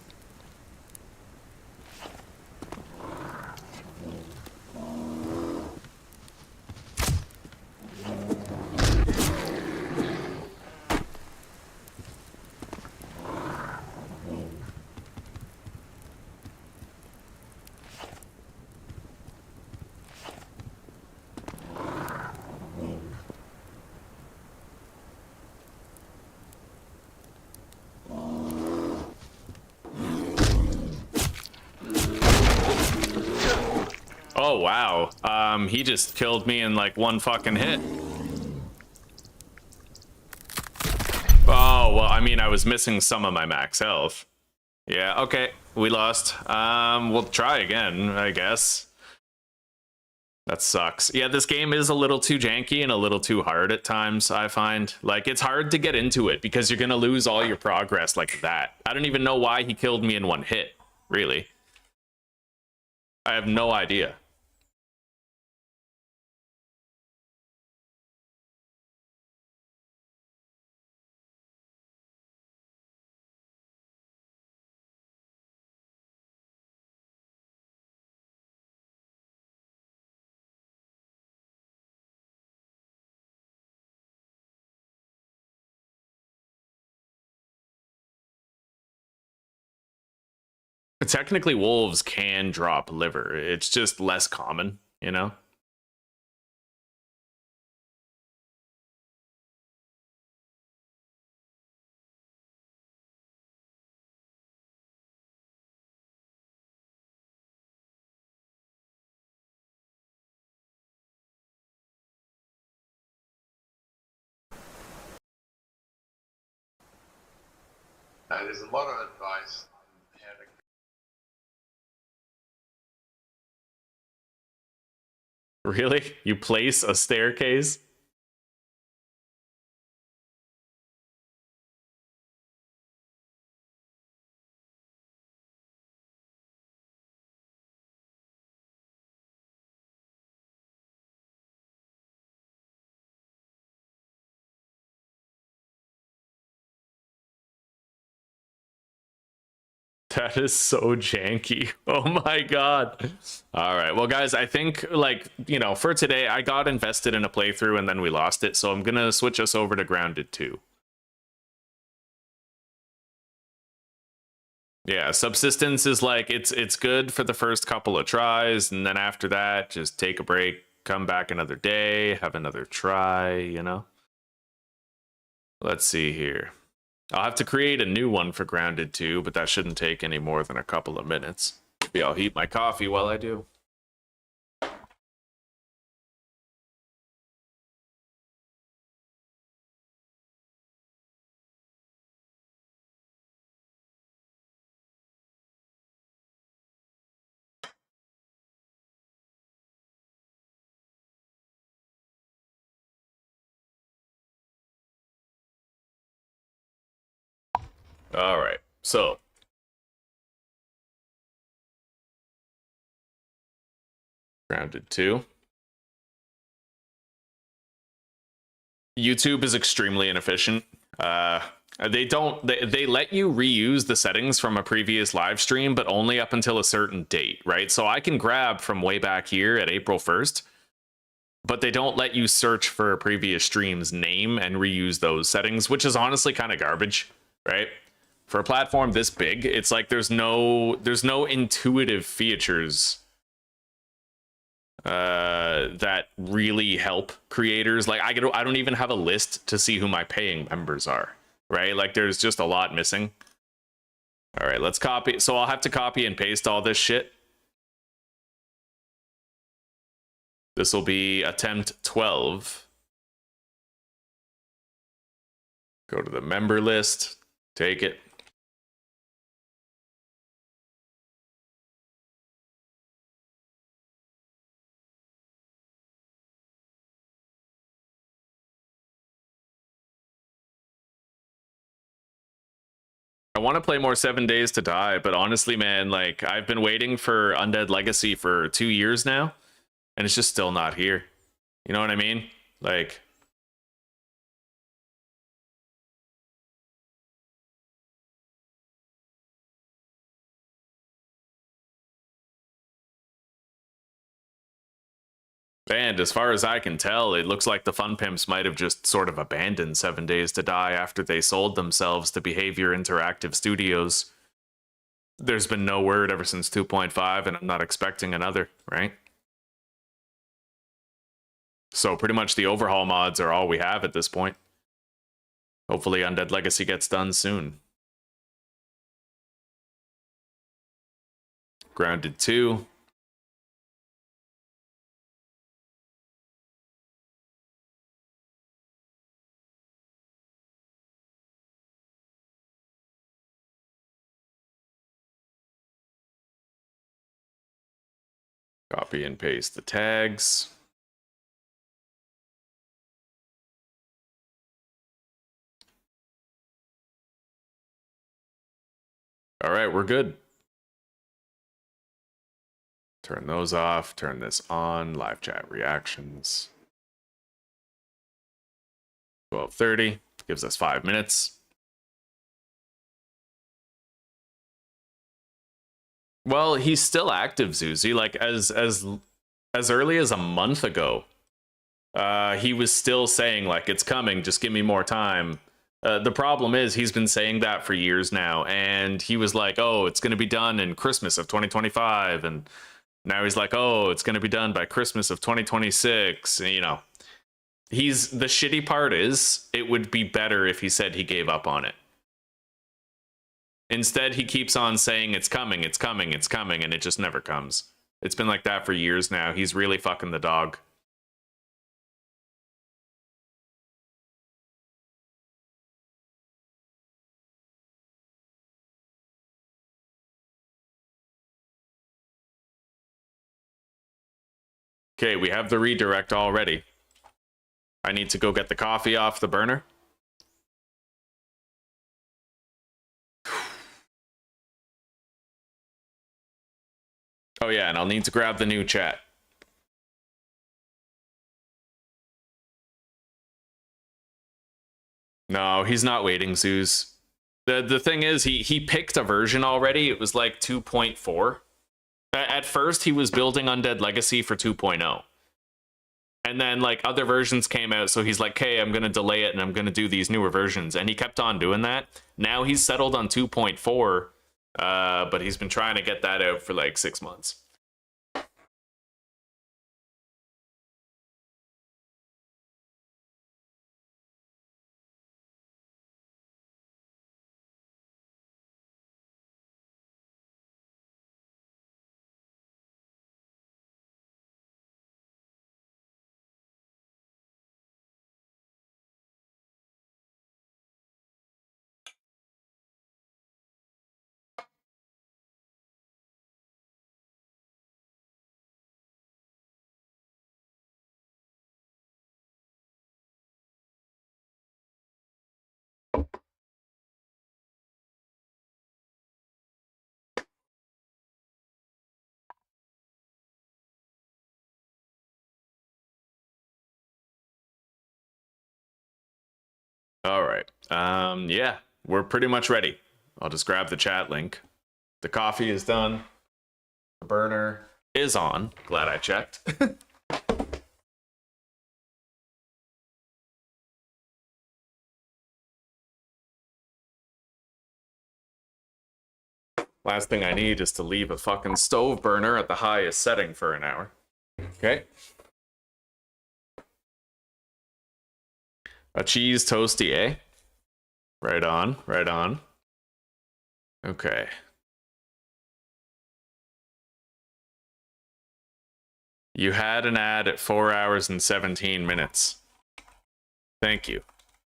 Oh, wow. He just killed me in like one fucking hit. Oh, well, I mean, I was missing some of my max health. Yeah, okay. We lost. We'll try again, I guess. That sucks. Yeah, this game is a little too janky and a little too hard at times, I find. Like, it's hard to get into it because you're gonna lose all your progress like that. I don't even know why he killed me in one hit, really. I have no idea. Technically, wolves can drop liver. It's just less common, you know? There's a lot of advice on how to. Really? You place a staircase? That is so janky. Oh my god. All right. Well, guys, I think, like, you know, for today, I got invested in a playthrough and then we lost it. So I'm going to switch us over to Grounded 2. Yeah, Subsistence is like, it's good for the first couple of tries. And then after that, just take a break, come back another day, have another try, you know? Let's see here. I'll have to create a new one for Grounded 2, but that shouldn't take any more than a couple of minutes. Maybe I'll heat my coffee while I do. All right, so Grounded 2. YouTube is extremely inefficient. They let you reuse the settings from a previous live stream, but only up until a certain date, right? So I can grab from way back here at April 1st, but they don't let you search for a previous stream's name and reuse those settings, which is honestly kind of garbage, right? For a platform this big, it's like there's no intuitive features that really help creators. Like I don't even have a list to see who my paying members are, right? Like there's just a lot missing. All right, let's copy. So I'll have to copy and paste all this shit. This will be attempt 12. Go to the member list, take it. I want to play more 7 Days to Die, but honestly, man, like I've been waiting for Undead Legacy for 2 years now, and it's just still not here. You know what I mean? Like, And as far as I can tell, it looks like the Fun Pimps might have just sort of abandoned 7 Days to Die after they sold themselves to Behavior Interactive Studios. There's been no word ever since 2.5, and I'm not expecting another, right? So pretty much the overhaul mods are all we have at this point. Hopefully Undead Legacy gets done soon. Grounded 2. Copy and paste the tags. All right, we're good. Turn those off, turn this on, live chat reactions. 12:30, gives us 5 minutes. Well, he's still active, Zuzi. Like as early as a month ago, he was still saying like it's coming. Just give me more time. The problem is he's been saying that for years now, and he was like, "Oh, it's going to be done in Christmas of 2025," and now he's like, "Oh, it's going to be done by Christmas of 2026." And, you know, the shitty part is it would be better if he said he gave up on it. Instead, he keeps on saying it's coming, it's coming, it's coming, and it just never comes. It's been like that for years now. He's really fucking the dog. Okay, we have the redirect already. I need to go get the coffee off the burner. Oh yeah, and I'll need to grab the new chat. No, he's not waiting, Zeus. The thing is, he picked a version already. It was like 2.4. At first, he was building Undead Legacy for 2.0. And then, like, other versions came out, so he's like, okay, I'm going to delay it, and I'm going to do these newer versions. And he kept on doing that. Now he's settled on 2.4, but he's been trying to get that out for, like, 6 months. All right. Yeah, we're pretty much ready. I'll just grab the chat link. The coffee is done. The burner is on. Glad I checked. Last thing I need is to leave a fucking stove burner at the highest setting for an hour. Okay. A cheese toasty, eh? Right on, right on. Okay. You had an ad at 4 hours and 17 minutes. Thank you.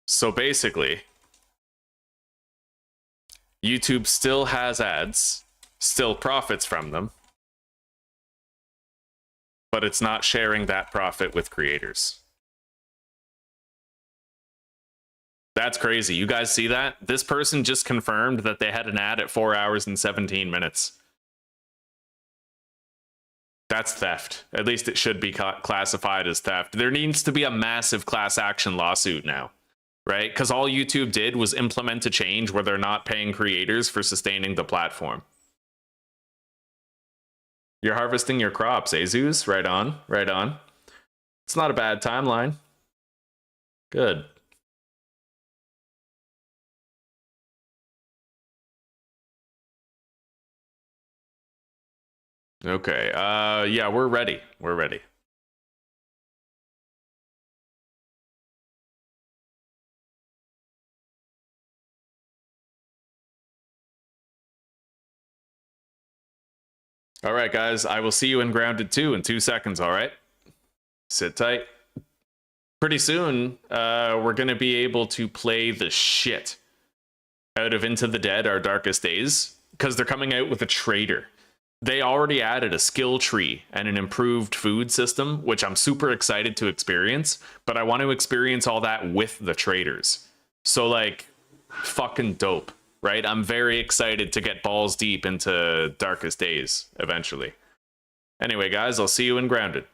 So basically, YouTube still has ads, still profits from them, but it's not sharing that profit with creators. That's crazy. You guys see that? This person just confirmed that they had an ad at 4 hours and 17 minutes. That's theft. At least it should be classified as theft. There needs to be a massive class action lawsuit now, right? Because all YouTube did was implement a change where they're not paying creators for sustaining the platform. You're harvesting your crops, eh, Zeus? Right on, right on. It's not a bad timeline. Good. Okay. Yeah, we're ready. We're ready. All right, guys. I will see you in Grounded 2 in 2 seconds, all right? Sit tight. Pretty soon, we're going to be able to play the shit out of Into the Dead, Our Darkest Days, because they're coming out with a trader. They already added a skill tree and an improved food system, which I'm super excited to experience, but I want to experience all that with the traders. So, like, fucking dope, right? I'm very excited to get balls deep into Darkest Days eventually. Anyway, guys, I'll see you in Grounded.